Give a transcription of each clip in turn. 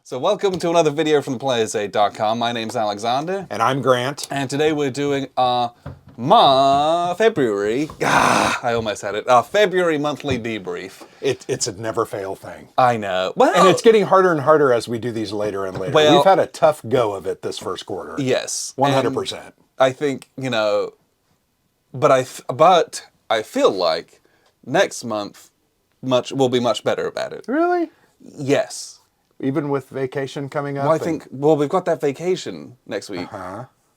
So welcome to another video from theplayersaid.com. My name's Alexander. And I'm Grant. And today we're doing our February, I almost had it, our February monthly debrief. It's a never fail thing. I know. Well, and it's getting harder and harder as we do these later and later. Well, we've had a tough go of it this first quarter. Yes. 100%. I think, but I feel like next month we'll be much better about it. Really? Yes. Even with vacation coming up? Well, we've got that vacation next week.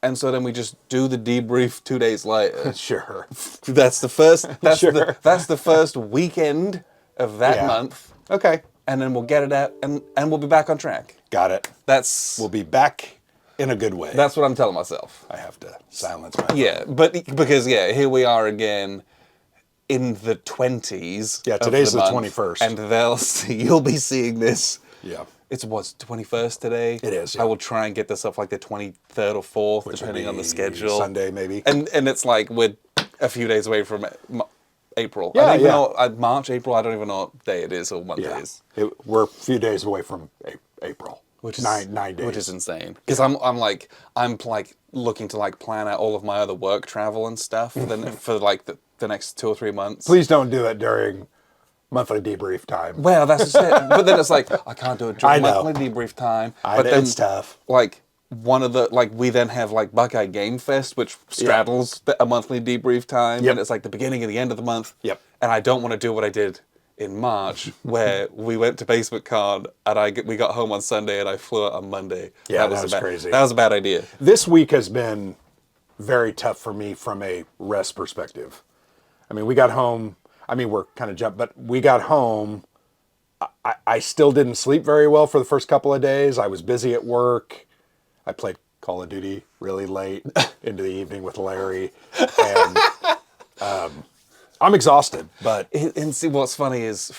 And so then we just do the debrief 2 days later. Sure. That's the first. That's Sure. that's the first weekend of that month. Okay. And then we'll get it out, and we'll be back on track. Got it. We'll be back in a good way. That's what I'm telling myself. I have to silence my phone. Yeah, because here we are again in the 20s. Yeah, today's the month, 21st. And you'll be seeing this. Yeah. It's 21st today? It is, yeah. I will try and get this up like the 23rd or 4th, depending on the schedule. Sunday, maybe. And it's like we're a few days away from April. Yeah, I don't even know, March, April, I don't even know what day it is or month it is. We're a few days away from April. Which is 9 days. Which is insane. Because I'm looking to plan out all of my other work travel and stuff for the next 2 or 3 months. Please don't do it during monthly debrief time. Well, that's just it. But then it's like, I can't do it during monthly debrief time. But then it's tough. We then have Buckeye Game Fest, which straddles a monthly debrief time. Yep. And it's like the beginning and the end of the month. Yep. And I don't want to do what I did in March, where we went to Basement Con and we got home on Sunday and I flew out on Monday. Yeah, that was crazy. That was a bad idea. This week has been very tough for me from a rest perspective. I mean, we got home. I mean, we're kind of jumped, but we got home. I still didn't sleep very well for the first couple of days. I was busy at work. I played Call of Duty really late into the evening with Larry. And I'm exhausted, but... And see, what's funny is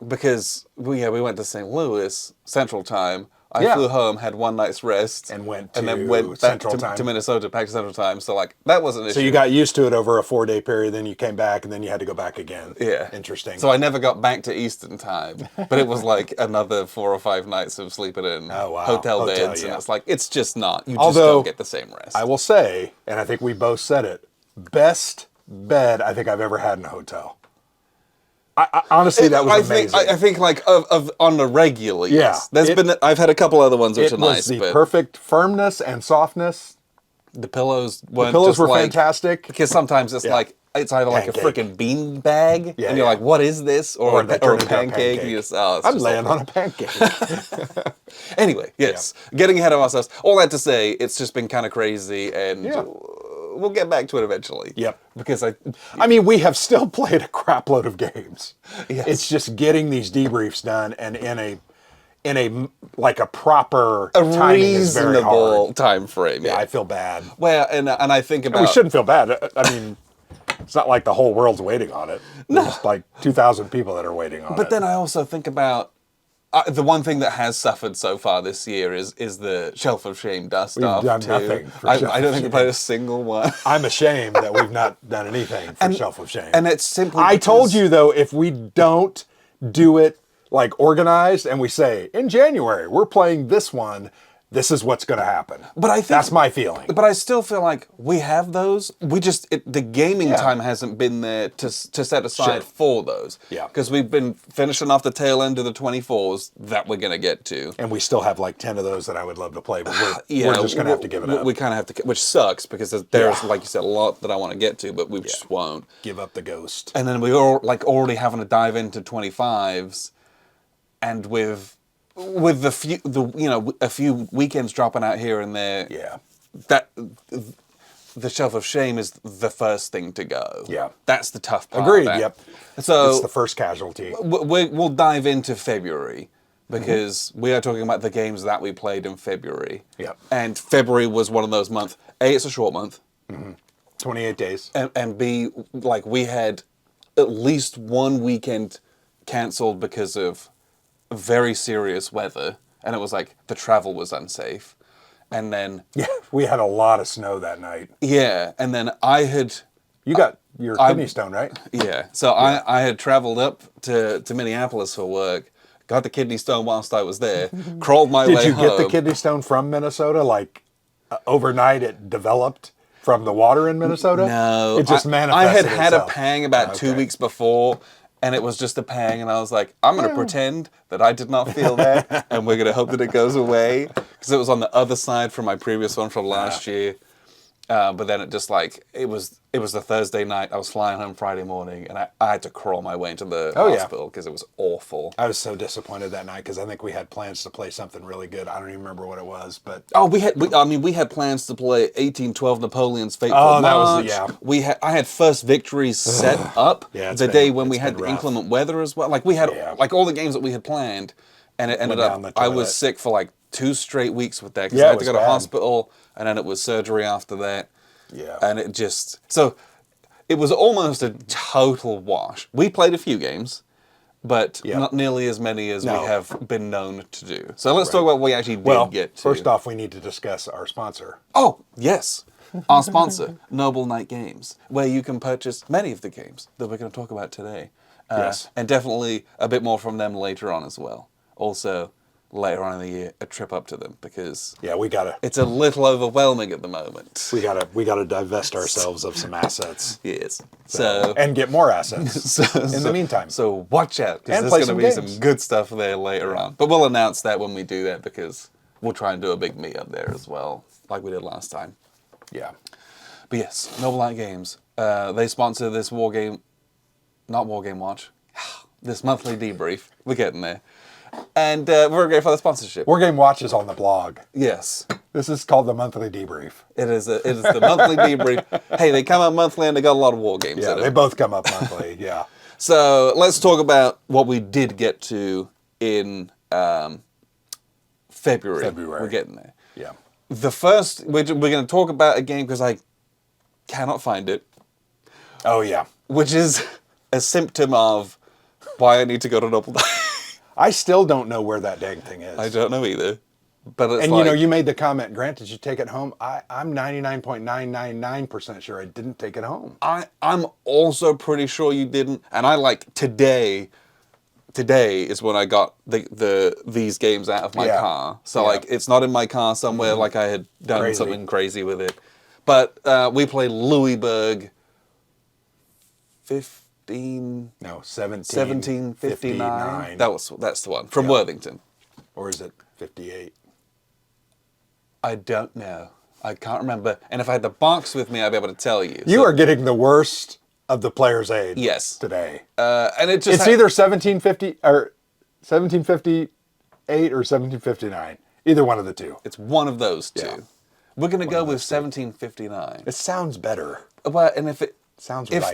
because we went to St. Louis Central Time. I flew home, had one night's rest, and went then back Central Time to Minnesota, back to Central Time. So that wasn't an issue. So you got used to it over a 4-day period, then you came back, and then you had to go back again. Yeah, interesting. So I never got back to Eastern Time, but it was another 4 or 5 nights of sleeping in hotel beds, and it's just not. You just don't get the same rest. I will say, and I think we both said it, best bed I think I've ever had in a hotel. Honestly, that was amazing. I think on the regular, yes. I've had a couple other ones which are nice. It was the perfect firmness and softness. The pillows were fantastic. Because sometimes it's it's either like a freaking bean bag, and you're like, what is this? Or a pancake. I'm laying on a pancake. Anyway, yes. Getting ahead of ourselves. All that to say, it's just been kind of crazy, and we'll get back to it eventually. Yep. Because I mean, we have still played a crap load of games. Yes. It's just getting these debriefs done and in a proper reasonable time frame. Yeah, I feel bad. Well, and I think about... We shouldn't feel bad. I mean, it's not like the whole world's waiting on it. There's like 2,000 people that are waiting on it. But then I also think about the one thing that has suffered so far this year is the Shelf of Shame dust off. We've done nothing. I don't think we played a single one. I'm ashamed that we've not done anything for Shelf of Shame. And it's simply I told you, though, if we don't do it organized and we say, in January, we're playing this one, this is what's going to happen. But I think that's my feeling. But I still feel like we have those. We just the gaming time hasn't been there to set aside for those. Yeah. Because we've been finishing off the tail end of the 24s that we're going to get to. And we still have 10 of those that I would love to play, but we're just going to have to give it up. We kind of have to, which sucks because there's like you said, a lot that I want to get to, but we just won't. Give up the ghost. And then we're already having to dive into 25s, and with a few weekends dropping out here and there, that the Shelf of Shame is the first thing to go. Yeah, that's the tough part. Agreed. Yep. So it's the first casualty. We'll dive into February because we are talking about the games that we played in February. Yep. And February was one of those months. A, it's a short month. 28 days. And B, we had at least one weekend cancelled because of very serious weather, and it was the travel was unsafe, and then we had a lot of snow that night. Yeah, and then you got your kidney stone, right? Yeah, so I had traveled up to Minneapolis for work, got the kidney stone whilst I was there, crawled my Did way you home. get the kidney stone from Minnesota? Like overnight it developed from the water in Minnesota? No. It just I manifested had a itself. pang about 2 weeks before, and it was just a pang, and I was like, I'm going to pretend that I did not feel that, and we're going to hope that it goes away, because it was on the other side from my previous one from last year. But then it just like, it was the Thursday night, I was flying home Friday morning, and I had to crawl my way into the hospital because it was awful. I was so disappointed that night because I think we had plans to play something really good. I don't even remember what it was, but... Oh, we had plans to play 1812 Napoleon's Fateful Oh, March. that was, I had first victories set up the day when we had the rough. inclement weather as well. Like we had like all the games that we had planned, and it ended up I was sick for like 2 straight weeks with that because I had to go to hospital, and then it was surgery after that. Yeah. And it just it was almost a total wash. We played a few games, but not nearly as many as we have been known to do. So let's talk about what we actually did get to. First off, we need to discuss our sponsor. Oh, yes. Our sponsor, Noble Knight Games, where you can purchase many of the games that we're going to talk about today. Yes. And definitely a bit more from them later on as well. Also, later on in the year, a trip up to them, because it's a little overwhelming at the moment. We gotta divest ourselves of some assets. Yes. So and get more assets in the meantime. So watch out, because there's going to be some good stuff there later on. But we'll announce that when we do that, because we'll try and do a big meetup there as well, like we did last time. Yeah. But yes, Noble Knight Games. They sponsor this Wargame, not Wargame Watch, this monthly debrief. We're getting there. And we're great for the sponsorship. Wargame Watch is on the blog. Yes. This is called the monthly debrief. It is the monthly debrief. Hey, they come out monthly and they got a lot of war games in it. They both come up monthly, yeah. So let's talk about what we did get to in February. We're getting there. Yeah. The first, we're going to talk about a game because I cannot find it. Oh, yeah. Which is a symptom of why I need to go to Noble Knight. I still don't know where that dang thing is. I don't know either. But it's and you made the comment, Grant, did you take it home? I'm 99.999% sure I didn't take it home. I'm also pretty sure you didn't. And I today is when I got these games out of my car. So it's not in my car somewhere like I had done something crazy with it. But we played Louisburg 1759. That's the one from Worthington. Or is it 58? I don't know. I can't remember. And if I had the box with me, I'd be able to tell you. You are getting the worst of the player's aid. Today. And it's either 1750 or 1758 or 1759. Either one of the two. It's one of those two. Yeah. We're going to go with 1759. It sounds better. Well, and if right.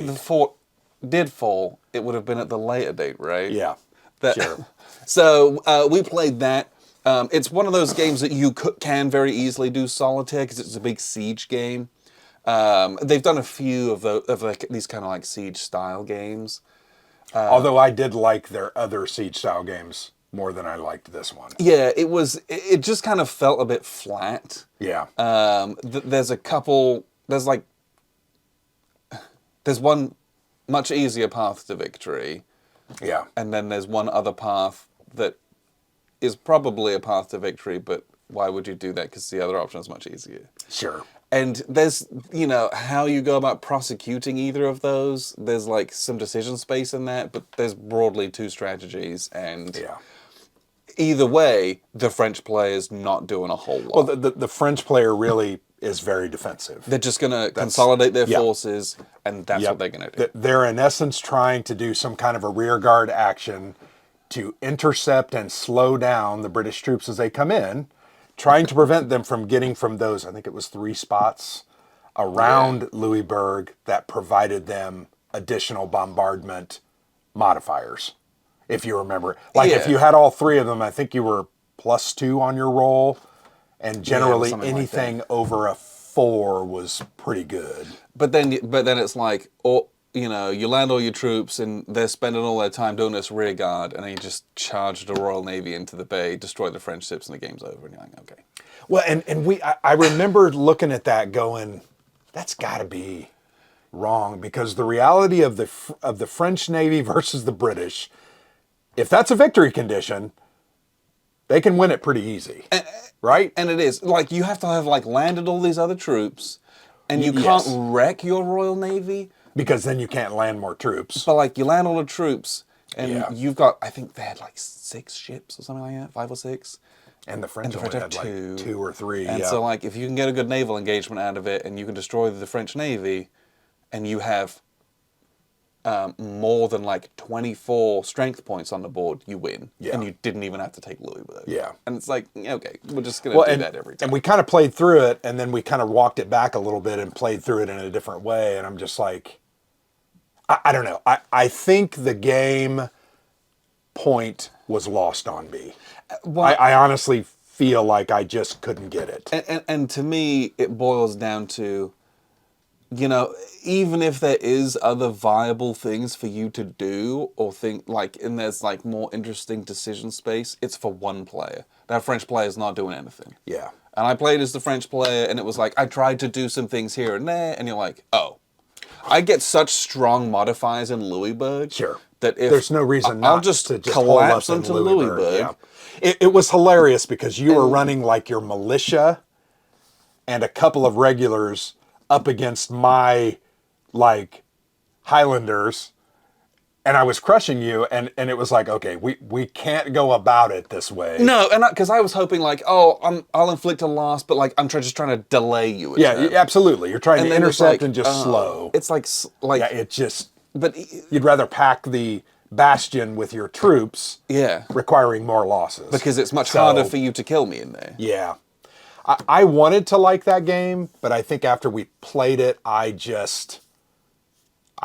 the fort did fall, it would have been at the later date, right? Yeah. Sure. So we played that. It's one of those games that you can very easily do solitaire because it's a big siege game. They've done a few of these kind of like siege style games. Although I did like their other siege style games more than I liked this one. Yeah, it just kind of felt a bit flat. Yeah. There's one much easier path to victory. Yeah. And then there's one other path that is probably a path to victory, but why would you do that? Because the other option is much easier. Sure. And there's, how you go about prosecuting either of those. There's like some decision space in that, but there's broadly two strategies. And either way, the French player's not doing a whole lot. Well, the French player really is very defensive. They're just going to consolidate their forces, and that's what they're going to do. They're in essence trying to do some kind of a rear guard action to intercept and slow down the British troops as they come in, trying to prevent them from getting from those, I think it was 3 spots around Louisburg that provided them additional bombardment modifiers, if you remember. If you had all 3 of them, I think you were +2 on your roll, and generally anything over a 4 was pretty good. But then it's like, you land all your troops and they're spending all their time doing this rear guard, and then you just charge the Royal Navy into the bay, destroy the French ships, and the game's over. And you're like, okay. Well, I remember looking at that going, that's got to be wrong, because the reality of the French Navy versus the British, if that's a victory condition, they can win it pretty easy, right? And it is. Like, you have to have, like, landed all these other troops, and you Yes. can't wreck your Royal Navy. Because then you can't land more troops. But, like, you land all the troops, and Yeah. you've got, I think they had, like, 6 ships or something like that, 5 or 6. And the French only have had like 2. 2 or 3. And yeah. so, like, if you can get a good naval engagement out of it, and you can destroy the French Navy, and you have more than, like, 24 strength points on the board, you win. Yeah. And you didn't even have to take Louisburg. Yeah. And it's like, okay, we're just going to do that every time. And we kind of played through it, and then we kind of walked it back a little bit and played through it in a different way. And I'm just like, I don't know. I think the game point was lost on me. Well, I honestly feel like I just couldn't get it. and to me, it boils down to, you know, even if there is other viable things for you to do or think like, and there's like more interesting decision space, it's for one player. That French player is not doing anything. Yeah. And I played as the French player, and it was like, I tried to do some things here and there, and you're like, oh. I get such strong modifiers in Louisburg. Sure. That if There's no reason I'll not just to just collapse hole up in into Louisburg. Yeah. It was hilarious because you were running like your militia and a couple of regulars up against my like Highlanders, and I was crushing you, and it was like, okay, we can't go about it this way. No, and because I was hoping like, oh, I'll inflict a loss, but like I'm just trying to delay you. Yeah, absolutely. You're trying to then it's intercept like, and just slow. It's like Yeah, it just. but You'd rather pack the bastion with your troops, yeah, requiring more losses because it's much harder for you to kill me in there. Yeah. I wanted to like that game, but I think after we played it, I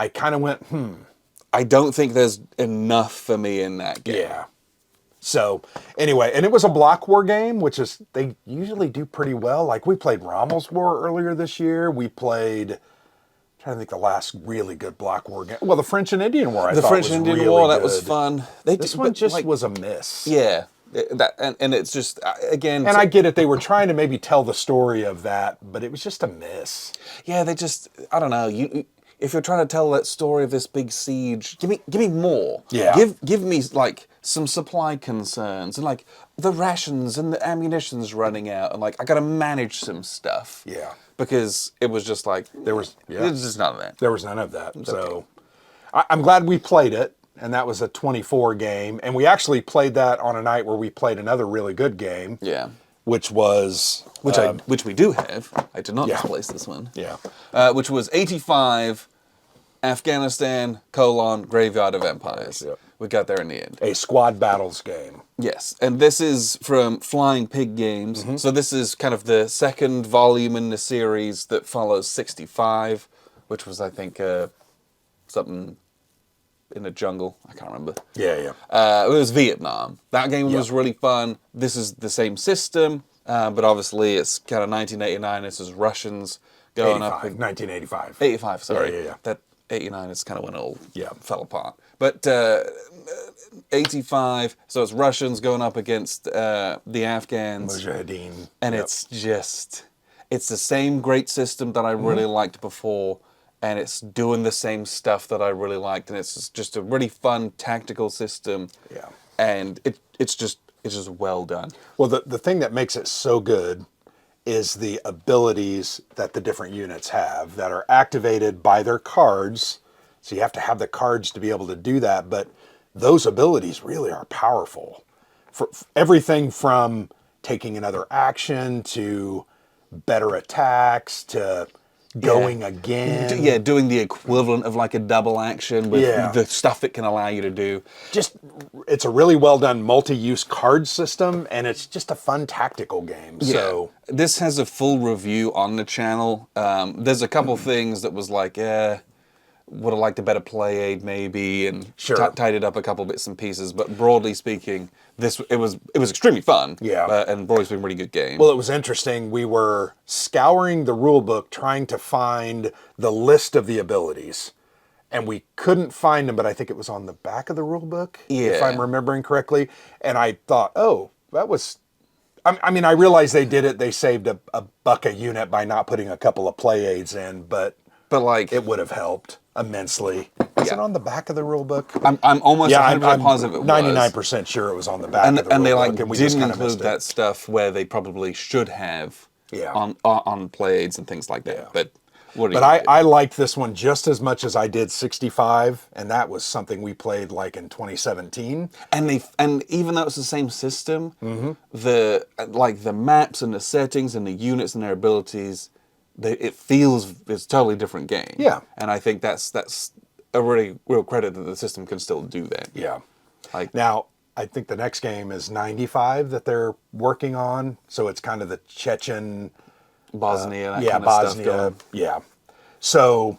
kind of went, I don't think there's enough for me in that game. Yeah. So anyway, and it was a block war game, which is, they usually do pretty well. Like we played Rommel's War earlier this year. We played, I'm trying to think the last really good block war game. Well, the French and Indian War, I The thought French was and Indian really War, that good. was fun. This one just like, was a miss. Yeah. And it's just, again... And I get it, they were trying to maybe tell the story of that, but it was just a miss. Yeah, they just, I don't know, if you're trying to tell that story of this big siege, give me more. Yeah. Give me, like, some supply concerns, and, like, the rations and the ammunition's running out, and, like, I gotta manage some stuff. Yeah. Because it was just like, There was just none of that. There was none of that. So I'm glad we played it, and that was a 24 game. And we actually played that on a night where we played another really good game. Yeah. Which was... Which we do have. I did not Yeah. misplace this one. Yeah. Which was 85, Afghanistan, Graveyard of Empires. Yep. We got there in the end. A squad battles game. Yes, and this is from Flying Pig Games. So this is kind of the second volume in the series that follows 65, which was, I think, something in the jungle. I can't remember. Yeah, yeah. It was Vietnam. That game was really fun. This is the same system, but obviously it's kind of 1989. This is Russians going 85, up. 1985. 85, sorry. Yeah. That 89 is kind of when it all Yeah. fell apart. But 85, so it's Russians going up against the Afghans. Mujahideen. And it's the same great system that I really liked before, and it's doing the same stuff that I really liked, and it's just a really fun tactical system. Yeah. And it's just well done. Well, the thing that makes it so good is the abilities that the different units have that are activated by their cards. So you have to have the cards to be able to do that, but those abilities really are powerful. For everything from taking another action to better attacks to going again. Yeah, doing the equivalent of like a double action with Yeah. the stuff it can allow you to do. Just, it's a really well done multi-use card system, and it's just a fun tactical game. So This has a full review on the channel. There's a couple things that was like, would have liked a better play aid maybe, and Sure. tidied up a couple bits and pieces. But broadly speaking, it was extremely fun. Yeah. And broadly speaking, really good game. well, it was interesting. We were scouring the rule book trying to find the list of the abilities, and we couldn't find them, but I think it was on the back of the rule book, if Yeah. I'm remembering correctly. And I thought, oh, that was... I mean, I realized they did it. They saved a buck a unit by not putting a couple of play aids in, but like, it would have helped immensely. Is Yeah. it on the back of the rule book? I'm almost Yeah, 100% I'm positive it was. 99% sure it was on the back of the rule And they book, and we just didn't kind of include missed that it. stuff where they probably should have Yeah. on plaids and things like that. Yeah. But what are But you gonna do? I liked this one just as much as I did 65, and that was something we played like in 2017. And even though it's the same system, Mm-hmm. the maps and the settings and the units and their abilities, it feels it's a totally different game. Yeah. And I think that's a really real credit that the system can still do that. Yeah. Like Now, I think the next game is 95 that they're working on, so it's kind of the Chechen, Bosnia, that yeah, kind of Bosnia, stuff going. yeah. So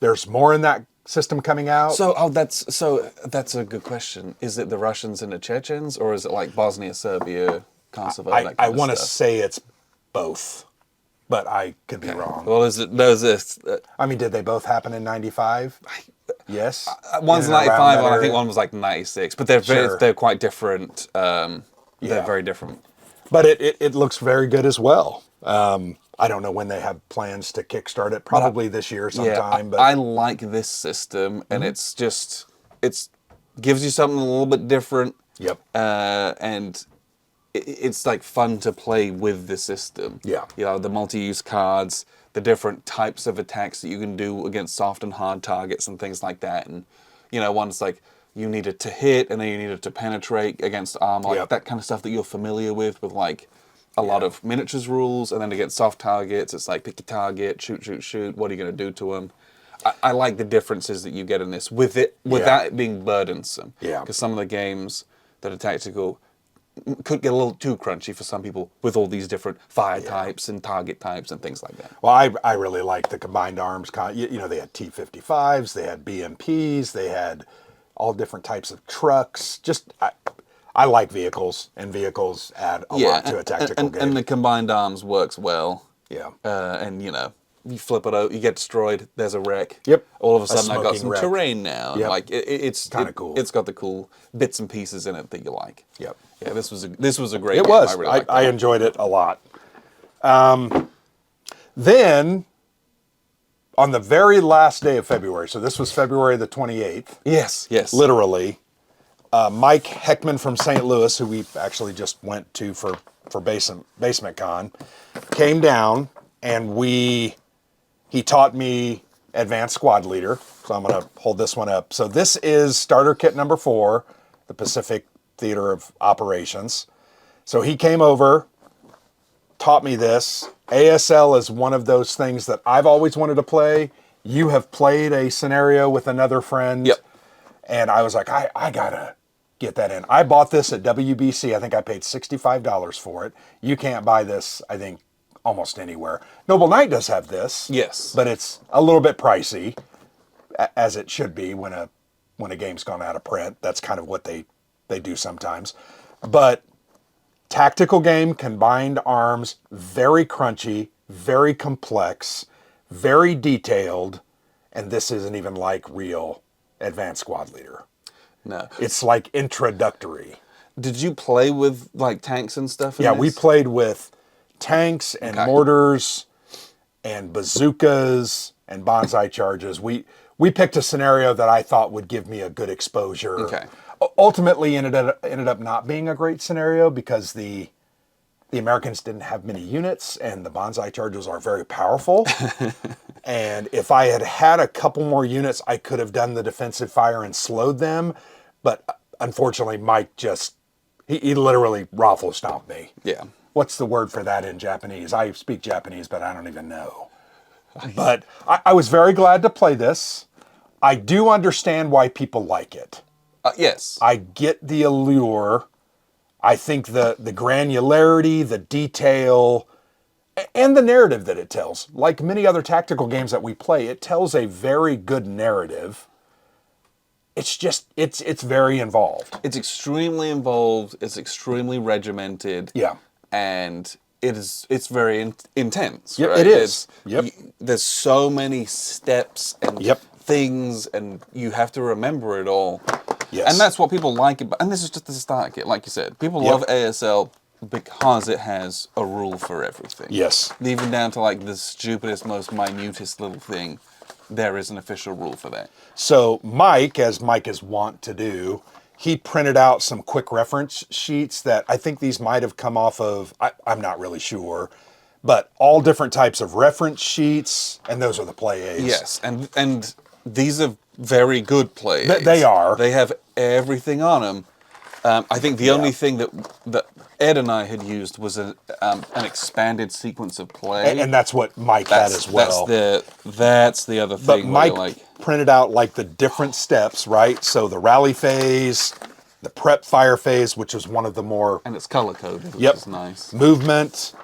there's more in that system coming out. So that's a good question. Is it the Russians and the Chechens, or is it like Bosnia, Serbia, Kosovo? That kind I of want to stuff? say it's both, but I could be wrong. Well, is it there's this I mean, did they both happen in 95? Yes. one's In and around 95 that and I think area? one was like 96, but they're Sure. they're quite different. Yeah. They're very different. But it looks very good as well. I don't know when they have plans to kickstart it. Probably this year sometime. But I like this system, and it's gives you something a little bit different. Yep. And it's like fun to play with the system. Yeah. You know, the multi-use cards, the different types of attacks that you can do against soft and hard targets and things like that. And, you know, one's like you needed to hit and then you needed to penetrate against armor, like Yep. that kind of stuff that you're familiar with like a lot of miniatures rules. And then against soft targets, it's like pick your target, shoot, shoot, shoot. What are you going to do to them? I like the differences that you get in this without it being burdensome. Yeah. Because some of the games that are tactical could get a little too crunchy for some people with all these different fire types and target types and things like that. Well, I really like the combined arms. You know, they had T-55s, they had BMPs, they had all different types of trucks. Just I like vehicles, and vehicles add a lot to a tactical game. And the combined arms works well. Yeah. And, you know, you flip it out, you get destroyed, there's a wreck. Yep. All of a A sudden, I've got smoking some wreck. terrain now. Yep. Like, it's Kinda cool. It's got the cool bits and pieces in it that you like. Yep. Yeah, this was a great It game. was. I really liked I that. enjoyed it a lot. Then, on the very last day of February, so this was February the 28th, Yes, yes. literally, Mike Heckman from St. Louis, who we actually just went to for Basement Con, came down and he taught me Advanced Squad Leader. So I'm going to hold this one up. So this is starter kit number 4, the Pacific Theater of Operations. So he came over, taught me this. ASL is one of those things that I've always wanted to play. You have played a scenario with another friend. Yep. And I was like, I gotta get that in. I bought this at WBC. I think I paid $65 for it. You can't buy this, I think, almost anywhere. Noble Knight does have this. Yes. But it's a little bit pricey, as it should be when a game's gone out of print. That's kind of what they do sometimes. But tactical game, combined arms, very crunchy, very complex, very detailed, and this isn't even like real Advanced Squad Leader. No. It's like introductory. Did you play with like tanks and stuff? In Yeah, this? we played with tanks and mortars and bazookas and bonsai charges. We picked a scenario that I thought would give me a good exposure. Okay. Ultimately ended up not being a great scenario because the Americans didn't have many units and the bonsai charges are very powerful. And if I had a couple more units, I could have done the defensive fire and slowed them. But unfortunately, Mike just, he literally raffle stomped me. Yeah. What's the word for that in Japanese? I speak Japanese, but I don't even know. But I was very glad to play this. I do understand why people like it. Yes. I get the allure. I think the granularity, the detail, and the narrative that it tells. Like many other tactical games that we play, it tells a very good narrative. It's just, it's very involved. It's extremely involved. It's extremely regimented. Yeah. And it's very intense. Yep, right? it is. Yep. There's so many steps and things, and you have to remember it all. Yes. And that's what people like about. And this is just the start kit, like you said. People love ASL because it has a rule for everything. Yes. Even down to like the stupidest, most minutest little thing. there is an official rule for that. So Mike, as Mike is wont to do, he printed out some quick reference sheets that I think these might have come off of, I'm not really sure, but all different types of reference sheets, and those are the play aids. Yes, and these are very good play aids. They are. They have everything on them. I think the only thing that Ed and I had used was an expanded sequence of play. And that's what Mike had as well. That's the other But thing. Mike printed out like the different steps, right? So the rally phase, the prep fire phase, which was one of the more... And it's color-coded, which Yep. is nice. Movement.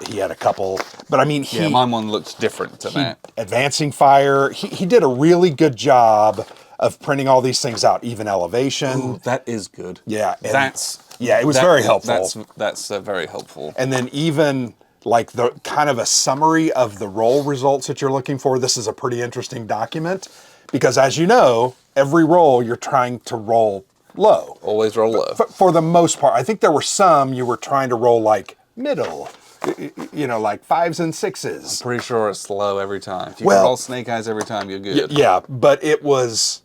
He had a couple, but I mean, mine one looked different to that. Advancing fire. He did a really good job of printing all these things out, even elevation. Ooh, that is good. Yeah. It was very helpful. That's very helpful. And then even like the kind of a summary of the roll results that you're looking for. This is a pretty interesting document because, as you know, every roll you're trying to roll low. Always roll low. For the most part. I think there were some you were trying to roll like middle. Like 5s and 6s. Pretty sure it's low every time. If you can roll snake eyes every time, you're good. Yeah, but it was...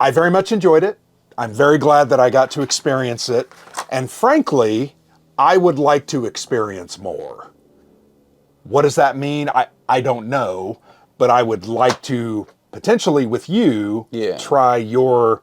I very much enjoyed it. I'm very glad that I got to experience it. And frankly, I would like to experience more. What does that mean? I don't know, but I would like to potentially with you try your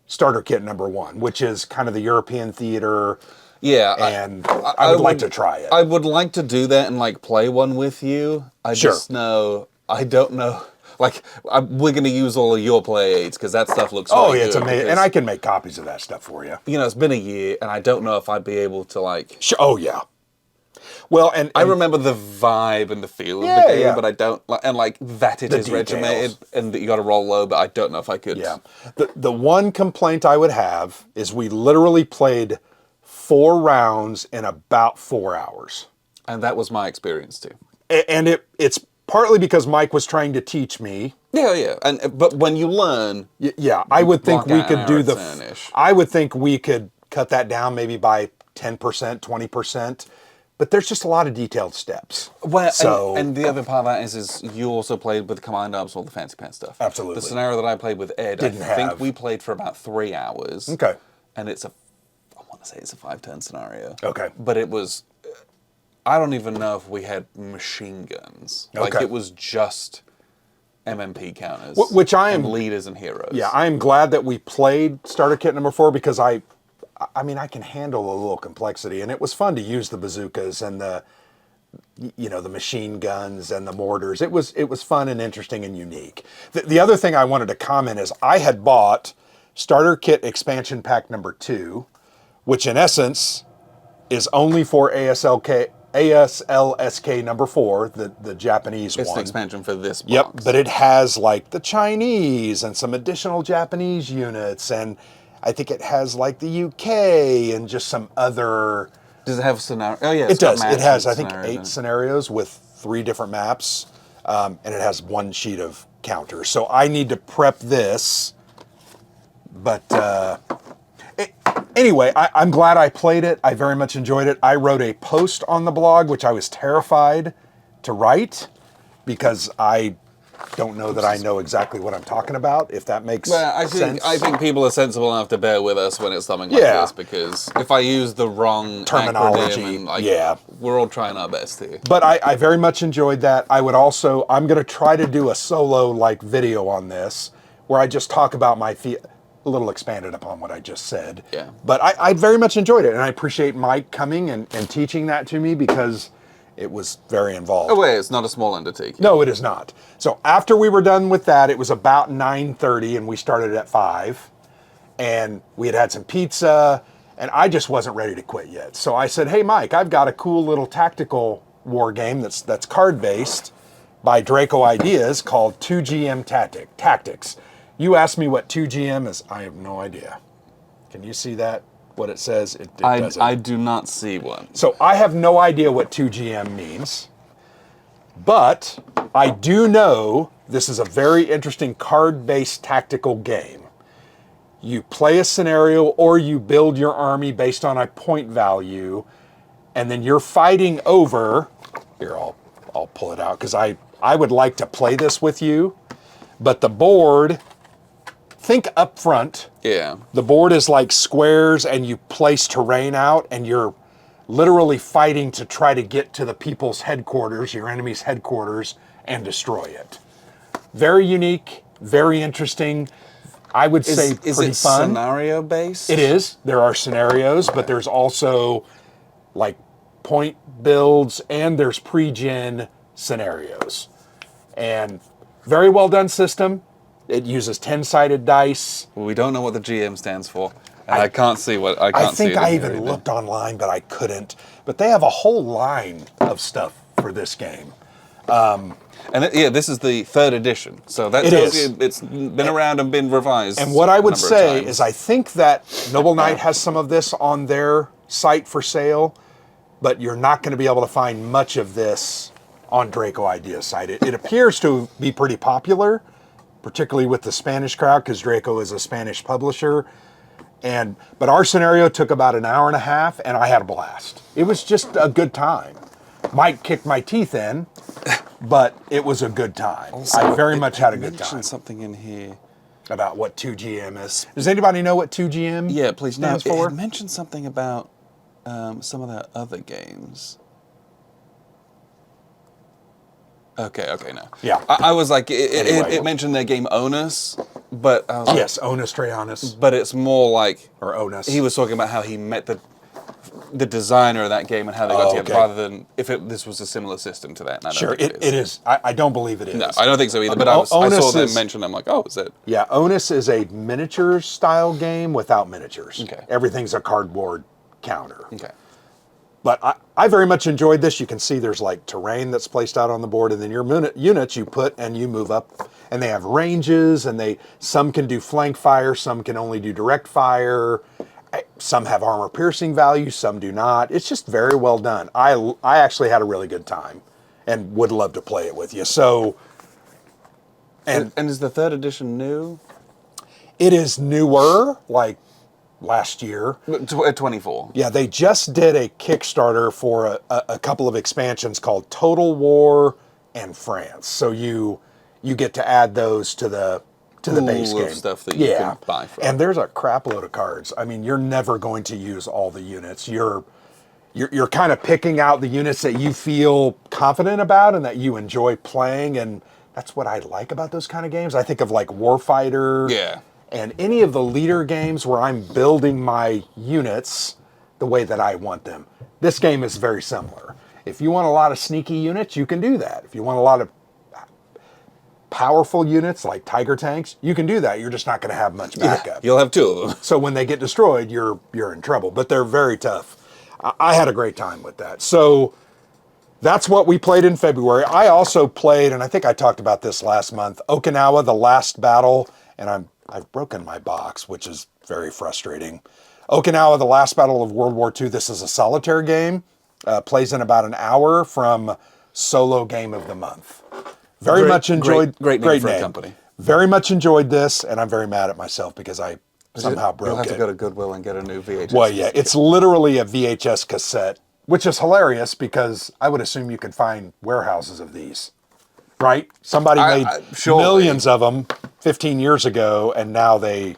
starter kit number 1, which is kind of the European theater. Yeah, and I would like to try it. I would like to do that and like play one with you. I don't know. Like, we're going to use all of your play aids because that stuff looks really good. It's amazing. And I can make copies of that stuff for you. It's been a year, and I don't know if I'd be able to, like... Oh, yeah. Well, and I remember the vibe and the feel of the game, but I don't... And, like, that it is regimented, and that you got to roll low, but I don't know if I could... Yeah. The one complaint I would have is we literally played 4 rounds in about 4 hours. And that was my experience, too. And it's... partly because Mike was trying to teach me. Yeah. But when you learn... Yeah, I would think we could do the... I would think we could cut that down maybe by 10%, 20%. But there's just a lot of detailed steps. Well, and the other part of that is you also played with the command arms, all the fancy pants stuff. Absolutely. The scenario that I played with Ed, I think we played for about 3 hours. Okay. And I want to say it's a 5-turn scenario. Okay. But it was... I don't even know if we had machine guns. Like, it was just MMP counters. Which I am... And leaders and heroes. Yeah, I am glad that we played starter kit number 4 because I can handle a little complexity. And it was fun to use the bazookas and the machine guns and the mortars. It was fun and interesting and unique. The other thing I wanted to comment is I had bought starter kit expansion pack number 2, which in essence is only for ASLSK number 4, the Japanese one. It's the expansion for this box. Yep, but it has like the Chinese and some additional Japanese units, and I think it has like the UK and just some other... Does it have scenario? Oh yeah, it does. It has, I think, 8 scenarios with 3 different maps, and it has 1 sheet of counters. So I need to prep this, but... Anyway, I'm glad I played it. I very much enjoyed it. I wrote a post on the blog, which I was terrified to write because I don't know that I know exactly what I'm talking about, if that makes sense. I think people are sensible enough to bear with us when it's something like this, because if I use the wrong terminology, we're all trying our best here. But I very much enjoyed that. I'm going to try to do a solo video on this where I just talk about my a little expanded upon what I just said. Yeah. But I very much enjoyed it, and I appreciate Mike coming and teaching that to me because it was very involved. Oh wait, it's not a small undertaking. No, it is not. So after we were done with that, it was about 9:30, and we started at 5, and we had some pizza, and I just wasn't ready to quit yet. So I said, hey, Mike, I've got a cool little tactical war game that's card-based by Draco Ideas called 2GM Tactics. You asked me what 2GM is. I have no idea. Can you see that? What it says? It doesn't. I do not see one. So I have no idea what 2GM means. But I do know this is a very interesting card-based tactical game. You play a scenario or you build your army based on a point value, and then you're fighting over... Here, I'll pull it out because I would like to play this with you. But the board, think up front. Yeah. The board is like squares and you place terrain out and you're literally fighting to try to get to the people's headquarters, your enemy's headquarters, and destroy it. Very unique, very interesting. I would say pretty fun. Is it scenario based? It is. There are scenarios, but there's also like point builds and there's pre-gen scenarios. And very well done system. It uses 10-sided dice. Well, we don't know what the GM stands for. And I can't see what I can't see. I think it I in even here looked online, but I couldn't. But they have a whole line of stuff for this game. This is the 3rd edition, so that tells you it's been around and been revised. And what I would say times. is I think that Noble Knight has some of this on their site for sale, but you're not going to be able to find much of this on Draco Idea's site. It appears to be pretty popular, particularly with the Spanish crowd, because Draco is a Spanish publisher. But our scenario took about an hour and a half, and I had a blast. It was just a good time. Might kick my teeth in, but it was a good time. Also, I very much had a good time. Mentioned something in here about what 2GM is. Does anybody know what 2GM Yeah, please. stands No, for? it mentioned something about some of their other games. Okay, no. Yeah. I was like, Anyway. it mentioned their game Onus, but I was like, Yes, Onus Trajanus, but it's more like or Onus. he was talking about how he met the designer of that game and how they got Oh, together, okay. rather than if this was a similar system to that. And I don't Sure, think it is. I don't believe it is. No, I don't think so either. But I saw them mention. I'm like, oh, is it? Yeah, Onus is a miniature style game without miniatures. Okay. Everything's a cardboard counter. Okay. But I very much enjoyed this. You can see there's like terrain that's placed out on the board, and then your units you put and you move up. And they have ranges, and some can do flank fire, some can only do direct fire. Some have armor piercing value, some do not. It's just very well done. I actually had a really good time and would love to play it with you. So, And is the 3rd edition new? it is newer, like last year. 24. Yeah, they just did a Kickstarter for a couple of expansions called Total War and France. So you get to add those to the base game. Stuff that you can buy from. And there's a crap load of cards. I mean, you're never going to use all the units. You're kind of picking out the units that you feel confident about and that you enjoy playing, and that's what I like about those kind of games. I think of like Warfighter. Yeah. And any of the leader games where I'm building my units the way that I want them. This game is very similar. If you want a lot of sneaky units, you can do that. If you want a lot of powerful units like Tiger tanks, you can do that. You're just not going to have much backup. You'll have 2 of them. So when they get destroyed, you're in trouble. But they're very tough. I had a great time with that. So that's what we played in February. I also played, and I think I talked about this last month, Okinawa, The Last Battle, and I've broken my box, which is very frustrating. Okinawa, The Last Battle of World War II. This is a solitaire game. Plays in about an hour from Solo Game of the Month. Very much enjoyed. Great name for a company. Very much enjoyed this, and I'm very mad at myself because I somehow broke it. You'll have to go to Goodwill and get a new VHS. Well, yeah, it's literally a VHS cassette, which is hilarious because I would assume you could find warehouses of these, right? Somebody made millions of them 15 years ago, and now they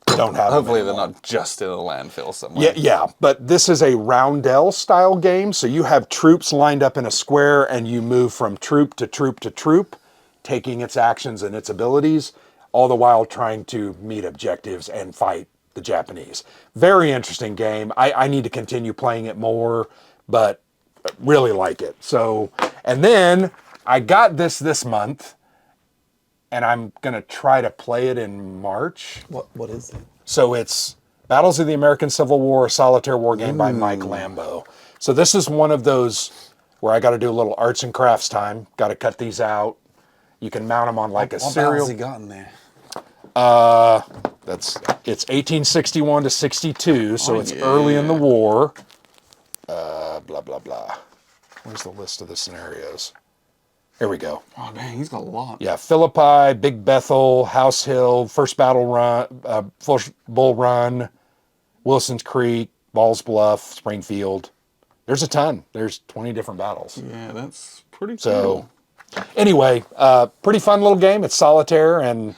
don't have Hopefully them they're anymore. not just in a landfill somewhere. Yeah, but this is a roundel style game, so you have troops lined up in a square and you move from troop to troop to troop, taking its actions and its abilities, all the while trying to meet objectives and fight the Japanese. Very interesting game. I need to continue playing it more, but really like it. So, and then I got this month, and I'm going to try to play it in March. What is it? So it's Battles of the American Civil War, a solitaire war game by Mike Lambo. So this is one of those where I got to do a little arts and crafts time. Got to cut these out. You can mount them on like a What serial. battles he got in there? It's 1861 to 62, so it's early in the war. Blah, blah, blah. Where's the list of the scenarios? Here we go. Oh, dang, he's got a lot. Yeah, Philippi, Big Bethel, House Hill, First Battle Run, First Bull Run, Wilson's Creek, Balls Bluff, Springfield. There's a ton. There's 20 different battles. Yeah, that's pretty cool. So Anyway, pretty fun little game. It's solitaire and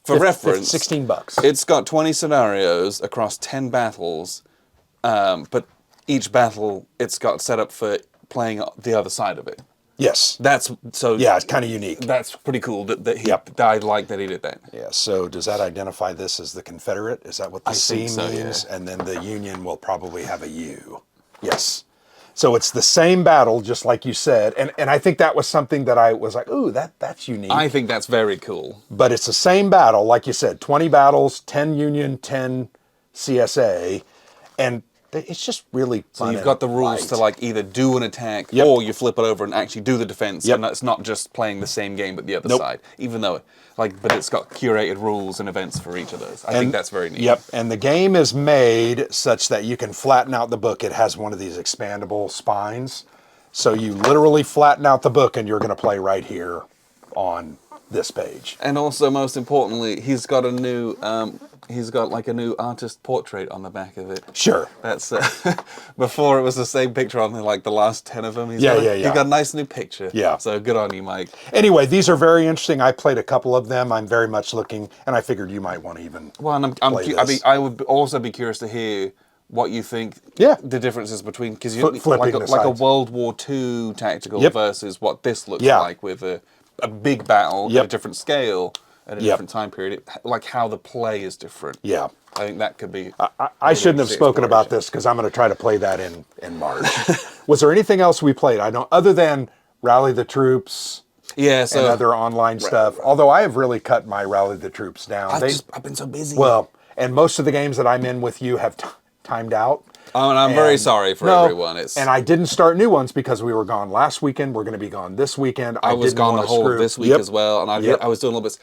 for reference, $16. It's got 20 scenarios across 10 battles, but each battle it's got set up for playing the other side of it. Yes. Yeah, it's kind of unique. That's pretty cool that he. Yep. I like that he did that. Yeah. So does that identify this as the Confederate? Is that what the C means? Yeah. And then the Union will probably have a U. Yes. So it's the same battle, just like you said, and I think that was something that I was like, ooh, that's unique. I think that's very cool. But it's the same battle, like you said, 20 battles, 10 Union, 10 CSA, and it's just really fun. So you've got the rules to like either do an attack or you flip it over and actually do the defense, and it's not just playing the same game but the other side. Even though, but it's got curated rules and events for each of those. I think that's very neat. Yep, and the game is made such that you can flatten out the book. It has one of these expandable spines, so you literally flatten out the book, and you're going to play right here on this page. And also, most importantly, he's got a new. He's got like a new artist portrait on the back of it. Sure. That's before it was the same picture on like the last 10 of them. He got a nice new picture. Yeah. So good on you, Mike. Anyway, these are very interesting. I played a couple of them. I'm very much looking, and I figured you might want to even. Well, and I would also be curious to hear what you think. Yeah. The differences between because you Flipping like a World War II tactical versus what this looks like with a big battle at a different scale. At a different time period, like how the play is different. Yeah. I think that could be... I shouldn't have spoken about this because I'm going to try to play that in March. Was there anything else we played? I don't, other than Rally the Troops and other online stuff. Although I have really cut my Rally the Troops down. I've been so busy. Well, and most of the games that I'm in with you have timed out. Oh, and I'm very sorry for everyone. And I didn't start new ones because we were gone last weekend. We're going to be gone this weekend. I was gone the whole of this week as well, and I was doing a little bit.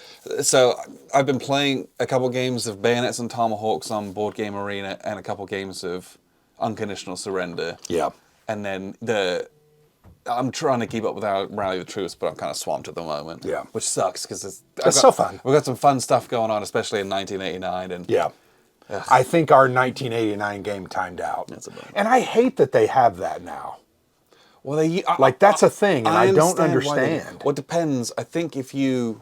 So I've been playing a couple games of Bayonets and Tomahawks on Board Game Arena, and a couple games of Unconditional Surrender. Yeah. And then I'm trying to keep up with our Rally the Troops, but I'm kind of swamped at the moment. Yeah. Which sucks because it's so fun. We've got some fun stuff going on, especially in 1989, and I think our 1989 game timed out. That's a bummer. And I hate that they have that now. Well, that's a thing, and I don't understand. Well, it depends. I think if you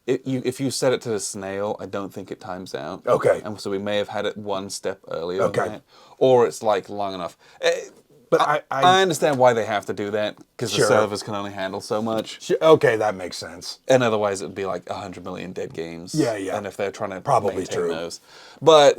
set it to the snail, I don't think it times out. Okay. And so we may have had it one step earlier. Okay. Than that, or it's like long enough. But I understand why they have to do that, because the servers can only handle so much. Okay, that makes sense. And otherwise it would be like 100 million dead games. Yeah. And if they're trying to Probably maintain true. those. But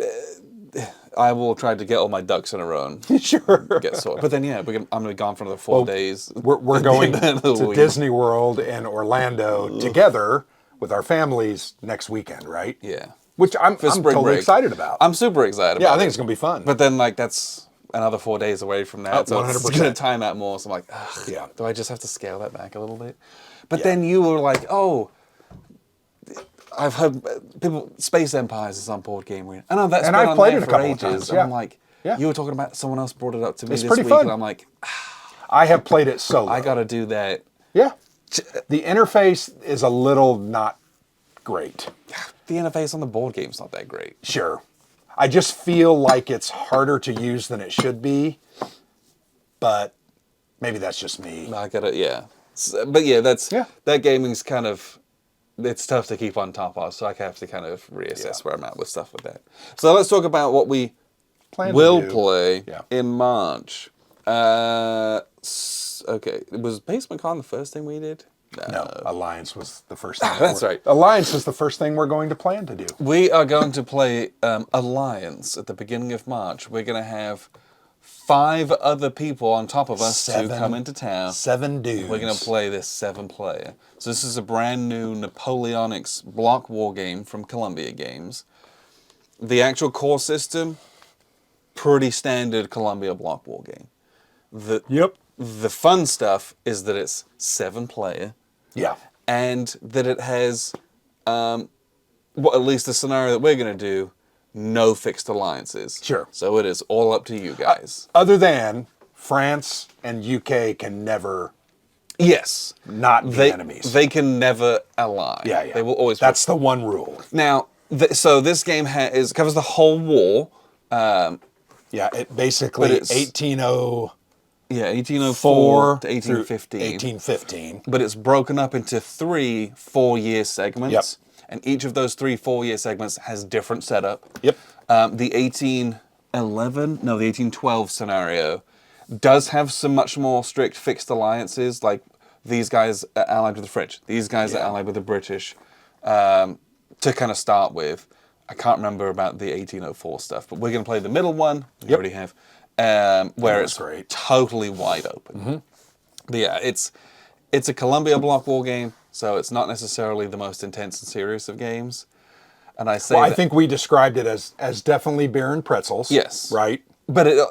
I will try to get all my ducks in a row and get sorted. But then, I'm going to be gone for another 4 days. We're going to Disney World in Orlando together with our families next weekend, right? Yeah. Which I'm totally excited about. I'm super excited about Yeah, I think it's going to be fun. But then, that's another 4 days away from that. So 100%. It's going to time out more. So I'm like, do I just have to scale that back a little bit? But then you were like, I've heard people, Space Empires is on Board Game Arena. I know that's been I've on played there it a for couple ages. of times. And I'm like, you were talking about, someone else brought it up to me it's this pretty week. Fun. And I'm like, I have played it solo. I got to do that. Yeah. The interface is a little not great. The interface on the board game's not that great. Sure. I just feel like it's harder to use than it should be, but maybe that's just me. I got it, But that gaming's kind of, it's tough to keep on top of, so I have to kind of reassess where I'm at with stuff with that. So let's talk about what we will play in March. Okay, was Basement Con the first thing we did? No, Alliance was the first thing. That's right. Alliance is the first thing we're going to plan to do. We are going to play Alliance at the beginning of March. We're going to have 5 other people on top of us to come into town. 7 dudes. We're going to play this 7-player. So this is a brand new Napoleonics block war game from Columbia Games. The actual core system, pretty standard Columbia block war game. The fun stuff is that it's 7-player. Yeah. And that it has, at least the scenario that we're going to do, no fixed alliances. Sure. So it is all up to you guys. Other than France and UK can never not be enemies. They can never ally. Yeah. They will always. That's the one rule. Now, so this game covers the whole war. It basically 1809 Yeah, 1804 to through 1815. 1815. But it's broken up into 3 4-year segments. Yep. And each of those 3 4-year segments has different setup. Yep. The 1812 scenario does have some much more strict fixed alliances. Like, these guys are allied with the French. These guys are allied with the British. To kind of start with. I can't remember about the 1804 stuff, but we're going to play the middle one. We already have. Where it's great. totally wide open. But yeah, it's a Columbia block war game, so it's not necessarily the most intense and serious of games. And I say Well, I think we described it as definitely beer and pretzels. Yes. Right? But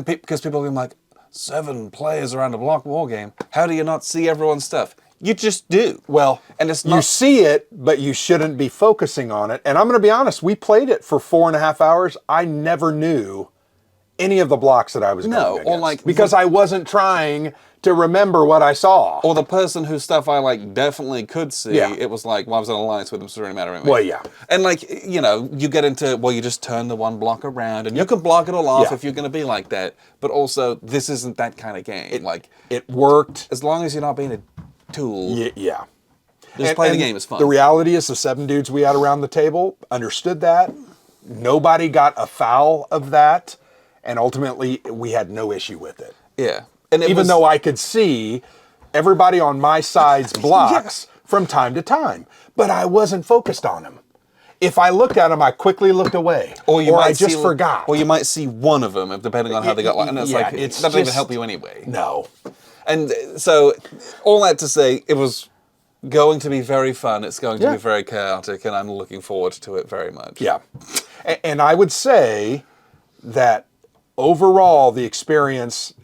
because people are like, 7 players around a block war game, how do you not see everyone's stuff? You just do. Well, and it's you see it, but you shouldn't be focusing on it. And I'm going to be honest, we played it for 4.5 hours. I never knew any of the blocks that I was going against. Because I wasn't trying to remember what I saw. Or the person whose stuff I definitely could see, Yeah. it was like, well, I was in an alliance with them, so it didn't matter anyway. Well, yeah. And you get into, well, you just turn the one block around, and you can block it all off if you're going to be like that. But also, this isn't that kind of game. It worked. As long as you're not being a tool. Yeah. Just play the game, it's fun. The reality is the 7 dudes we had around the table understood that. Nobody got a foul of that. And ultimately, we had no issue with it. Yeah. And even though I could see everybody on my side's blocks from time to time. But I wasn't focused on them. If I looked at them, I quickly looked away. Or I just forgot. Or you might see one of them, depending on how they got. And it's it doesn't even help you anyway. No. And so, all that to say, it was going to be very fun. It's going to be very chaotic, and I'm looking forward to it very much. Yeah. And I would say that overall, the experience,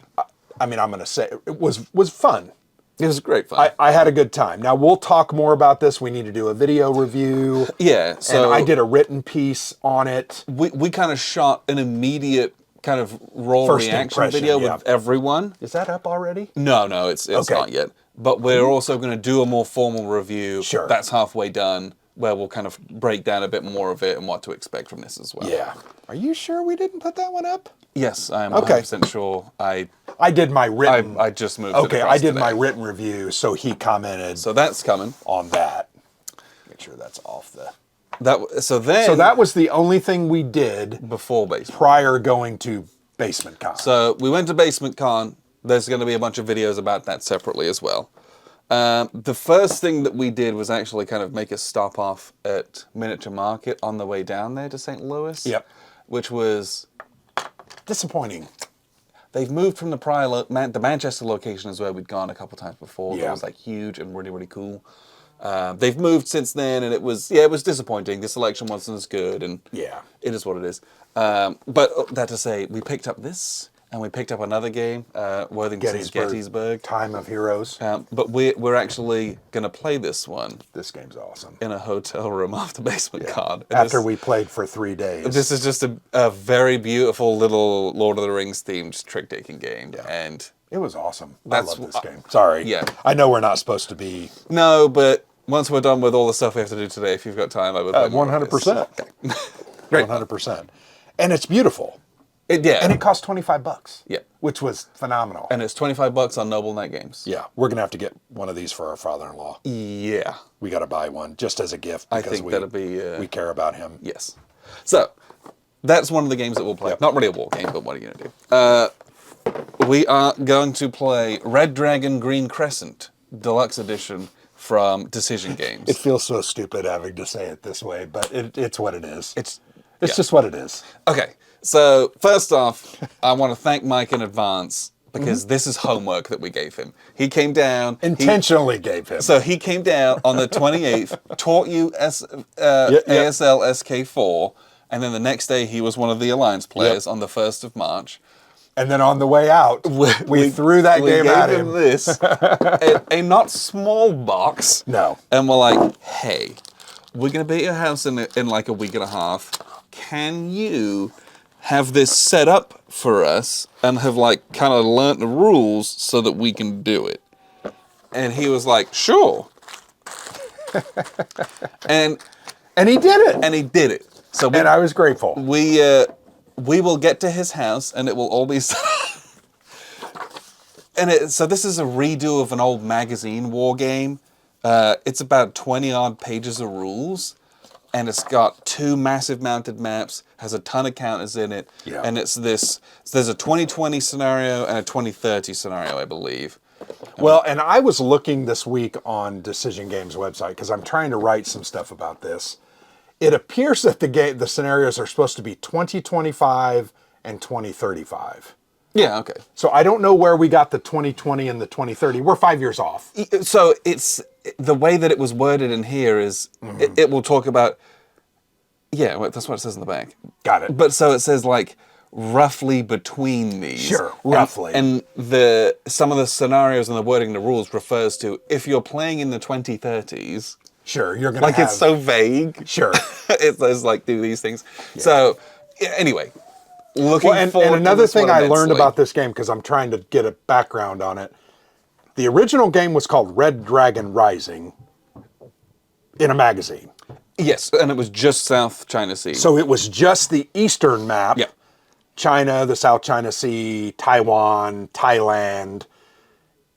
I'm going to say, it was fun. It was great fun. I had a good time. Now, we'll talk more about this. We need to do a video review. Yeah. So and I did a written piece on it. We kind of shot an immediate kind of raw First reaction video with everyone. Is that up already? No, it's not yet. But we're also going to do a more formal review. Sure. That's halfway done, where we'll kind of break down a bit more of it and what to expect from this as well. Yeah. Are you sure we didn't put that one up? Yes, I am 100% sure. I did my written. I just moved. Okay, I did my written review, so he commented. So that's coming on that. Make sure that's off the. So that was the only thing we did before Basement. Prior going to Basement Con. So we went to Basement Con. There's going to be a bunch of videos about that separately as well. The first thing that we did was actually kind of make a stop off at Miniature Market on the way down there to St. Louis. Yep. Which was disappointing. They've moved from the Manchester location is where we'd gone a couple times before. Yeah. It was huge and really, really cool. They've moved since then, and it was disappointing. The selection wasn't as good, and it is what it is. But that to say, we picked up this, and we picked up another game, Worthington's Gettysburg. Time of Heroes. But we're actually going to play this one. This game's awesome. In a hotel room after Basement Con. After we played for 3 days. This is just a very beautiful little Lord of the Rings themed trick-taking game. Yeah. And it was awesome. I love this game. Sorry. Yeah. I know we're not supposed to be. No, but once we're done with all the stuff we have to do today, if you've got time, I would play more 100%. Okay. Great. 100%. And it's beautiful. And it cost $25. Yeah. Which was phenomenal. And it's $25 on Noble Net Games. Yeah. We're going to have to get one of these for our father-in-law. Yeah. We got to buy one just as a gift because I think that'll be we care about him. Yes. So, that's one of the games that we'll play. Yep. Not really a war game, but what are you going to do? We are going to play Red Dragon Green Crescent Deluxe Edition from Decision Games. It feels so stupid having to say it this way, but it's what it is. It's just what it is. Okay. So, first off, I want to thank Mike in advance because this is homework that we gave him. He came down. Intentionally gave him. So, he came down on the 28th, taught you ASL SK4, and then the next day he was one of the Alliance players on the 1st of March. And then on the way out, we threw that game at him. We gave him this, a not small box. No. And we're like, hey, we're going to be at your house in like a week and a half. Can you have this set up for us and have kind of learnt the rules so that we can do it? And he was like, sure. and he did it. And he did it. So and I was grateful. We will get to his house and it will all be so this is a redo of an old magazine war game. It's about 20 odd pages of rules, and it's got 2 massive mounted maps, has a ton of counters in it, Yeah. and it's this. So there's a 2020 scenario and a 2030 scenario, I believe. Well, and I was looking this week on Decision Games website because I'm trying to write some stuff about this. It appears that the scenarios are supposed to be 2025 and 2035. Yeah, okay. So I don't know where we got the 2020 and the 2030. We're 5 years off. So it's the way that it was worded in here is it will talk about. Yeah, well, that's what it says in the back. Got it. But so it says like roughly between these. Sure, roughly. And some of the scenarios and the wording in the rules refers to if you're playing in the 2030s. Sure, you're gonna Like have, it's so vague. Sure. It says like do these things. Yeah. So anyway, looking forward. And another to this thing one I learned immensely. about this game because I'm trying to get a background on it. The original game was called Red Dragon Rising in a magazine. Yes, and it was just South China Sea. So it was just the eastern map. Yeah. China, the South China Sea, Taiwan, Thailand.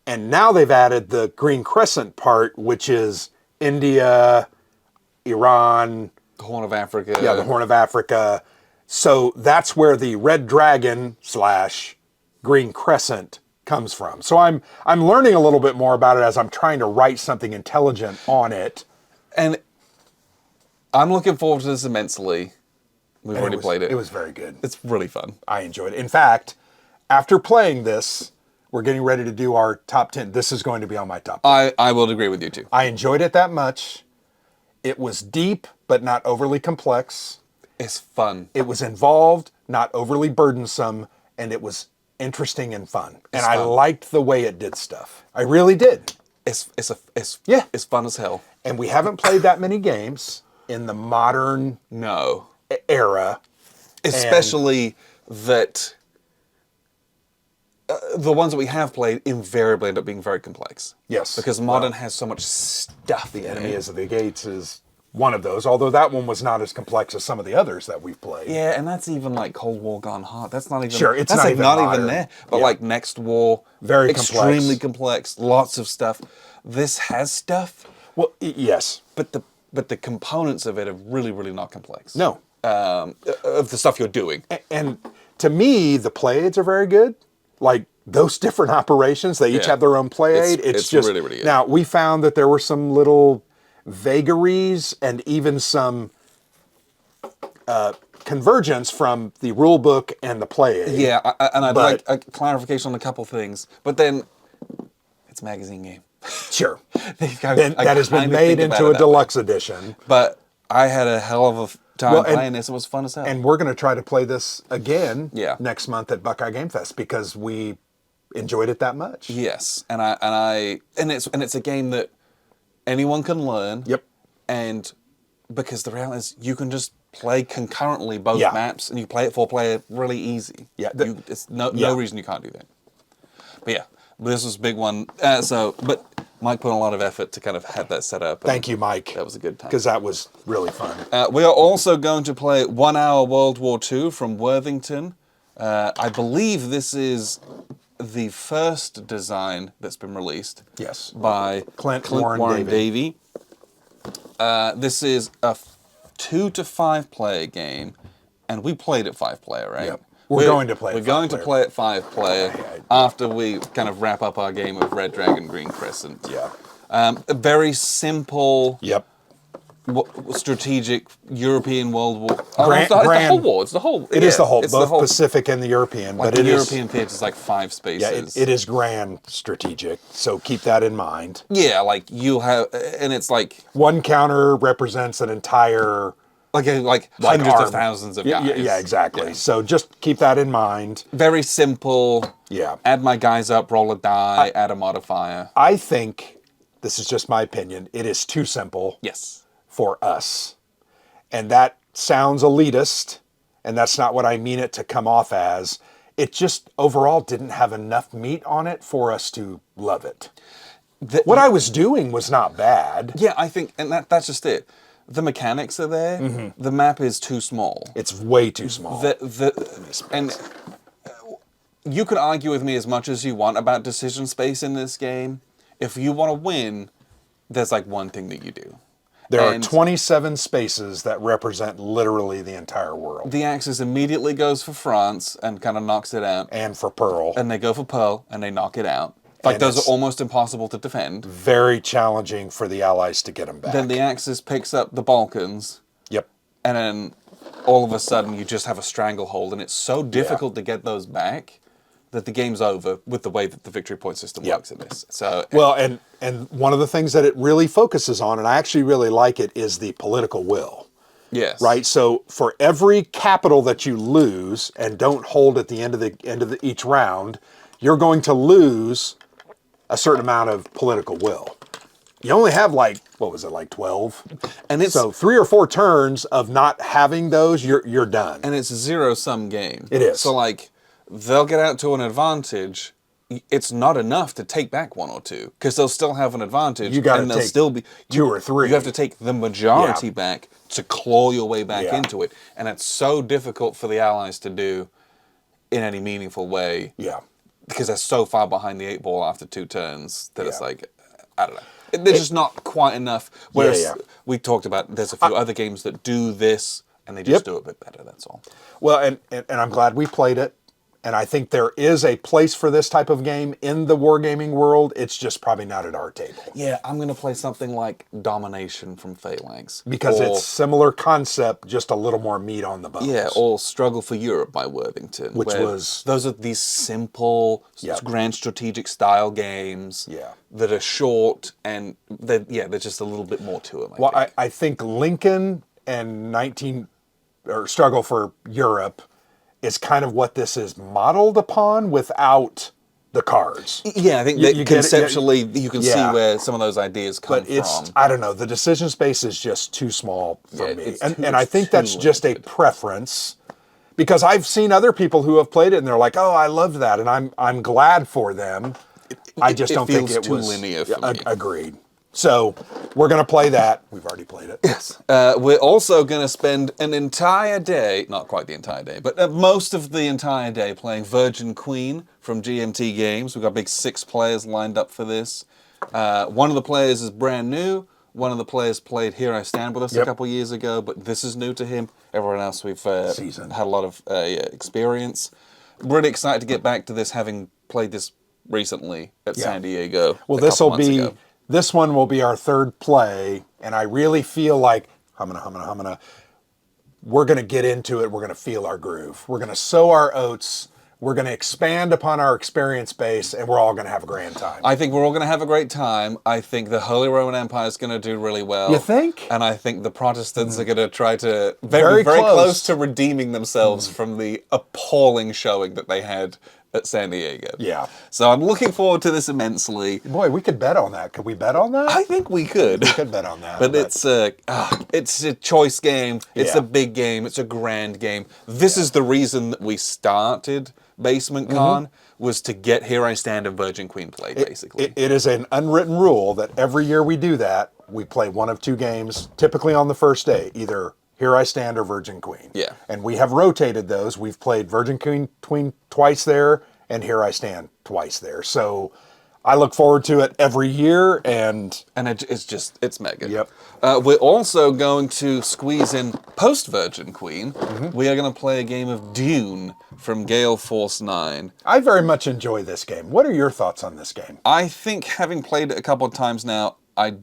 And now they've added the Green Crescent part, which is India, Iran, the Horn of Africa. yeah, the Horn of Africa. So that's where the Red Dragon / Green Crescent comes from. So I'm learning a little bit more about it as I'm trying to write something intelligent on it. And I'm looking forward to this immensely. We've already played it. It was very good. It's really fun. I enjoyed it. In fact, after playing this, we're getting ready to do our top 10. This is going to be on my top 10. I will agree with you too. I enjoyed it that much. It was deep, but not overly complex. It's fun. It was involved, not overly burdensome, and it was interesting and fun. And I liked the way it did stuff. I really did. It's Yeah. It's fun as hell. And we haven't played that many games in the modern No. era. Especially that the ones that we have played invariably end up being very complex. Yes. Because modern has so much stuff. The Enemy of the Gates is one of those, although that one was not as complex as some of the others that we've played. Yeah, and that's even like Cold War gone hard. That's not even Sure, it's that's not like even not modern. even there. But Yeah. like Next War, Very extremely complex, lots of stuff. This has stuff, Well, yes. but the components of it are really, really not complex. No. Of the stuff you're doing. And to me, the play aids are very good. Like those different operations, they each Yeah. have their own play aid. It's just really, really good. Now we found that there were some little vagaries and even some convergence from the rule book and the play aid. Yeah, and I'd But- like a clarification on a couple things. But then, it's a magazine game. Sure. I That has been kind of made think about into it a that way. deluxe edition. But I had a hell of a time Well, and- playing this. It was fun as hell. And we're going to try to play this again Yeah. next month at Buckeye Game Fest because we enjoyed it that much. Yes, and it's a game that anyone can learn. Yep. And because the reality is, you can just play concurrently both Yeah. maps, and you play it 4-player really easy. Yeah, it's no yeah. reason you can't do that. But yeah, this was a big one. But Mike put in a lot of effort to kind of have that set up. and Thank you, Mike. That was a good time. Because that was really fun. We are also going to play 1 Hour World War II from Worthington. I believe this is the first design that's been released. Yes. By Clint Warren Davey. This is a 2 to 5 player game, and we played it 5 player, right? Yep. We're going to play it We're 5 going to player. play it 5 player after we kind of wrap up our game of Red Dragon Green Crescent. Yeah. A very simple Yep. strategic European World War. Grand- It's the grand- whole war. It's the whole. It is the whole, it's both Pacific and the European. Like but the it is, European theater is like 5 spaces. yeah, it is grand strategic. So keep that in mind. Yeah, like you have, and it's like One counter represents an entire like like hundreds arm. of thousands of Yeah, guys. yeah, exactly. Yeah. So just keep that in mind. Very simple. Yeah. Add my guys up, roll a die, add a modifier. I think, this is just my opinion, it is too simple Yes. for us. And that sounds elitist, and that's not what I mean it to come off as. It just overall didn't have enough meat on it for us to love it. What I was doing was not bad. Yeah, I think, and that's just it. The mechanics are there. Mm-hmm. The map is too small. It's way too small. And you can argue with me as much as you want about decision space in this game. If you want to win, there's like one thing that you do. There are And 27 spaces that represent literally the entire world. the Axis immediately goes for France and kind of knocks it out. And for Pearl. And they go for Pearl and they knock it out. Like, And those it's are almost impossible to defend. very challenging for the Allies to get them back. Then the Axis picks up the Balkans, Yep. and then all of a sudden you just have a stranglehold, and it's so difficult to get those back that the game's over with the way that the victory point system works in this. So, Well, and one of the things that it really focuses on, and I actually really like it, is the political will. yes. Right? So for every capital that you lose and don't hold at the end of each round, you're going to lose a certain amount of political will. You only have like, what was it, like 12? And it's So 3 or 4 turns of not having those, you're done. and it's a zero-sum game. It is. So, like, they'll get out to an advantage. It's not enough to take back 1 or 2, because they'll still have an advantage. You gotta and they'll take still be 2 or 3. You have to take the majority Yeah. back to claw your way back Yeah. into it. And it's so difficult for the Allies to do in any meaningful way. Yeah. Because they're so far behind the 8 ball after 2 turns that it's Yeah. like, I don't know. There's just not quite enough. Whereas yeah. we talked about, there's a few other games that do this, and they just do it a bit better, that's all. Well, and I'm glad we played it. And I think there is a place for this type of game in the wargaming world. It's just probably not at our table. Yeah, I'm going to play something like Domination from Phalanx. Because Or- it's similar concept, just a little more meat on the bones. Yeah, or Struggle for Europe by Worthington. Which where was- Those are these simple, Yep. grand strategic style games Yeah. that are short and, they're just a little bit more to them, Well, think. I think Lincoln and Struggle for Europe is kind of what this is modeled upon without the cards. Yeah, I think You that get it, yeah, conceptually you can yeah. see where some of those ideas come But it's, from. I don't know, the decision space is just too small for Yeah, me. it's And, too- and I it's think too that's just a limited. preference. Because I've seen other people who have played it and they're like, "Oh, I loved that," and I'm glad for them. I just it don't think feels it too was linear for me. Agreed. So we're gonna play that. We've already played it. Yes. We're also going to spend an entire day, not quite the entire day, but most of the entire day playing Virgin Queen from GMT Games. We've got big 6 players lined up for this. One of the players is brand new. One of the players played Here I Stand with us a Yep. couple years ago, but this is new to him. Everyone else we've Seasoned. had a lot of experience. Really excited to get back to this, having played this recently at San Diego. Well, this one will be our 3rd play, and I really feel like we're gonna get into it. We're gonna feel our groove. We're gonna sow our oats. We're gonna expand upon our experience base, and we're all gonna have a grand time. I think we're all going to have a great time. I think the Holy Roman Empire is going to do really well. You think? And I think the Protestants are going to try to very Very close. close to redeeming themselves from the appalling showing that they had at San Diego. Yeah. So I'm looking forward to this immensely. Boy, we could bet on that. Could we bet on that? I think we could. We could bet on that. But it's a choice game. It's Yeah. a big game. It's a grand game. This is the reason that we started Basement Mm-hmm. Con, was to get Here I Stand and Virgin Queen played, basically. It is an unwritten rule that every year we do that, we play one of 2 games, typically on the first day, either Here I Stand or Virgin Queen. Yeah. And we have rotated those. We've played Virgin Queen twice there and Here I Stand twice there. So I look forward to it every year, and It's mega. Yep. We're also going to squeeze in post-Virgin Queen. Mm-hmm. We are going to play a game of Dune from Gale Force 9. I very much enjoy this game. What are your thoughts on this game? I think, having played it a couple of times now, I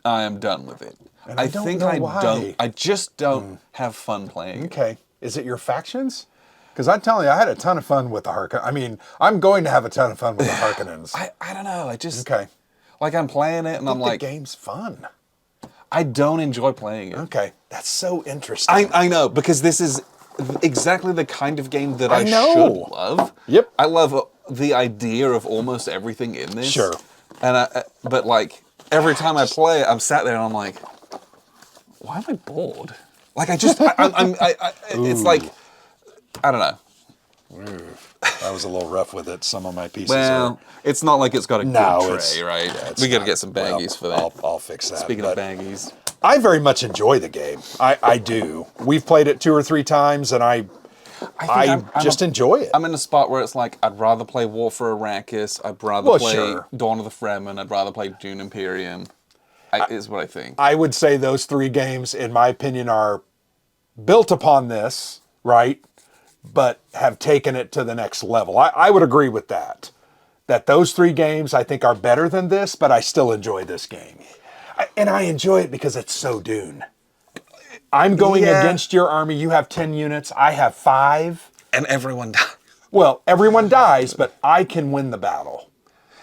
am done with it. And I don't think know I why. don't. I just don't have fun playing it. Okay. Is it your factions? Because I'm telling you, I had a ton of fun with the Harkonnen. I mean, I'm going to have a ton of fun with the Harkonnens. I don't know. I just... Okay. Like, I'm playing it, and I'm The like... game's fun. I don't enjoy playing it. Okay. That's so interesting. I know, because this is exactly the kind of game that I know. should love. Yep. I love the idea of almost everything in this. Sure. And but like every time I play it, I'm sat there and I'm like, why am I bored? Like it's like, I don't know. I was a little rough with it. Some of my pieces Well, it's not like it's got a No, good it's- tray, right? yeah, it's We got to not. get some baggies for that. I'll fix that. Speaking of but baggies. I very much enjoy the game. I do. We've played it 2 or 3 times, and I just enjoy it. I'm in a spot where it's like, I'd rather play War for Arrakis, I'd rather Well, play sure. Dawn of the Fremen, I'd rather play Dune Imperium, is what I think. I would say those 3 games, in my opinion, are built upon this, right? But have taken it to the next level. I would agree with that. That those 3 games, I think, are better than this, but I still enjoy this game. And I enjoy it because it's so Dune. I'm going against your army. You have 10 units. I have 5. And everyone dies. Well, everyone dies, but I can win the battle.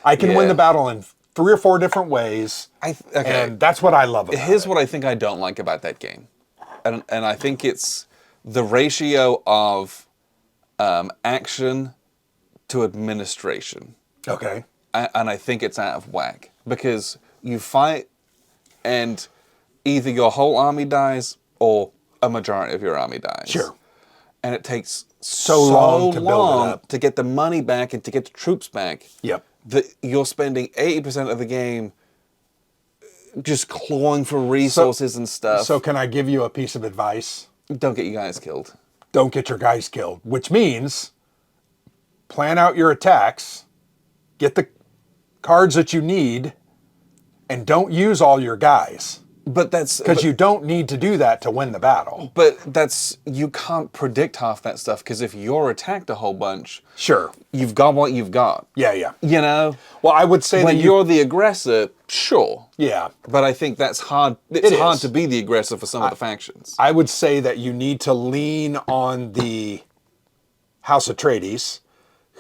I can win the battle in 3 or 4 different ways. And that's what I love about Here's it. what I think I don't like about that game. And I think it's the ratio of action to administration. Okay. And I think it's out of whack. Because you fight and either your whole army dies or a majority of your army dies. Sure. And it takes So long to build it up. to get the money back and to get the troops back. Yep. That you're spending 80% of the game just clawing for resources and stuff. So can I give you a piece of advice? Don't get you guys killed. Don't get your guys killed, which means plan out your attacks, get the cards that you need, and don't use all your guys. But that's Because you don't need to do that to win the battle. But you can't predict half that stuff, because if you're attacked a whole bunch, Sure. you've got what you've got. Yeah, yeah. You know? Well, I would say When that you're the aggressor, sure. Yeah. But I think that's hard. It's It hard is. to be the aggressor for some of the factions. I would say that you need to lean on the House Atreides,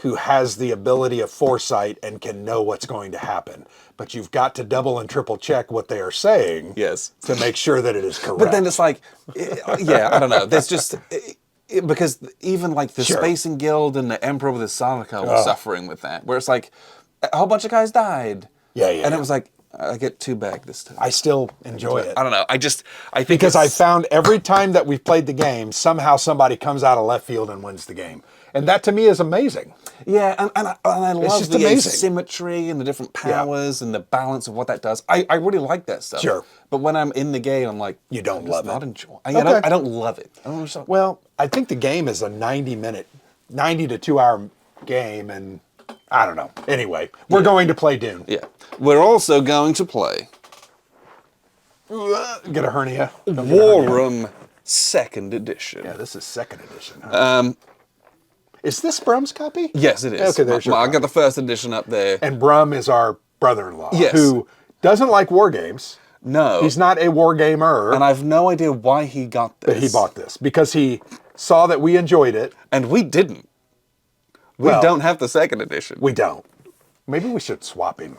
who has the ability of foresight and can know what's going to happen. But you've got to double and triple check what they are saying Yes. to make sure that it is correct. But then it's like, yeah, I don't know. There's just, because even like the Sure. Spacing Guild and the Emperor with his Sarnica were suffering with that, where it's like, a whole bunch of guys died. Yeah, yeah, And yeah. it was like, I get 2 back this time. I still enjoy it. I don't know. I think Because I it's- found every time that we've played the game, somehow somebody comes out of left field and wins the game. And that to me is amazing. Yeah, and I love just the amazing. asymmetry and the different powers and the balance of what that does. I really like that stuff. Sure. But when I'm in the game, I'm like, You don't I'm just love not it. enjoy. Okay. I don't love it. I don't know. Well, I think the game is a 90 to 2 hour game, and I don't know. Anyway, we're going to play Dune. Yeah. We're also going to play Get a hernia. Don't get a War hernia. Room 2nd Edition. Yeah, this is 2nd edition. Huh? Is this Brum's copy? Yes, it is. Okay, there's your I got copy. the 1st edition up there. And Brum is our brother-in-law, Yes. who doesn't like war games. No. He's not a war gamer, And I have no idea why he got this. but he bought this because he saw that we enjoyed it. And we didn't. We Well- don't have the 2nd edition. We don't. Maybe we should swap him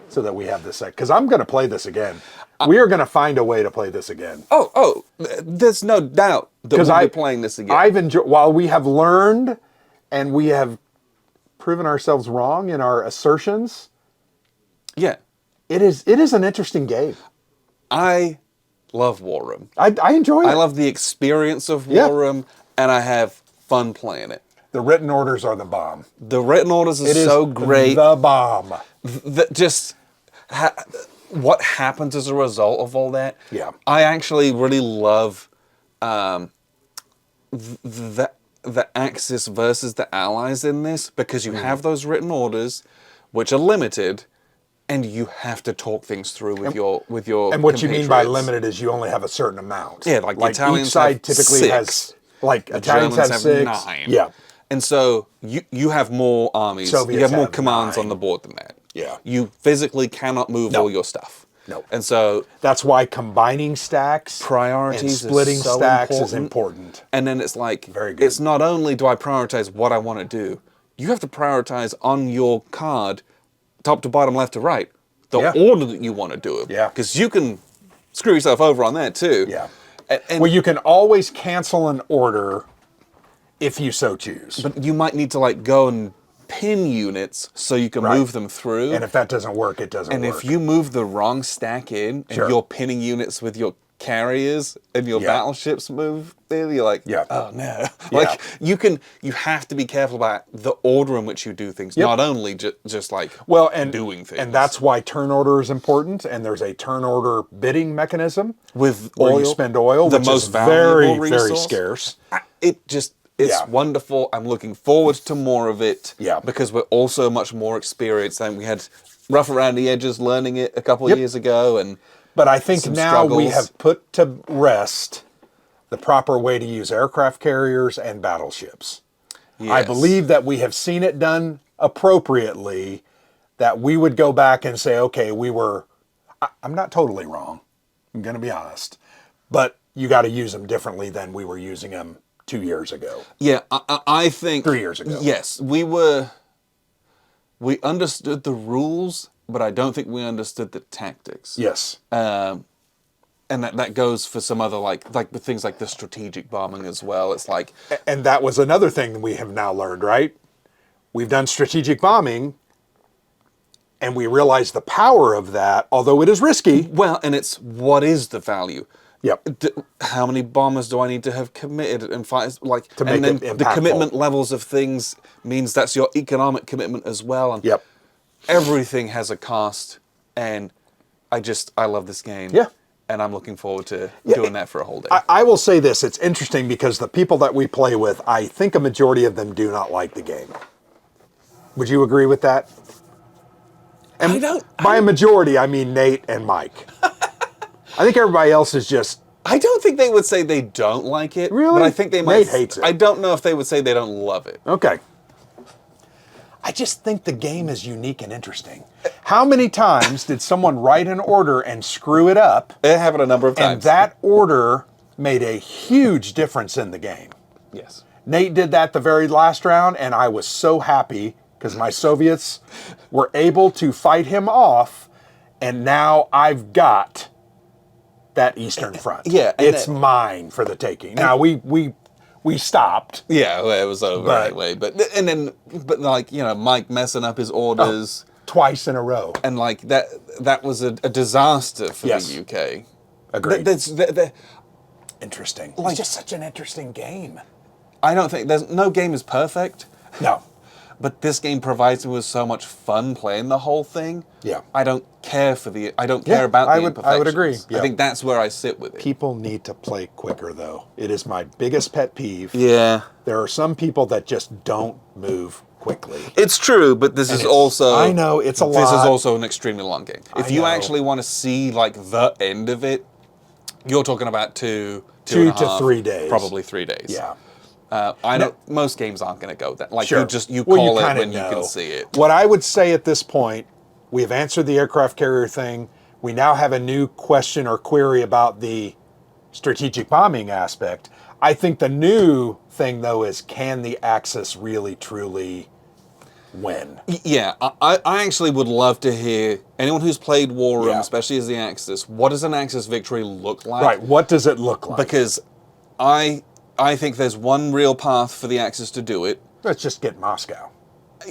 so that we have this. Because I'm going to play this again. We are going to find a way to play this again. There's no doubt that we'll be playing this again. I've enjoyed, while we have learned and we have proven ourselves wrong in our assertions, Yeah. it is an interesting game. I love War Room. I enjoy it. I love the experience of Yeah. War Room, and I have fun playing it. The written orders are the bomb. The written orders are It is so great. the bomb. What happens as a result of all that. Yeah. I actually really love the Axis versus the Allies in this, because you have those written orders, which are limited, and you have to talk things through with your And what you mean by compatriots. limited is you only have a certain amount. Yeah, like the Italians each side have typically 6. has, like The Italians Germans have 6. 9. Yeah. And so you have more armies. Soviets you have more have commands 9. on the board than that. Yeah. You physically cannot move No. all your stuff. No. And so That's why combining stacks priorities and is splitting so stacks is important. And then it's like, Very good. it's not only do I prioritize what I want to do, you have to prioritize on your card, top to bottom, left to right, the Yeah. order that you want to do it. Yeah. Because you can screw yourself over on that too. Yeah. And, Well, you can always cancel an order if you so choose. but you might need to like go and pin units so you can Right. move them through. And if that doesn't work, it doesn't And work. if you move the wrong stack in, and Sure. you're pinning units with your carriers and your Yeah. battleships move there, you're like, Yeah. oh no. Yeah. Like you have to be careful about the order in which you do things, Yep. not only just like well, and doing things. and that's why turn order is important. And there's a turn order bidding mechanism with where oil, you spend oil, the which most is valuable very, very resource. scarce. It just It's Yeah. wonderful. I'm looking forward to more of it. Yeah. Because we're also much more experienced, and we had rough around the edges learning it a couple of Yep. years ago, and But I think some now we struggles. have put to rest the proper way to use aircraft carriers and battleships. I Yes. believe that we have seen it done appropriately, that we would go back and say, okay, I'm not totally wrong. I'm going to be honest. But you got to use them differently than we were using them 2 years ago. Yeah, I think 3 years ago. Yes, we understood the rules, but I don't think we understood the tactics. Yes. And that goes for some other like with things like the strategic bombing as well. It's like, And that was another thing that we have now learned, right? We've done strategic bombing, and we realize the power of that, although it is risky. well, and it's what is the value? Yep. How many bombers do I need to have committed and fight? Like, To make and then it the impactful. commitment levels of things means that's your economic commitment as well. And Yep. everything has a cost, and I love this game. Yeah. And I'm looking forward to doing that for a whole day. I will say this, it's interesting because the people that we play with, I think a majority of them do not like the game. Would you agree with that? And I don't- by a majority, I mean Nate and Mike. I think everybody else is just, I don't think they would say they don't like it. Really? But I think they might. Nate hates it. I don't know if they would say they don't love it. okay. I just think the game is unique and interesting. How many times did someone write an order and screw it up, It happened a number of times. and that order made a huge difference in the game? Yes. Nate did that the very last round, and I was so happy because my Soviets were able to fight him off, and now I've got that Eastern Front. Yeah, and it's mine for the taking. Now we stopped. Yeah, well, it was over But- anyway. But like, you know, Mike messing up his orders, Twice in a row. and like that was a disaster for Yes. the UK. Agreed. That's Interesting. like- It's just such an interesting game. I don't think there's no game is perfect, No. but this game provides me with so much fun playing the whole thing. Yeah. I don't care Yeah, about I the would imperfections. agree. Yeah. I think that's where I sit with it. People need to play quicker, though. It is my biggest pet peeve. Yeah. There are some people that just don't move quickly. It's true, but this is it's- also. I know, it's a This lot. is also an extremely long game. If I you know. actually want to see like the end of it, you're talking about two Two and a to half, 3 days. probably 3 days. Yeah. I know most games aren't going to go that. Like Sure. you Well, call it kinda when you know. can see it. What I would say at this point, we have answered the aircraft carrier thing. We now have a new question or query about the strategic bombing aspect. I think the new thing, though, is can the Axis really, truly win? Yeah, I actually would love to hear anyone who's played War Room, Yeah. especially as the Axis. What does an Axis victory look like? Right. What does it look like? Because I think there's one real path for the Axis to do it. Let's just get Moscow.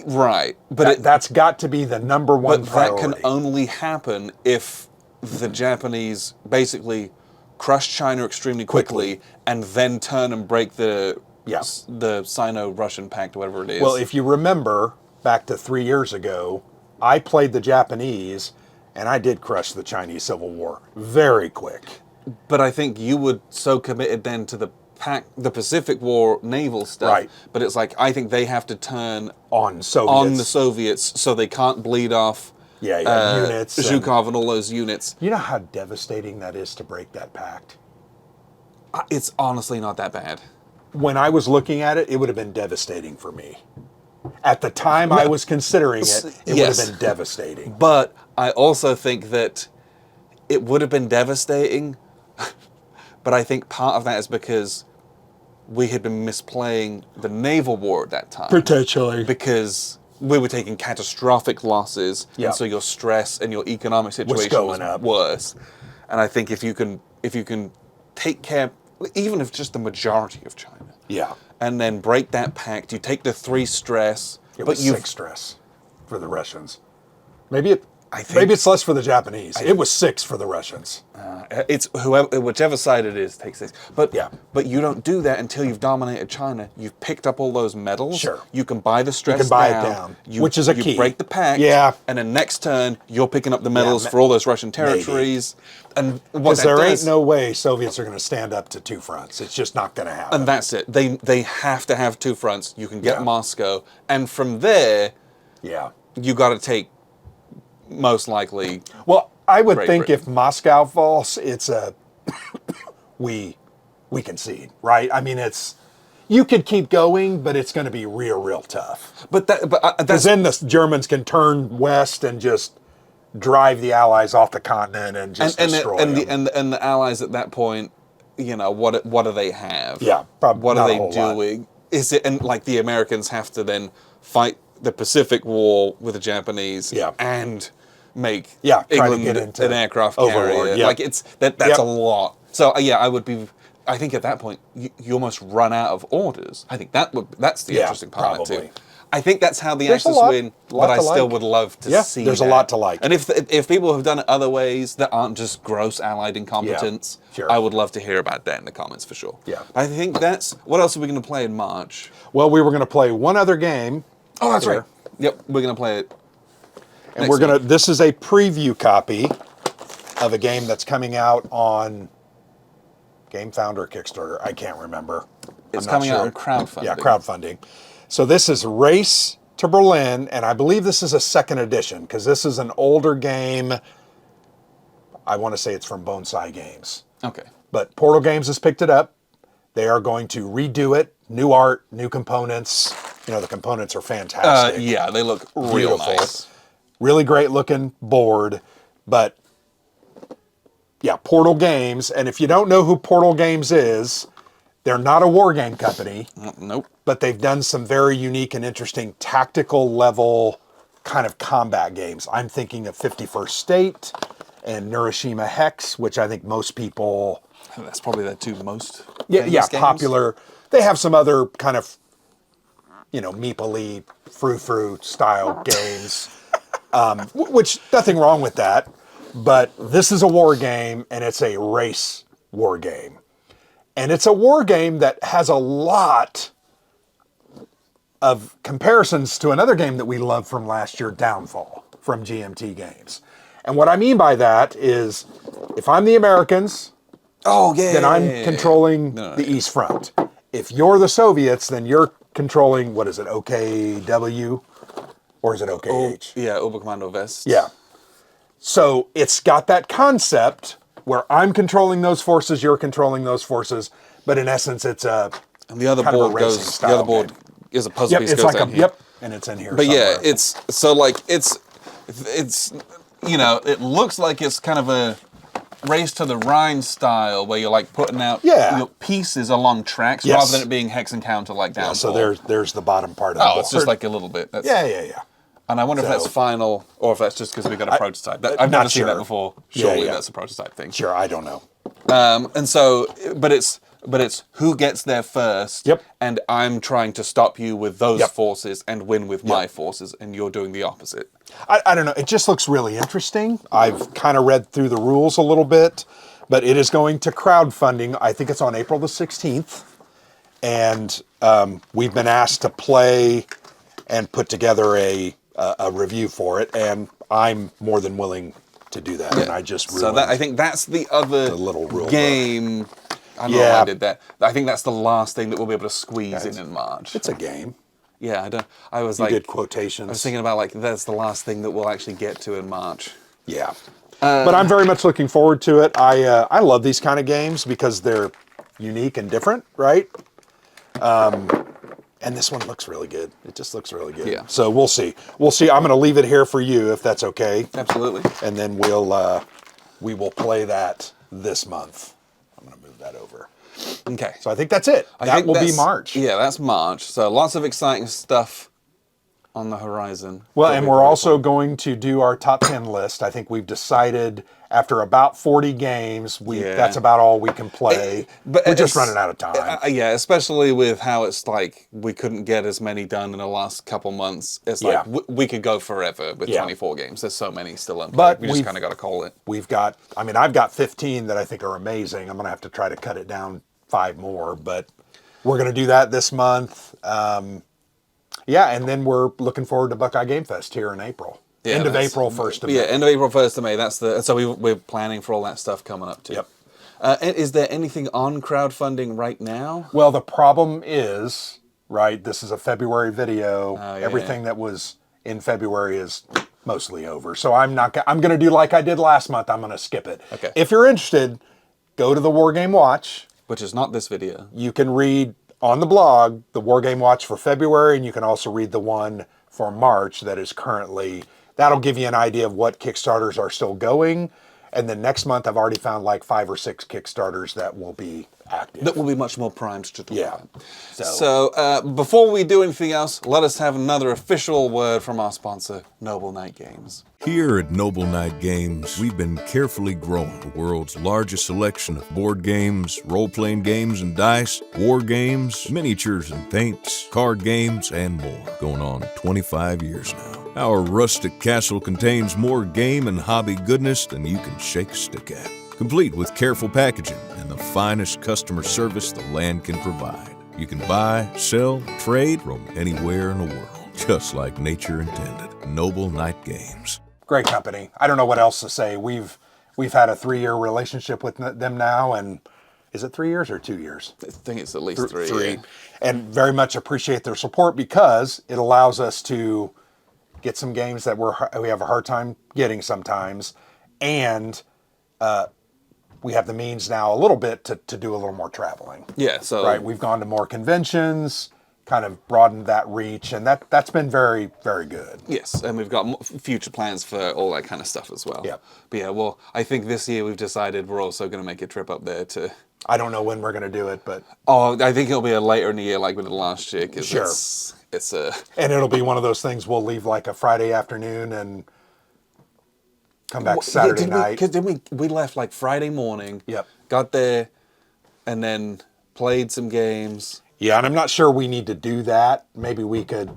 Right, but That's got to be the number one But priority. that can only happen if the Japanese basically crush China extremely quickly and then turn and break the Yeah. the Sino-Russian pact, whatever it is. Well, if you remember, back to 3 years ago, I played the Japanese, and I did crush the Chinese Civil War very quick. but I think you would so committed then to the Pacific War naval stuff. Right. But it's like I think they have to turn On Soviets. on the Soviets so they can't bleed off. Units. and- Zhukov and all those units. You know how devastating that is to break that pact? It's honestly not that bad. When I was looking at it, it would have been devastating for me. At the time I was considering it, it Yes. would have been devastating. But I also think that it would have been devastating, but I think part of that is because we had been misplaying the naval war at that time. Potentially. Because we were taking catastrophic losses, Yeah. and so your stress and your economic situation going was up. worse. And I think if you can take care, even if just the majority of China, Yeah. and then break that pact, you take the 3 stress, It but was you 6 stress for the Russians. Maybe it, I think Maybe it's less for the Japanese. It was 6 for the Russians. it's whichever side it is takes 6. But Yeah. but you don't do that until you've dominated China. You've picked up all those medals. Sure. You can buy the stress can buy it down. down, which is a you key. break the pact. Yeah. And then next turn you're picking up the medals for all those Russian territories. And what Because that there does, ain't no way Soviets are going to stand up to 2 fronts. It's just not going to happen. and that's it. They have to have 2 fronts. You can get Yeah. Moscow, and from there Yeah. you got to take most likely. Well, I would Great think Britain. if Moscow falls, it's a we concede, right? I mean, it's you could keep going, but it's going to be real tough. But Because that's then the Germans can turn west and just drive the Allies off the continent and just destroy them. and the Allies at that point, you know, what do they have? Yeah, probably What not are a they whole lot. doing? Is it, and like the Americans have to then fight the Pacific War with the Japanese, Yeah. and make Yeah, try to England get into an aircraft Overlord, carrier. yeah. Like that's Yep. a lot. So yeah, I would be. I think at that point you almost run out of orders. I think that's the Yeah, interesting part of it probably. too. I think that's how the There's a Axis lot- win, lot but I to still like. would love to Yeah, see. there's a that. lot to like. And if people have done it other ways that aren't just gross Allied incompetence, sure. I would love to hear about that in the comments for sure. Yeah. I think that's what else are we going to play in March? Well, we were going to play one other game. Oh, that's here. right. Yep, we're going to play it. And next we're going to, week. this is a preview copy of a game that's coming out on Game Founder or Kickstarter. I can't remember. It's I'm not coming out sure. on crowdfunding. Yeah, crowdfunding. So this is Race to Berlin, and I believe this is a second edition because this is an older game. I want to say it's from Bonsai Games. Okay. But Portal Games has picked it up. They are going to redo it. New art, new components. You know, the components are fantastic. Yeah, they look real Beautiful. nice. Really great looking board, but yeah, Portal Games. And if you don't know who Portal Games is, they're not a war game company, Nope. but they've done some very unique and interesting tactical level kind of combat games. I'm thinking of 51st State and Neuroshima Hex, which I think most people, That's probably the 2 most yeah, famous games. popular. They have some other kind of, you know, meeple-y, frou-frou style games, which nothing wrong with that. But this is a war game, and it's a race war game. And it's a war game that has a lot of comparisons to another game that we loved from last year, Downfall, from GMT Games. And what I mean by that is, if I'm the Americans, Oh yeah. then I'm controlling No, the East Front. If you're the Soviets, then you're controlling, what is it, OKW? Or is it OKH? Yeah, Oberkommando West. Yeah. So it's got that concept where I'm controlling those forces, you're controlling those forces, but in essence, it's a And the other kind of a board racing goes. The style other board game. is a puzzle Yep, piece. it's goes like down a here. yep, and it's in here. But yeah, somewhere. it's so like it's you know, it looks like it's kind of a Race to the Rhine style where you're like putting out pieces along tracks Yes. rather than it being hex and counter like Downfall. so there's the bottom part of the board. Oh, it's just like a little bit. That's, yeah. And I wonder if that's So- final or if that's just because we got a prototype. I've not never seen that sure. before. Yeah, Surely yeah. that's a prototype thing. Sure, I don't know. And so, but it's who gets there first. Yep. And I'm trying to stop you with those Yep. forces and win with my forces, and you're doing the opposite. I don't know. It just looks really interesting. I've kind of read through the rules a little bit, but it is going to crowdfunding. I think it's on April the 16th. And we've been asked to play and put together a review for it. And I'm more than willing to do that. And I just So ruined I think that's the other little rule game. I don't know why Yeah. I did that. I think that's the last thing that we'll be able to squeeze in March. It's a game. Yeah, I don't. I was You like, did quotations. I was thinking about like that's the last thing that we'll actually get to in March. Yeah. But I'm very much looking forward to it. I love these kind of games because they're unique and different, right? And this one looks really good. It just looks really good. Yeah. So we'll see. We'll see. I'm going to leave it here for you if that's okay. Absolutely. And then we will play that this month. I'm going to move that over. Okay. So I think that's it. I That think will be that's- March. Yeah, that's March. So lots of exciting stuff on the horizon. Well, That'll and be we're very also fun. going to do our top 10 list. I think we've decided after about 40 games, Yeah. that's about all we can play. But We're just it's- running out of time. Yeah, especially with how it's like we couldn't get as many done in the last couple months. It's like Yeah. we could go forever with Yeah. 24 games. There's so many still unplayed. But We just we've- kind of got to call it. We've got, I mean, I've got 15 that I think are amazing. I'm going to have to try to cut it down 5 more, but we're going to do that this month. Yeah, and then we're looking forward to Buckeye Game Fest here in April. Yeah, End of that's- April, 1st of Yeah, May. end of April, 1st of May. That's so we're planning for all that stuff coming up too. Yep. And is there anything on crowdfunding right now? Well, the problem is, right, this is a February video. Oh, yeah. Everything that was in February is mostly over. So I'm going to do like I did last month. I'm going to skip it. Okay. If you're interested, go to the Wargame Watch. Which is not this video. You can read on the blog the Wargame Watch for February, and you can also read the one for March that is currently, that'll give you an idea of what Kickstarters are still going. And then next month, I've already found like 5 or 6 Kickstarters that will be active. That will be much more primed to talk Yeah. about. So- So before we do anything else, let us have another official word from our sponsor, Noble Knight Games. Here at Noble Knight Games, we've been carefully growing the world's largest selection of board games, role-playing games and dice, war games, miniatures and paints, card games, and more, going on 25 years now. Our rustic castle contains more game and hobby goodness than you can shake a stick at, complete with careful packaging and the finest customer service the land can provide. You can buy, sell, trade from anywhere in the world, just like nature intended. Noble Knight Games. Great company. I don't know what else to say. We've had a 3-year relationship with them now, and is it 3 years or 2 years? I think it's at least three. Yeah. And very much appreciate their support because it allows us to get some games that we have a hard time getting sometimes, and we have the means now a little bit to do a little more traveling. Yeah, so Right, we've gone to more conventions, kind of broadened that reach, and that's been very, very good. yes, and we've got future plans for all that kind of stuff as well. Yep. But yeah, well, I think this year we've decided we're also going to make a trip up there to. I don't know when we're going to do it, but Oh, I think it'll be a later in the year, like we did last year, because Sure. it's a. and it'll be one of those things we'll leave like a Friday afternoon and come back Saturday night. Because then we left like Friday morning. Yep. Got there, and then played some games. Yeah, and I'm not sure we need to do that. Maybe we could,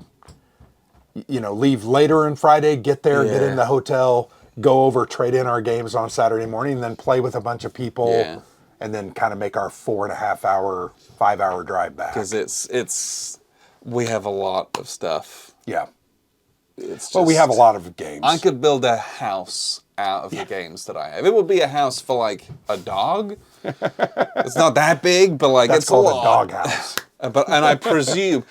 leave later on Friday, get there, get Yeah. in the hotel, go over, trade in our games on Saturday morning, and then play with a bunch of people, Yeah. and then kind of make our 4.5 hour, 5 hour drive back. Because we have a lot of stuff. Yeah. It's Well, we have a just- lot of games. I could build a house out of the games that I have. It would be a house for like a dog. It's not that big, but like That's it's called a a lot. doghouse. And I presume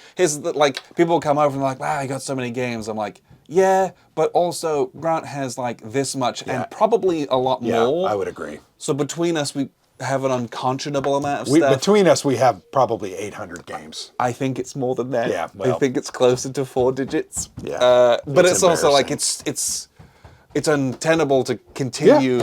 like people come over and they're like, wow, you got so many games. I'm like, yeah, but also Grant has like this much and probably a lot Yeah, more. I would agree. So between us, we have an unconscionable amount of stuff. Between us, we have probably 800 games. I think it's more than that. Yeah, I well. think it's closer to 4 digits. Yeah, but it's it's also like embarrassing. it's untenable to continue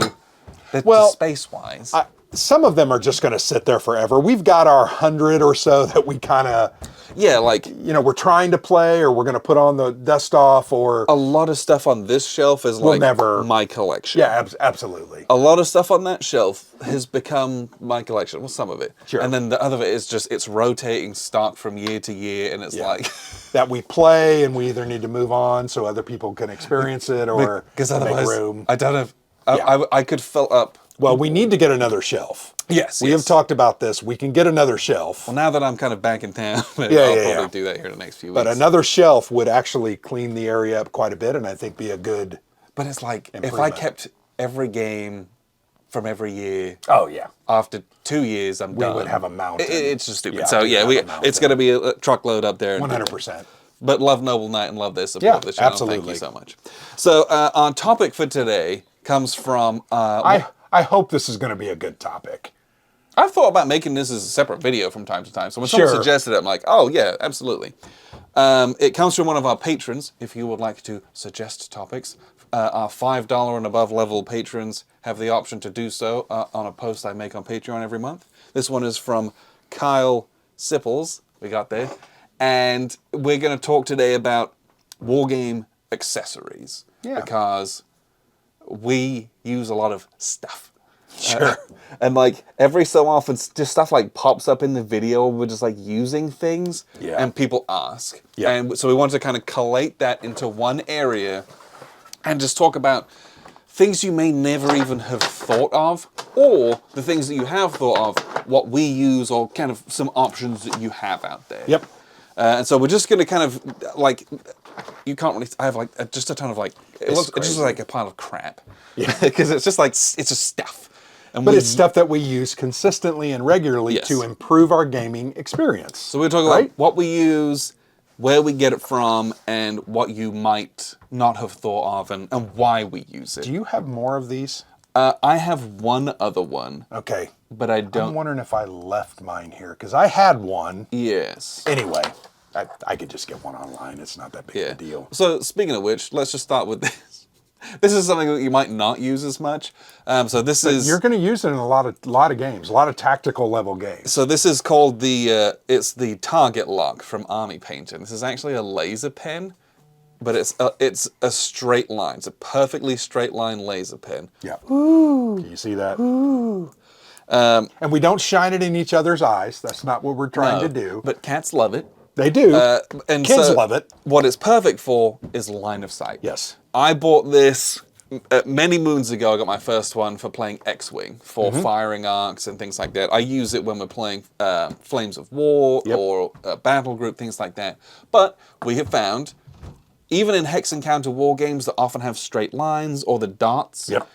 Well, space-wise. Some of them are just going to sit there forever. We've got our 100 or so that we kind of, Yeah, like we're trying to play, or we're going to put on the dust off, or a lot of stuff on this shelf is We'll like never- my collection. yeah, absolutely. A lot of stuff on that shelf has become my collection. Well, some of it. Sure. And then the other of it is just, it's rotating stock from year to year, and it's like... That we play, and we either need to move on so other people can experience it, or Because make otherwise, room. I don't have... Yeah. I could fill up... Well, we need to get another shelf. Yes, We have talked about this. We can get another shelf. Well, now that I'm kind of back in town, I'll yeah. probably do that here in the next few weeks. But another shelf would actually clean the area up quite a bit, and I think be a good... But it's like, if I Improvement. kept every game from every year, Oh, yeah. after 2 years, I'm done. would have a mountain. It's just stupid. Yeah, So we'd yeah, have a mountain. it's going to be a truckload up there. 100%. But love Noble Knight and love their support Yeah, of the channel. absolutely. Thank you so much. So our topic for today comes from... I hope this is going to be a good topic. I've thought about making this as a separate video from time to time. So when someone Sure. suggested it, I'm like, oh yeah, absolutely. It comes from one of our patrons. If you would like to suggest topics, our $5 and above level patrons have the option to do so on a post I make on Patreon every month. This one is from Kyle Sipples. We got there. And we're going to talk today about Wargame accessories. Yeah. Because we use a lot of stuff. Sure. And like every so often, just stuff like pops up in the video. We're just like using things, Yeah. and people ask. Yeah. And so we wanted to kind of collate that into one area, and just talk about things you may never even have thought of, or the things that you have thought of, what we use, or kind of some options that you have out there. Yep. And so we're just going to kind of like, you can't really. I have like just a ton of like. It's just crazy. like a pile of crap. Yeah. Because it's just like it's just stuff. And But it's stuff that we use consistently and regularly Yes. to improve our gaming experience. So we're talking about what we use, where we get it from, and what you might not have thought of, and why we use it. Do you have more of these? I have one other one, Okay. but I I'm don't. wondering if I left mine here, because I had one. Yes. Anyway, I could just get one online. It's not that big Yeah. of a deal. So speaking of which, let's just start with this. This is something that you might not use as much. So this is. You're going to use it in a lot of games, a lot of tactical level games. So this is called it's the Target Lock from Army Painter. This is actually a laser pen, but it's a straight line. It's a perfectly straight line laser pen. Yeah. Ooh. Can you see that? Ooh. And we don't shine it in each other's eyes. That's not what we're trying to do. But cats love it. They do. And Kids so love it. What it's perfect for is line of sight. Yes. I bought this many moons ago. I got my first one for playing X-Wing, for firing arcs and things like that. I use it when we're playing Flames of War or Battle Group, things like that. But we have found, even in Hex Encounter war games that often have straight lines or the dots, Yep.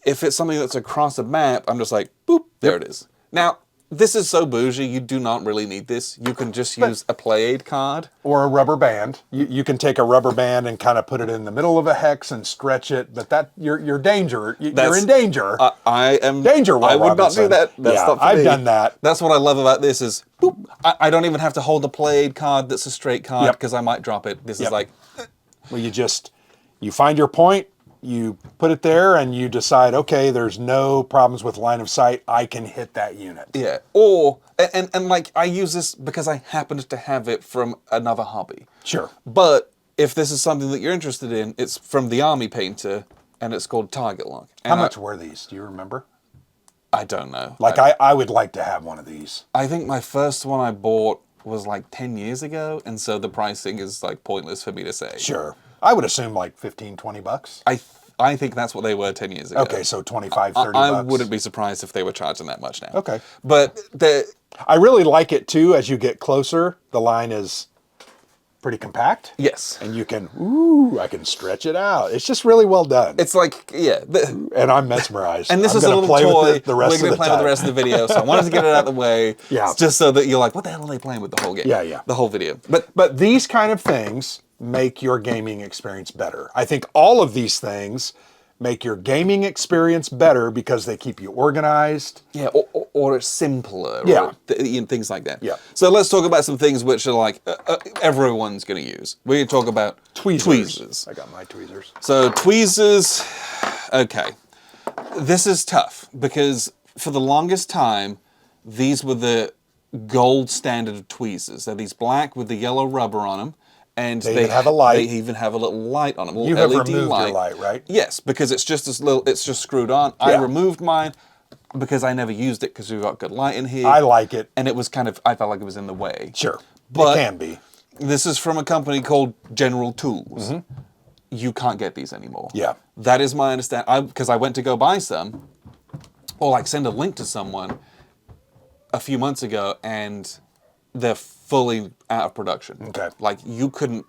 if it's something that's across a map, I'm just like, boop, there it is. Now, this is so bougie, you do not really need this. You can just use a play aid card. Or a rubber band. You can take a rubber band and kind of put it in the middle of a hex and stretch it, but that you're in danger. I am Danger, Will I would Robinson. not do that. That's Yeah, not for I've me. done that. That's what I love about this is, boop, I don't even have to hold a play aid card that's a straight card Yep. because I might drop it. This is Yep. like, Well, you find your point, you put it there, and you decide, okay, there's no problems with line of sight. I can hit that unit. yeah. Or, and like, I use this because I happened to have it from another hobby. Sure. But if this is something that you're interested in, it's from the Army Painter, and it's called Target Lock. How And much were these? Do you remember? I don't know. Like, I would like to have one of these. I think my first one I bought was like 10 years ago, and so the pricing is like pointless for me to say. Sure. I would assume like 15, 20 bucks. I think that's what they were 10 years ago. Okay, so 25, 30 I bucks. wouldn't be surprised if they were charging that much now. Okay. But I really like it too. As you get closer, the line is pretty compact. yes. And you can, I can stretch it out. It's just really well done. It's like, yeah. And I'm mesmerized. And this I'm is a gonna little play toy. with it the rest We're of going the to play with the time. rest of the video, so I wanted to get it out of the way. Yeah. Just so that you're like, what the hell are they playing with the whole game? Yeah, yeah. The whole video. But these kind of things make your gaming experience better. I think all of these things make your gaming experience better because they keep you organized. Yeah, or it's simpler. Yeah. Or things like that. Yeah. So let's talk about some things which are like everyone's going to use. We're going to talk about tweezers. I got my tweezers. So tweezers, okay. This is tough because for the longest time, these were the gold standard of tweezers. They're these black with the yellow rubber on them. And They even have a light. They even have a little light on them. You have removed your light, right? Yes, because it's just this little. It's just screwed on. I Yeah. removed mine because I never used it because we've got good light in here. I like it. And it was kind of. I felt like it was in the way. Sure. But- it can be. This is from a company called General Tools. You can't get these anymore. Yeah. That is my understanding. Because I went to go buy some, or like send a link to someone a few months ago, and they're fully out of production. Okay. Like you couldn't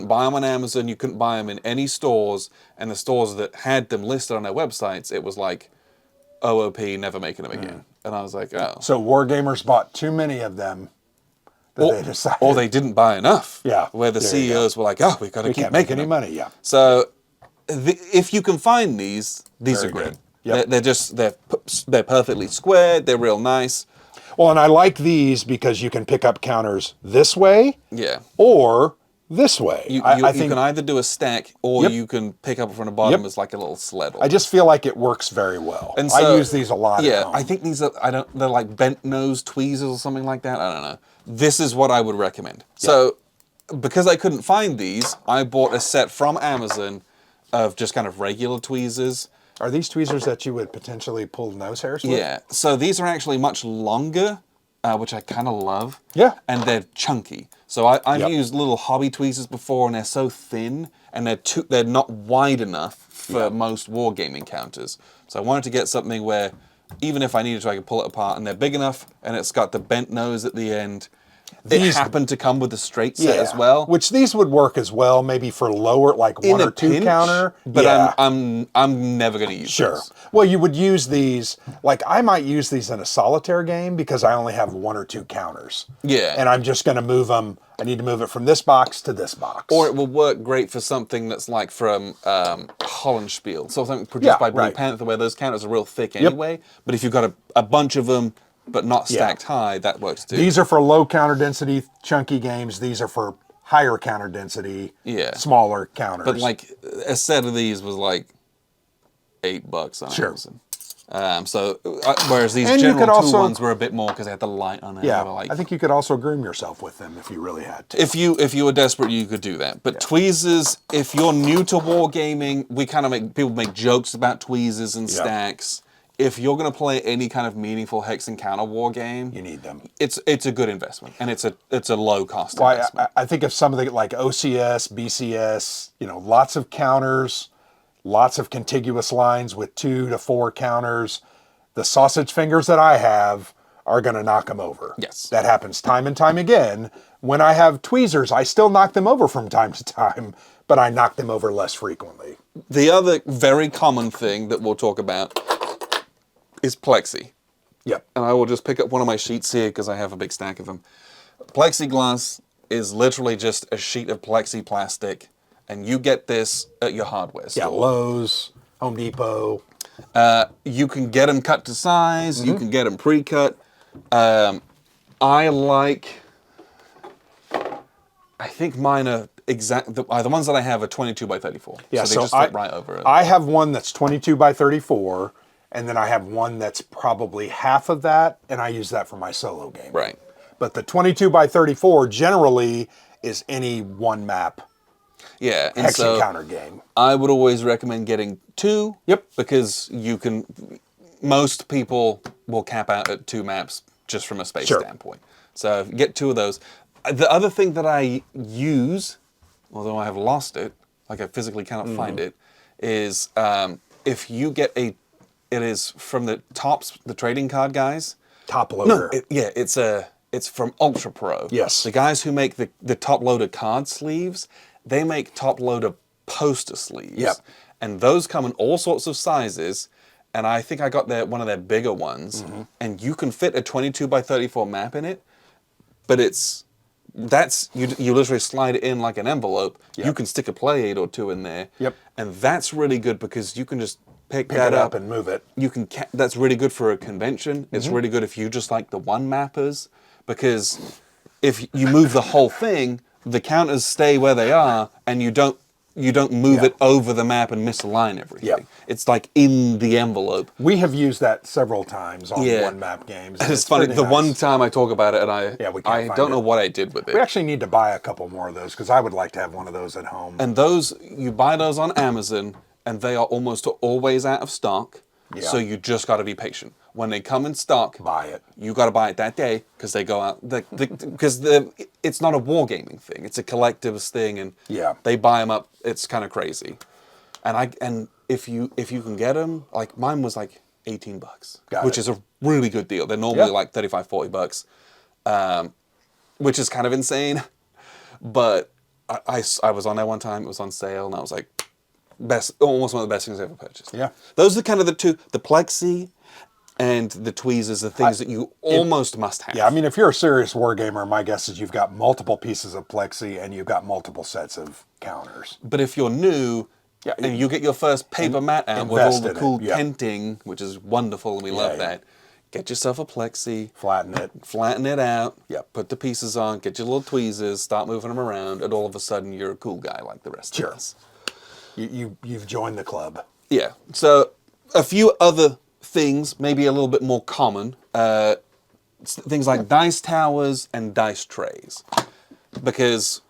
buy them on Amazon. You couldn't buy them in any stores, and the stores that had them listed on their websites, it was like OOP, never making them again. And I was like, oh. So wargamers bought too many of them that they decided. Or they didn't buy enough. Yeah, Where the there you CEOs were like, oh, we've got to we keep can't make making any them. money. Yeah. So if you can find these Very are great. good. Yep. They're perfectly squared. They're real nice. Well, and I like these because you can pick up counters this way Yeah. or this way. You I think can either do a stack or Yep. you can pick up from the bottom Yep. as like a little sled. I just feel like it works very well. And I so- use these a lot. Yeah, at home. I think these are, they're like bent nose tweezers or something like that. I don't know. This is what I would recommend. So because I couldn't find these, I bought a set from Amazon of just kind of regular tweezers. Are these tweezers that you would potentially pull nose hairs with? Yeah. So these are actually much longer, which I kind of love. Yeah. And they're chunky. So I've Yep. used little hobby tweezers before, and they're so thin, and they're not wide enough for most wargame encounters. So I wanted to get something where, even if I needed to, I could pull it apart, and they're big enough, and it's got the bent nose at the end. These happen to come with a straight set as well. Which these would work as well, maybe for lower, like In one a or two pinch, counter. But yeah. I'm never going to use Sure. this. Well, you would use these, like I might use these in a solitaire game because I only have one or two counters. Yeah. And I'm just going to move them. I need to move it from this box to this box. Or it will work great for something that's like from Hollenspiel. So something produced by Blue right. Panther, where those counters are real thick anyway. But if you've got a bunch of them, but not stacked high, that works too. These are for low counter density, chunky games. These are for higher counter density, smaller counters. But like a set of these was like $8 on Amazon. Whereas these And general tool ones were a bit more because they had the light on it. Yeah, Like, I think you could also groom yourself with them if you really had to. if you were desperate, you could do that. But tweezers, if you're new to wargaming, people make jokes about tweezers and stacks. If you're going to play any kind of meaningful hex encounter war game, You need them. It's a good investment, and it's a low cost Well, investment. I think of some of the like OCS, BCS, lots of counters, lots of contiguous lines with 2 to 4 counters. The sausage fingers that I have are going to knock them over. Yes. That happens time and time again. When I have tweezers, I still knock them over from time to time, but I knock them over less frequently. The other very common thing that we'll talk about is plexi. Yep. And I will just pick up one of my sheets here because I have a big stack of them. Plexiglass is literally just a sheet of plexi plastic, and you get this at your hardware store. Yeah, Lowe's, Home Depot. You can get them cut to size. You can get them pre-cut. I think mine are the ones that I have are 22 by 34. Yeah, so they just fit right over it. I have one that's 22 by 34, and then I have one that's probably half of that, and I use that for my solo game. Right. But the 22 by 34 generally is any one map Yeah, and hex so encounter game. I would always recommend getting 2. Yep. Because most people will cap out at 2 maps just from a space standpoint. So if you get 2 of those. The other thing that I use, although I have lost it, like I physically cannot find it, is if you get it is from the Tops, the trading card guys. Top loader. It's from Ultra Pro. Yes. The guys who make the top loader card sleeves, they make top loader poster sleeves. Yep. And those come in all sorts of sizes. And I think I got one of their bigger ones. And you can fit a 22 by 34 map in it, but you literally slide it in like an envelope. Yep. You can stick a play aid or 2 in there. Yep. And that's really good because you can just pick Pick that it up and move it. You can. That's really good for a convention. It's really good if you just like the one mappers, because if you move the whole thing, the counters stay where they are, and you don't move it over the map and misalign everything. Yep. It's like in the envelope. We have used that several times on one map games. And it's funny. pretty The nice. one time I talk about it, and I we can't I find don't know it. what I did with it. We actually need to buy a couple more of those because I would like to have one of those at home. And those, you buy those on Amazon, and they are almost always out of stock. Yeah. So you just got to be patient. When they come in stock, Buy it. You got to buy it that day because they go out. Because it's not a wargaming thing; it's a collectives thing, and they buy them up. It's kind of crazy. And if you can get them, like mine was like $18, which is a really good deal. They're normally like $35, $40, which is kind of insane. But I was on there one time. It was on sale, and I was like, almost one of the best things I ever purchased. Yeah. Those are kind of the 2, the plexi and the tweezers, the things that you almost must have. Yeah, I mean, if you're a serious wargamer, my guess is you've got multiple pieces of plexi and you've got multiple sets of counters. But if you're new, and you get your first paper mat out with all the cool tenting, which is wonderful, and we love that, get yourself a plexi. Flatten it out. Put the pieces on, get your little tweezers, start moving them around, and all of a sudden you're a cool guy like the rest of us. You've joined the club. Yeah. So a few other things, maybe a little bit more common, things like dice towers and dice trays. Because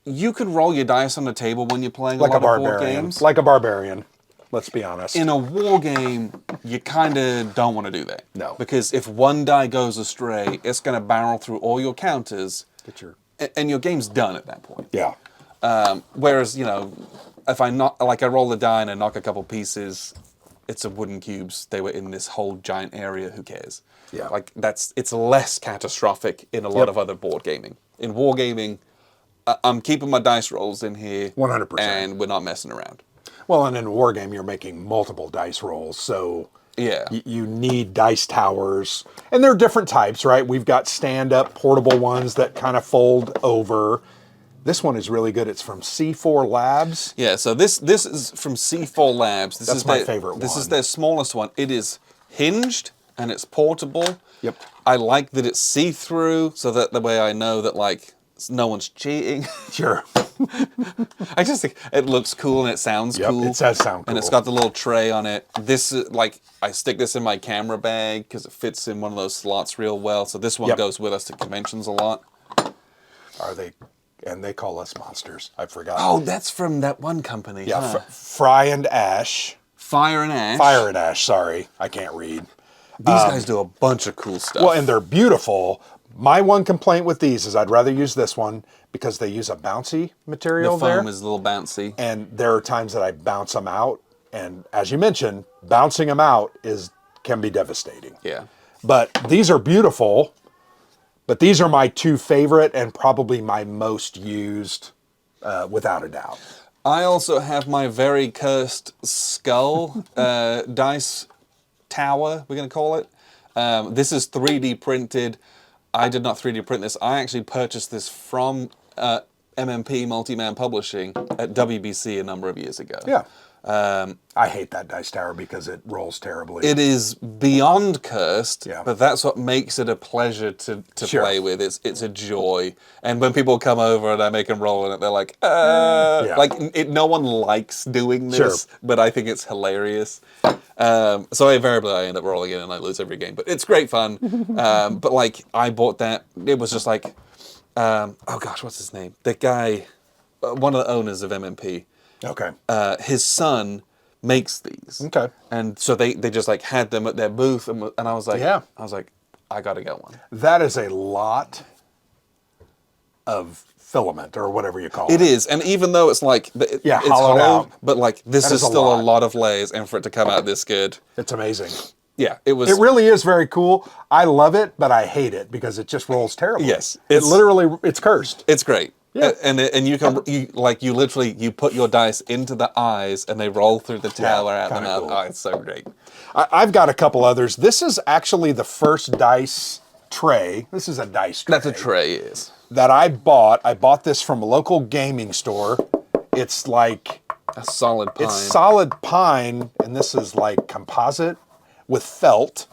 you could roll your dice on the table when you're playing Like a a lot of board barbarian. games. Like a barbarian. Let's be honest. In a war game, you kind of don't want to do that. No. Because if one die goes astray, it's going to barrel through all your counters, and your game's done at that point. Yeah. Whereas, you know, if I roll the die and I knock a couple pieces, it's a wooden cubes. They were in this whole giant area. Who cares? Yeah. Like it's less catastrophic in a lot of other board gaming. In wargaming, I'm keeping my dice rolls in here. 100%. And we're not messing around. Well, and in a war game, you're making multiple dice rolls, so Yeah. you need dice towers. And they're different types, right? We've got stand-up portable ones that kind of fold over. This one is really good. It's from C4 Labs. Yeah, so this is from C4 Labs. This That's is my their, favorite This one. is their smallest one. It is hinged and it's portable. Yep. I like that it's see-through, so that the way I know that like no one's cheating. Sure. I just think it looks cool and it sounds Yep, cool. it does sound And it's cool. got the little tray on it. This is like, I stick this in my camera bag because it fits in one of those slots real well. So this one Yep. goes with us to conventions a lot. Are they? And they call us monsters. I forgot. Oh, that's from that one company. yeah. huh? Fry and Ash. Fire and Ash. Fire and Ash, sorry. I can't read. These guys do a bunch of cool stuff. Well, and they're beautiful. My one complaint with these is I'd rather use this one because they use a bouncy the material foam there. is a little bouncy. And there are times that I bounce them out. And as you mentioned, bouncing them out can be devastating. Yeah. But these are beautiful. But these are my two favorite and probably my most used, without a doubt. I also have my very cursed skull dice tower, we're going to call it. This is 3D printed. I did not 3D print this. I actually purchased this from MMP, Multi-Man Publishing, at WBC a number of years ago. Yeah. I hate that dice tower because it rolls terribly. It is beyond cursed, Yeah. but that's what makes it a pleasure to Sure. play with. It's a joy. And when people come over and I make them roll in it, they're like, Yeah. like no one likes doing this, Sure. but I think it's hilarious. So invariably I end up rolling in and I lose every game, but it's great fun. But like I bought that, it was just like, oh gosh, what's his name? The guy, one of the owners of MMP. Okay. His son makes these. Okay. And so they just like had them at their booth, and I was like, Yeah. I gotta get one. That is a lot of filament or whatever you call It is, and even though it's like it's hollowed out. but like this That is is a still a lot. lot of layers, and for it to come out this good, It's amazing. yeah, it was. It really is very cool. I love it, but I hate it because it just rolls terribly. Yes, it's cursed. It's great. Yeah. And you literally put your dice into the eyes and they roll through the tower out the kinda mouth. cool. Oh, it's so great. I've got a couple others. This is actually the first dice tray. This is a dice tray. That's a tray is. That I bought. I bought this from a local gaming store. It's like A solid pine. it's solid pine, and this is like composite with felt.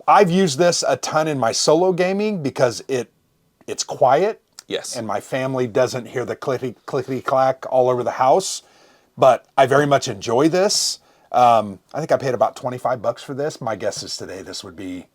I've used this a ton in my solo gaming because it's quiet. Yes. And my family doesn't hear the clickety clack all over the house, but I very much enjoy this. I think I paid about $25 for this. My guess is today this would be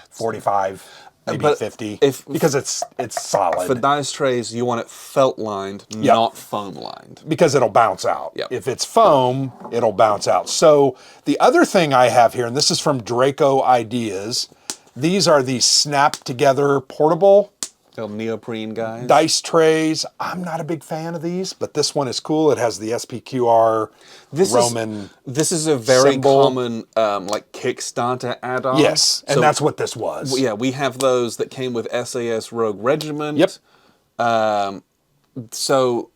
45, maybe But 50, because it's solid. for dice trays, you want it felt lined, Yep. not foam lined. Because it'll bounce out. Yep. If it's foam, it'll bounce out. So the other thing I have here, and this is from Draco Ideas, these are the snap together portable Little neoprene guys. dice trays. I'm not a big fan of these, but this one is cool. It has the SPQR Roman. This is a very symbol. common like Kickstarter add-on. Yes, and So, that's what this was. yeah, we have those that came with SAS Rogue Regiment. Yep. So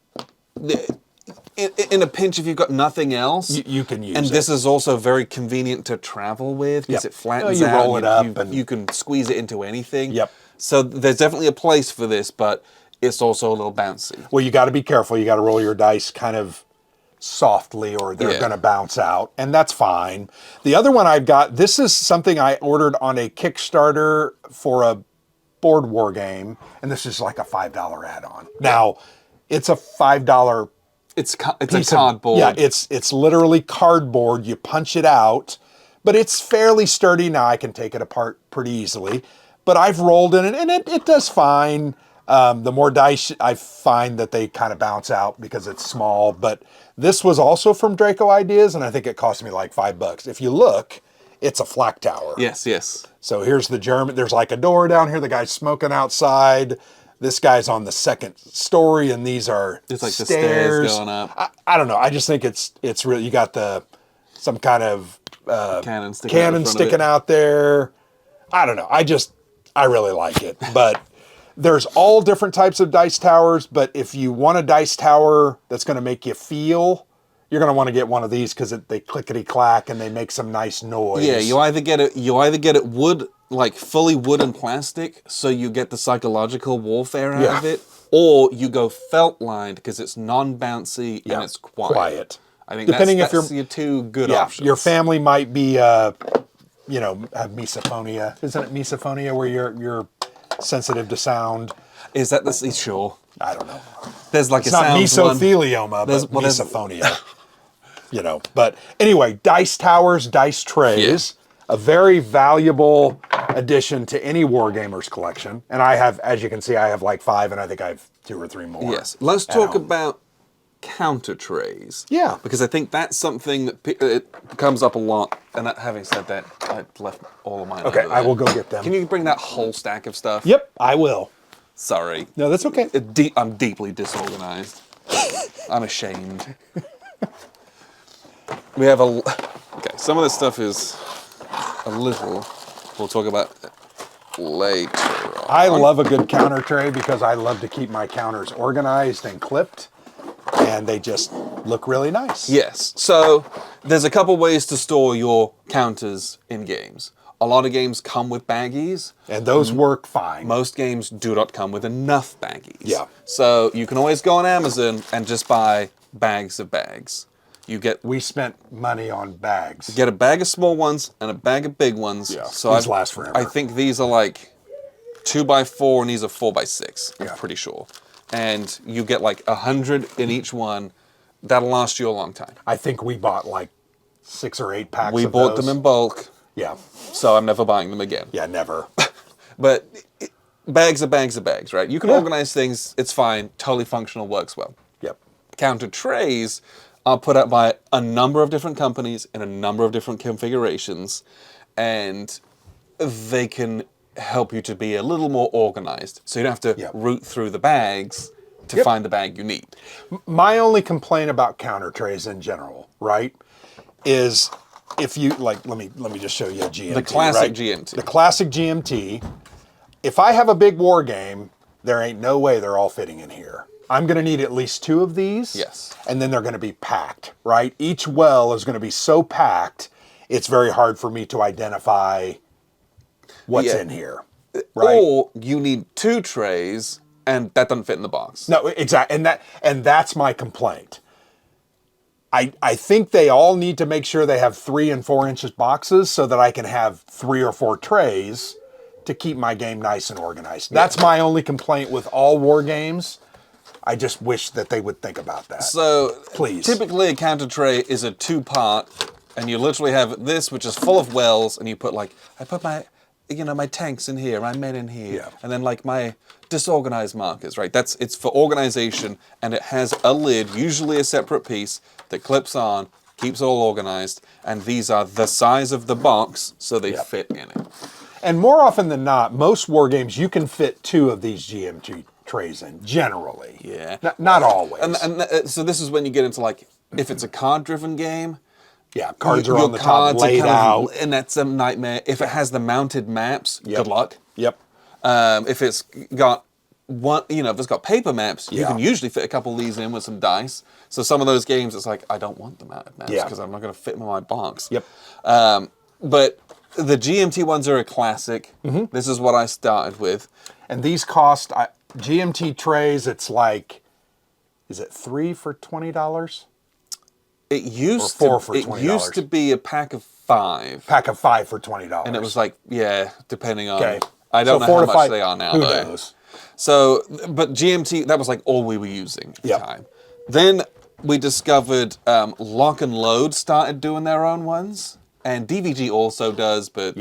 in a pinch, if you've got nothing else, You can use and it. this is also very convenient to travel with because Yep. it flattens You out. roll it up and- you can squeeze it into anything. Yep. So there's definitely a place for this, but it's also a little bouncy. Well, you got to be careful. You got to roll your dice kind of softly or they're Yeah. going to bounce out, and that's fine. The other one I've got, this is something I ordered on a Kickstarter for a board war game, and this is like a $5 add-on. Now, it's a $5 It's a piece of- cardboard. Yeah, it's literally cardboard. You punch it out, but it's fairly sturdy. Now I can take it apart pretty easily. But I've rolled in it, and it does fine. The more dice, I find that they kind of bounce out because it's small. But this was also from Draco Ideas, and I think it cost me like $5. If you look, it's a flak tower. Yes, yes. So here's the German. There's like a door down here. The guy's smoking outside. This guy's on the second story, and these are It's like stairs. the stairs going up. I don't know. I just think it's really, you got some kind of Cannon sticking out there. I don't know. I really like it. But there's all different types of dice towers. But if you want a dice tower that's going to make you feel, you're going to want to get one of these because they clickety clack and they make some nice noise. Yeah, you either get it wood, like fully wood and plastic, so you get the psychological warfare out of it, or you go felt lined because it's non-bouncy and it's quiet. I think depending that's if your two good options. Your family might be, have misophonia. Isn't it misophonia where you're sensitive to sound? Is that sure? I don't know. There's like It's not mesothelioma, but misophonia. But anyway, dice towers, dice trays, a very valuable addition to any Wargamers collection. And I have, as you can see, I have like 5, and I think I have 2 or 3 more. Yes. Let's talk about counter trays. Yeah. Because I think that's something that it comes up a lot. And having said that, I left all of mine. Okay, I will go get them. Can you bring that whole stack of stuff? Yep, I will. Sorry. No, that's okay. I'm deeply disorganized. I'm ashamed. We have okay, some of this stuff is a little, we'll talk about later on. I love a good counter tray because I love to keep my counters organized and clipped, and they just look really nice. Yes, so there's a couple ways to store your counters in games. A lot of games come with baggies. And those work fine. Most games do not come with enough baggies. Yeah. So you can always go on Amazon and just buy bags of bags. We spent money on bags. Get a bag of small ones and a bag of big ones. Yeah, so these last forever. I think these are like 2x4 and these are 4x6. Yeah. I'm pretty sure. And you get like 100 in each one. That'll last you a long time. I think we bought like 6 or 8 packs We of bought those. them in bulk. Yeah. So I'm never buying them again. Yeah, never. But bags are bags of bags, right? You can organize things. It's fine. Totally functional. Works well. Yep. Counter trays are put out by a number of different companies in a number of different configurations, and they can help you to be a little more organized. So you don't have to root through the bags to find the bag you need. My only complaint about counter trays in general, right, is if you let me just show you a GMT. The classic right? GMT. The classic GMT. If I have a big war game, there ain't no way they're all fitting in here. I'm going to need at least 2 of these. Yes. And then they're going to be packed, right? Each well is going to be so packed, it's very hard for me to identify what's in here. Right? Or you need 2 trays and that doesn't fit in the box. No, exactly. And that's my complaint. I think they all need to make sure they have 3 and 4 inches boxes so that I can have 3 or 4 trays to keep my game nice and organized. That's my only complaint with all war games. I just wish that they would think about that. So, please. Typically a counter tray is a 2-part, and you literally have this, which is full of wells, and you put I put my tanks in here, my men in here, and then like my disorganized markers, right? It's for organization, and it has a lid, usually a separate piece, that clips on, keeps it all organized, and these are the size of the box, so they fit in it. And more often than not, most war games, you can fit 2 of these GMT trays in, generally. Yeah. Not always. And so this is when you get into if it's a card-driven game, cards are your on the top, laid out. And that's a nightmare. If it has the mounted maps, good luck. Yep. If it's got if it's got paper maps, you can usually fit a couple of these in with some dice. So some of those games, it's I don't want the mounted maps because I'm not going to fit them in my box. Yep. But the GMT ones are a classic. Mm-hmm. This is what I started with. And these cost, GMT trays, it's is it 3 for $20? It used or 4 for $20. It used to be a pack of 5. Pack of 5 for $20. And it was depending on. Okay. I don't know how much they are now. Who knows? So, but GMT, that was all we were using at the time. Then we discovered Lock and Load started doing their own ones, and DVG also does, but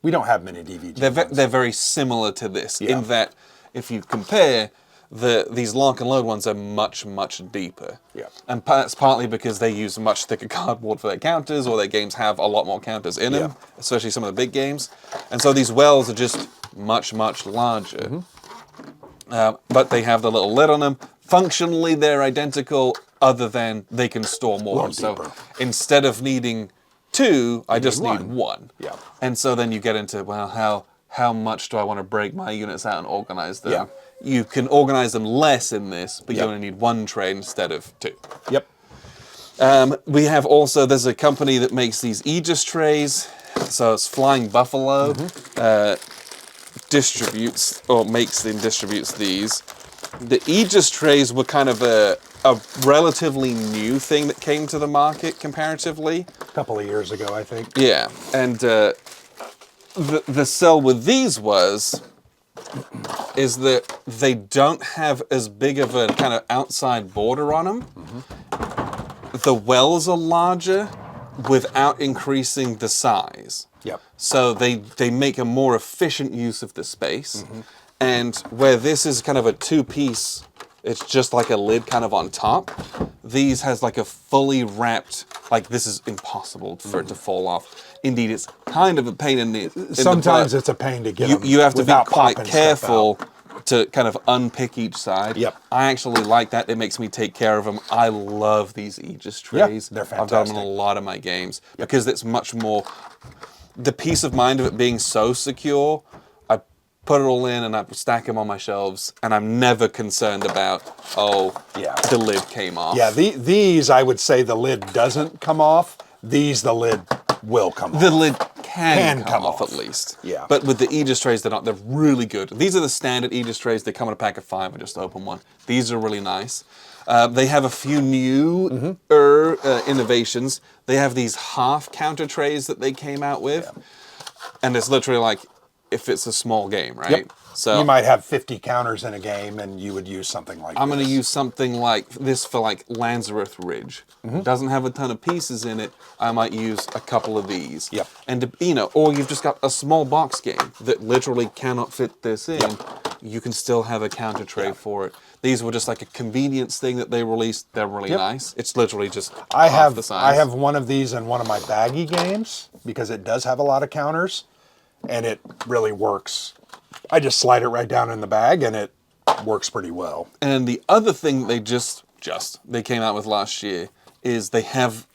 we don't have many DVG ones. they're very similar to this in that if you compare, these lock and load ones are much, much deeper. Yeah. And that's partly because they use much thicker cardboard for their counters, or their games have a lot more counters in them, especially some of the big games. And so these wells are just much, much larger. But they have the little lid on them. Functionally, they're identical, other than they can store more. So instead of needing 2, I just need 1. Yeah. And so then you get into, well, how much do I want to break my units out and organize them? Yeah. You can organize them less in this, but you only need 1 tray instead of 2. Yep. We have also, there's a company that makes these Aegis trays. So it's Flying Buffalo distributes these. The Aegis trays were kind of a relatively new thing that came to the market comparatively. A couple of years ago, I think. Yeah, and the sell with these is that they don't have as big of a kind of outside border on them. The wells are larger without increasing the size. Yep. So they make a more efficient use of the space. And where this is kind of a 2-piece, it's just like a lid kind of on top. These has like a fully wrapped, like this is impossible for it to fall off. Indeed, it's kind of a pain in the Sometimes it's a pain to get them you have to be without quite popping stuff careful out. to kind of unpick each side. Yep. I actually like that. It makes me take care of them. I love these Aegis trays. They're I've got them in a fantastic. lot of my games because it's much more, the peace of mind of it being so secure. I put it all in and I stack them on my shelves, and I'm never concerned about, the lid came off. Yeah, these, I would say the lid doesn't come off. These, the lid will come off. The lid can come off off. at least. Yeah. But with the Aegis trays, they're not. They're really good. These are the standard Aegis trays. They come in a pack of 5. I just opened one. These are really nice. They have a few new innovations. They have these half counter trays that they came out with. Yeah. And it's literally like, if it's a small game, right? Yep. So you might have 50 counters in a game, and you would use something like I'm this. going to use something like this for like Lanzareth Ridge. Doesn't have a ton of pieces in it. I might use a couple of these. Yep. And or you've just got a small box game that literally cannot fit this in. Yep. You can still have a counter tray for it. These were just like a convenience thing that they released. They're really nice. It's literally just half the size. I have one of these in one of my baggy games because it does have a lot of counters, and it really works. I just slide it right down in the bag, and it works pretty well. And the other thing they they came out with last year is they have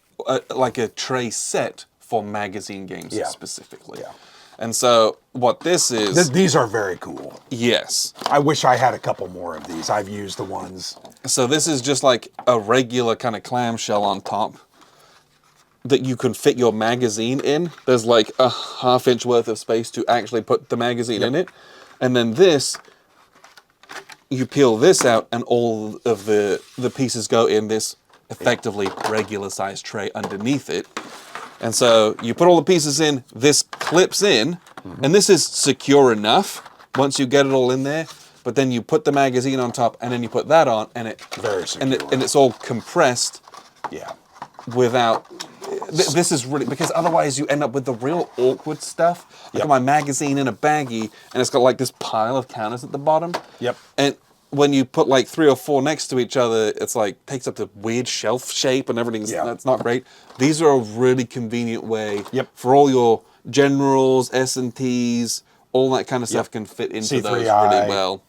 like a tray set for magazine games specifically. Yeah. And so what this is... These are very cool. Yes. I wish I had a couple more of these. I've used the ones. So this is just like a regular kind of clamshell on top that you can fit your magazine in. There's like a half-inch worth of space to actually put the magazine in it. And then this, you peel this out, and all of the pieces go in this effectively regular-sized tray underneath it. And so you put all the pieces in, this clips in, and this is secure enough once you get it all in there. But then you put the magazine on top, and then you put that on, and very secure. And it's all compressed. Yeah. Without... This is really, because otherwise you end up with the real awkward stuff. I got my magazine in a baggie, and it's got like this pile of counters at the bottom. Yep. And when you put like 3 or 4 next to each other, it's like takes up the weird shelf shape and everything's that's not great. These are a really convenient way for all your generals, S&Ts, all that kind of stuff can fit into those really well.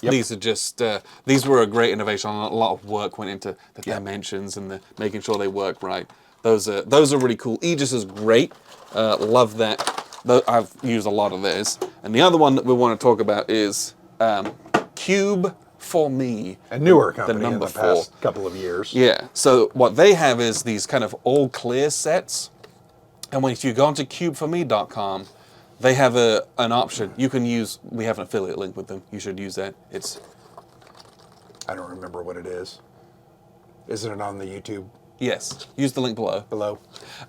Yep. These are just, these were a great innovation. A lot of work went into the dimensions and the making sure they work right. Those are really cool. Aegis is great. Love that. I've used a lot of theirs. And the other one that we want to talk about is Cube for Me. A newer company the number in the past couple of years. Yeah. So what they have is these kind of all clear sets. And if you go onto cubeforme.com, they have an option. You can use, we have an affiliate link with them. You should use that. I don't remember what it is. Isn't it on the YouTube? Yes. Use the link below.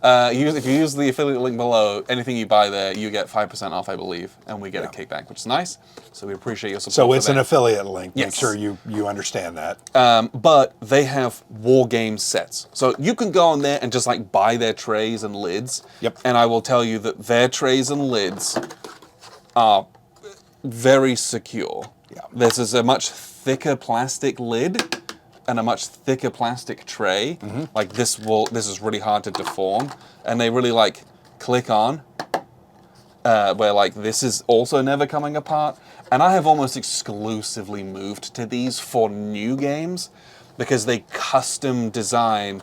If you use the affiliate link below, anything you buy there, you get 5% off, I believe, and we get a kickback, which is nice. So we appreciate your support. So it's an affiliate link. Yes. Make sure you understand that. But they have Wargame sets. So you can go on there and just like buy their trays and lids. Yep. And I will tell you that their trays and lids are very secure. Yeah. This is a much thicker plastic lid and a much thicker plastic tray. Like this is really hard to deform, and they really like click on. Where like this is also never coming apart. And I have almost exclusively moved to these for new games because they custom design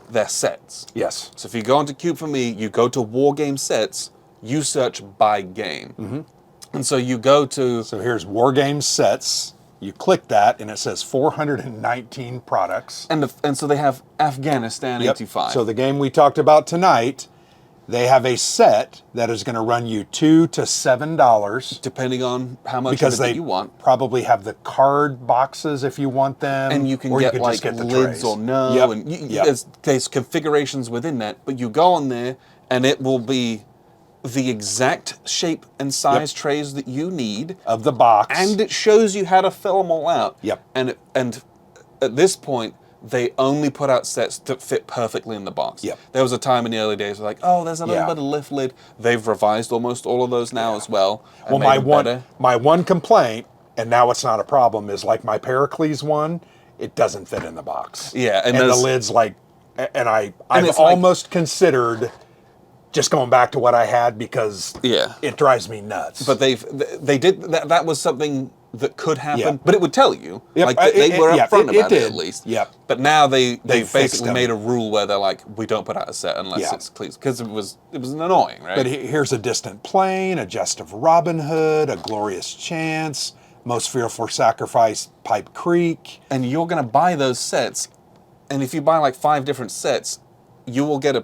their sets. Yes. So if you go into Cube for Me, you go to Wargame sets, you search by game. And so you go to... So here's Wargame sets. You click that, and it says 419 products. And so they have Afghanistan 85. So the game we talked about tonight, they have a set that is going to run you $2 to $7. Depending on how much Because of it they you want. probably have the card boxes if you want them. And you can or get you like just get the lids trays. or no. Yep. And Yep. there's configurations within that. But you go on there, and it will be the exact shape and size trays that you need. Of the box. And it shows you how to fill them all out. Yep. And at this point, they only put out sets that fit perfectly in the box. Yep. There was a time in the early days where like, oh, there's a little bit of lift lid. They've revised almost all of those now as well. Well, my one complaint, and now it's not a problem, is like my Pericles one, it doesn't fit in the box. Yeah, and the lid's like, and I've almost considered just going back to what I had because it drives me nuts. But they did that was something that could happen, Yeah. but it would tell you. Yep. Like they were upfront about it did. at least. Yep. But now they fixed basically them. made a rule where they're like, we don't put out a set unless it's pleased, because it was annoying, right? But here's a Distant Plain, a Jest of Robin Hood, a Glorious Chance, Most Fearful Sacrifice, Pipe Creek. And you're gonna buy those sets, and if you buy like 5 different sets, you will get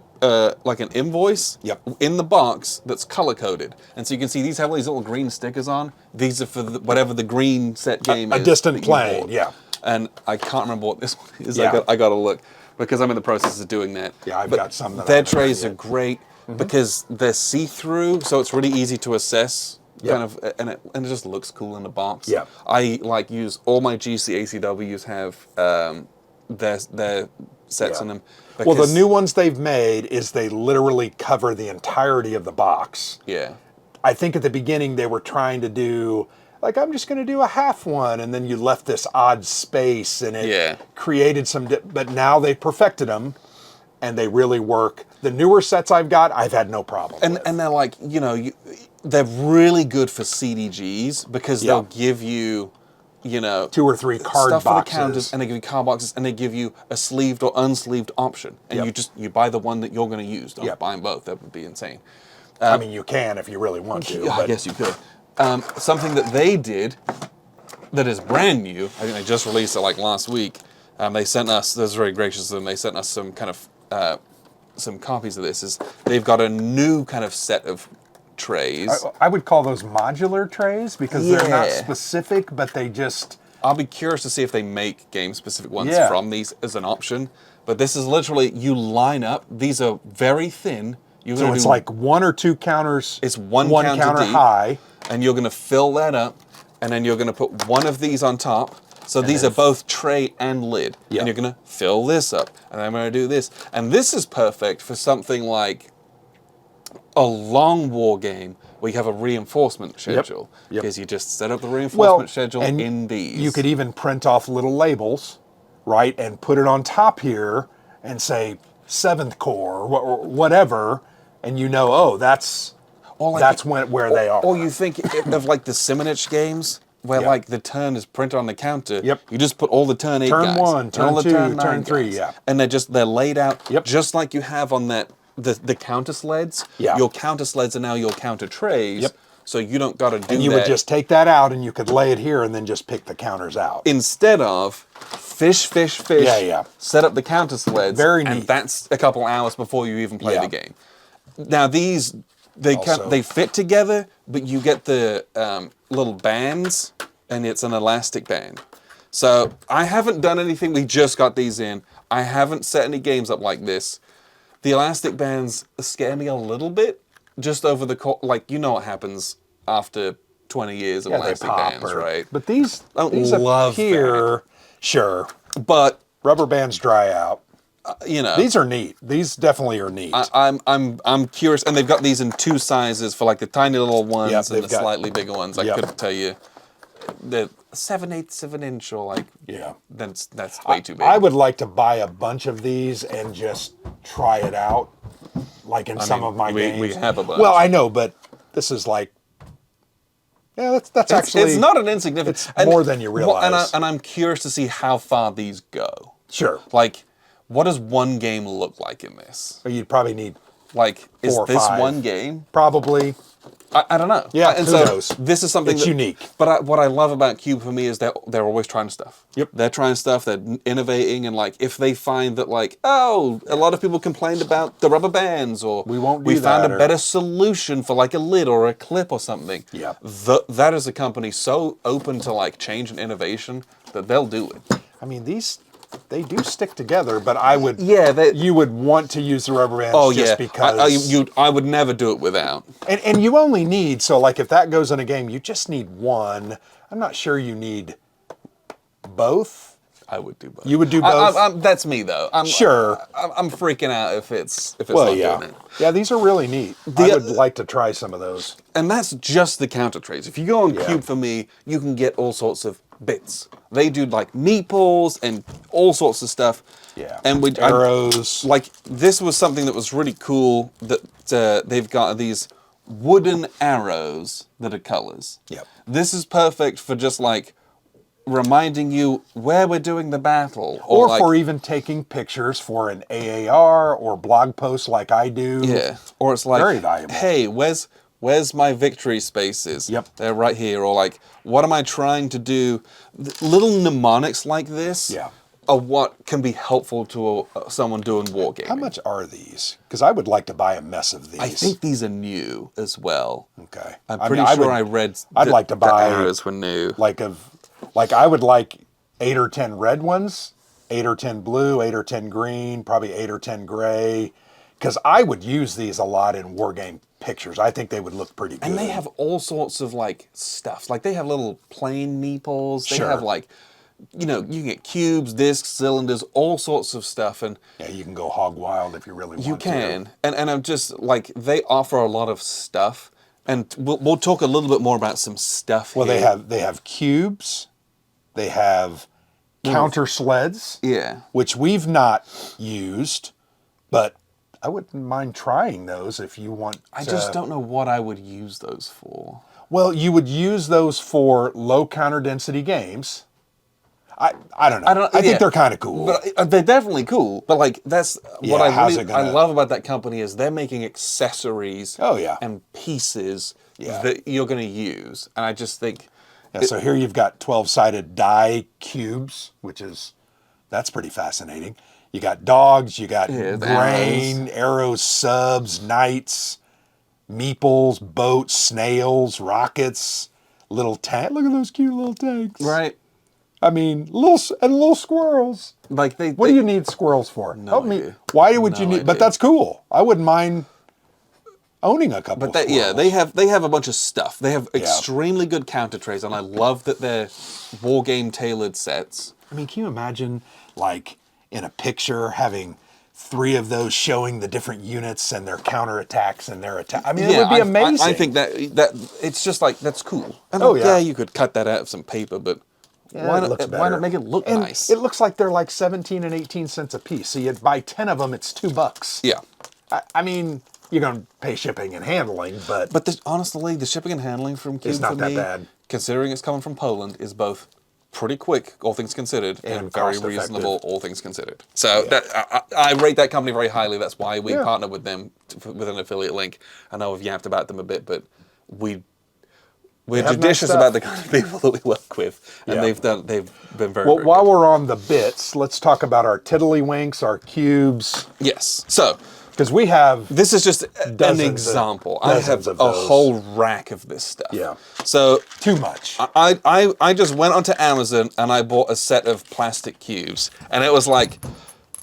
like an invoice in the box that's color coded, and so you can see these have all these little green stickers on. These are for whatever the green set game is. A Distant Plain, And I can't remember what this one is. Yeah. I got to look because I'm in the process of doing that. Yeah, I've got some that I their haven't trays done are yet. great because they're see-through, so it's really easy to assess. Kind of, and it just looks cool in the box. Yeah. I like use all my GC ACWs have their sets in them. Well, the new ones they've made is they literally cover the entirety of the box. Yeah. I think at the beginning they were trying to do, like, I'm just going to do a half one, and then you left this odd space, and it created some, but now they perfected them, and they really work. The newer sets I've got, I've had no problem with. And they're like, they're really good for CDGs because they'll give you, 2 or 3 card stuff boxes. for the counters, and they give you card boxes, and they give you a sleeved or unsleeved option, and you buy the one that you're going to use. Don't buy them both. That would be insane. I mean, you can if you really want to. I guess you could. Something that they did that is brand new. I think they just released it like last week. They sent us. This was very gracious of them. They sent us some kind of some copies of this. Is they've got a new kind of set of trays. I would call those modular trays because they're not specific, but they just... I'll be curious to see if they make game-specific ones from these as an option. But this is literally, you line up. These are very thin. So it's like 1 or 2 counters. It's one counter deep, high. And you're going to fill that up. And then you're going to put one of these on top. So these are both tray and lid. And you're going to fill this up. And I'm going to do this. And this is perfect for something like a long war game where you have a reinforcement schedule. Because you just set up the reinforcement schedule in these. You could even print off little labels, right, and put it on top here and say 7th Corps or whatever, and that's where they are. Or you think of like the Simonich games where like the turn is printed on the counter. You just put all the turn 8 turn guys. 1, turn 2, turn 3, guys. And they're laid out just like you have on that the counter sleds. Your counter sleds are now your counter trays. So you don't got to do that. And you would just take that out and you could lay it here and then just pick the counters out. Instead of fish, set up the counter sleds. Very neat. And that's a couple hours before you even play the game. Now these, they fit together, but you get the little bands, and it's an elastic band. So I haven't done anything. We just got these in. I haven't set any games up like this. The elastic bands scare me a little bit, just over the like what happens after 20 years of elastic bands, right? But these love appear, sure, but rubber bands dry out. These are neat. These definitely are neat. I'm curious, and they've got these in 2 sizes for like the tiny little ones and the slightly bigger ones. I couldn't tell you the 7/8 of an inch or like Yeah. that's way too big. I would like to buy a bunch of these and just try it out, like in some mean, of my games. we have a bunch. Well, I know, but this is like, yeah, that's actually it's not an insignificant. it's more than you realize. And I'm curious to see how far these go. Sure. Like, what does one game look like in this? You'd probably need Like, is 4 or this 5. one game? probably. I don't know. Yeah, and who so knows? this is something It's unique. But what I love about Cube for me is they're always trying stuff. Yep. They're trying stuff. They're innovating, and like if they find that like a lot of people complained about the rubber bands, or We won't do we found that, a or- better solution for like a lid or a clip or something. Yep. That is a company so open to like change and innovation that they'll do it. I mean, they do stick together, but I would. Yeah, you would want to use the rubber bands just because. I would never do it without. And you only need, so like if that goes in a game, you just need one. I'm not sure you need both. I would do both. You would do both? That's me though. Sure. I'm freaking out if it's Well, not yeah. doing it. Yeah, these are really neat. I would like to try some of those. And that's just the counter trades. If you go on Yeah. Cube for me, you can get all sorts of bits. They do like meeples and all sorts of stuff. Yeah. And Arrows. like this was something that was really cool that they've got these wooden arrows that are colors. Yep. This is perfect for just like reminding you where we're doing the battle. Or like, for even taking pictures for an AAR or blog post like I do. yeah. Or it's like, Very valuable. hey, where's my victory spaces? Yep. They're right here. Or like, what am I trying to do? Little mnemonics like this Yeah. are what can be helpful to someone doing wargaming. How much are these? Because I would like to buy a mess of these. I think these are new as well. Okay. I'm I pretty mean, sure I read I'd like to buy the arrows were new. Like I would like 8 or 10 red ones, 8 or 10 blue, 8 or 10 green, probably 8 or 10 gray. Because I would use these a lot in wargame pictures. I think they would look pretty good. And they have all sorts of like stuff. Like they have little plain meeples. They Sure. have like, you can get cubes, discs, cylinders, all sorts of stuff. And Yeah, you can go hog wild if you really want to. you can. And I'm just like, they offer a lot of stuff. And we'll talk a little bit more about some stuff Well, here. they have cubes. They have counter sleds, Yeah. which we've not used, but I wouldn't mind trying those if you want. I just don't know what I would use those for. Well, you would use those for low counter density games. I don't know. I think they're kind of cool. But they're definitely cool. But like that's what Yeah, I how's really it gonna- I love about that company is they're making accessories. Oh, yeah. And pieces Yeah. that you're going to use. And I just think Yeah, so here you've got 12-sided die cubes, that's pretty fascinating. You got dogs, you got Yeah, the grain, arrows, subs, knights, meeples, boats, snails, rockets, little tank. Look at those cute little tanks. right. I mean, little squirrels. Like What do you need squirrels for? No Help me. idea. Why would No you need? idea. But that's cool. I wouldn't mind owning a couple. But of squirrels. they have a bunch of stuff. They have Yeah. extremely good counter trays, and I love that they're war game tailored sets. I mean, can you imagine, like, in a picture having 3 of those showing the different units and their counterattacks and their attack? I mean, it would be amazing. I think that it's just like that's cool. And Oh, like, yeah. you could cut that out of some paper, but Yeah, why it not? looks Why better. not make it look And nice? it looks like they're like 17 and 18 cents a piece. So you buy 10 of them, it's $2. Yeah. I mean, you're going to pay shipping and handling, but Honestly, the shipping and handling from Cube It's not for that me, bad. considering it's coming from Poland, is both pretty quick, all things considered, and very cost-effective. reasonable, all things considered. So I rate that company very highly. That's why we Yeah. partner with them with an affiliate link. I know we've yapped about them a bit, but we're have nice judicious stuff. about the kind of people that we work with, and Yeah. they've been very, well, very while good. we're on the bits, let's talk about our tiddlywinks, our cubes, Yes. So because we have this is just Dozens an of- example. I have dozens of a those. whole rack of this stuff. Yeah. So too much. I just went onto Amazon and I bought a set of plastic cubes, and it was like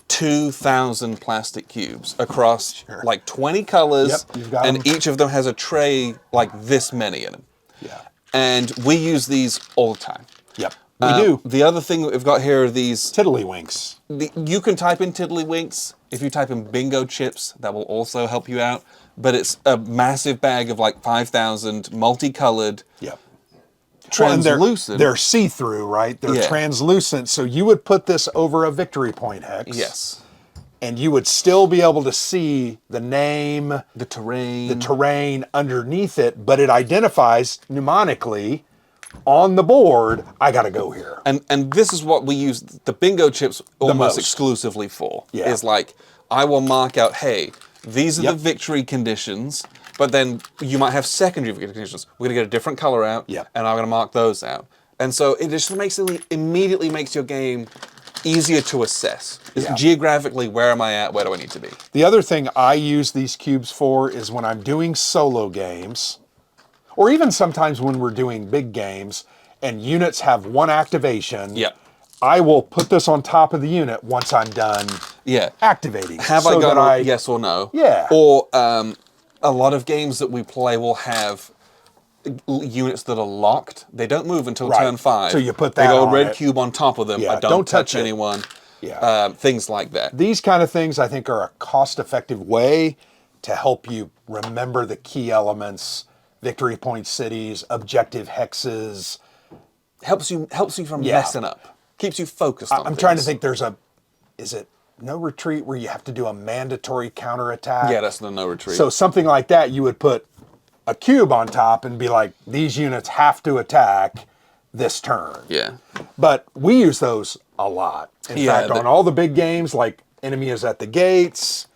2,000 plastic cubes across like 20 colors, Yep, you've got and 'em. each of them has a tray like this many in them. Yeah. And we use these all the time. Yep. We do. The other thing that we've got here are these. Tiddlywinks. You can type in tiddlywinks. If you type in bingo chips, that will also help you out. But it's a massive bag of like 5,000 multicolored. Yep. translucent. They're see-through, right? They're translucent. So you would put this over a victory point hex. Yes. And you would still be able to see the name, the terrain underneath it, but it identifies mnemonically on the board, I got to go here. And this is what we use the bingo chips almost most. exclusively for. Yeah. Is like, I will mark out, hey, these are the victory conditions, but then you might have secondary victory conditions. We're going to get a different color out, and I'm going to mark those out. And so it just immediately makes your game easier to assess. Geographically, where am I at? Where do I need to be? The other thing I use these cubes for is when I'm doing solo games, or even sometimes when we're doing big games and units have one activation, I will put this on top of the unit once I'm done activating. Have I gone yes or no? Yeah. Or a lot of games that we play will have units that are locked. They don't move until turn 5. So you put that big old on red it. cube on top of them. I don't touch anyone. Things like that. These kind of things I think are a cost-effective way to help you remember the key elements, victory point cities, objective hexes. Helps you from messing up. Keeps you focused on I'm trying to think is it no retreat where you have to do a mandatory counterattack? Yeah, that's the no retreat. So something like that, you would put a cube on top and be like, these units have to attack this turn. Yeah. But we use those a lot. In fact, on all the big games, like Enemy is at the Gates,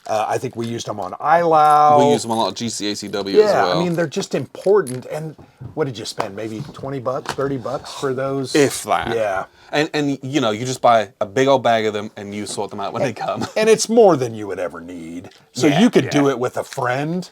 I think we used them on ILAO. We use them a lot at GCACW as well. I mean, they're just important. And what did you spend? Maybe $20, $30 for those? If that. Yeah. And you know, you just buy a big old bag of them and you sort them out when they come. And it's more than you would ever need. So you could do it with a friend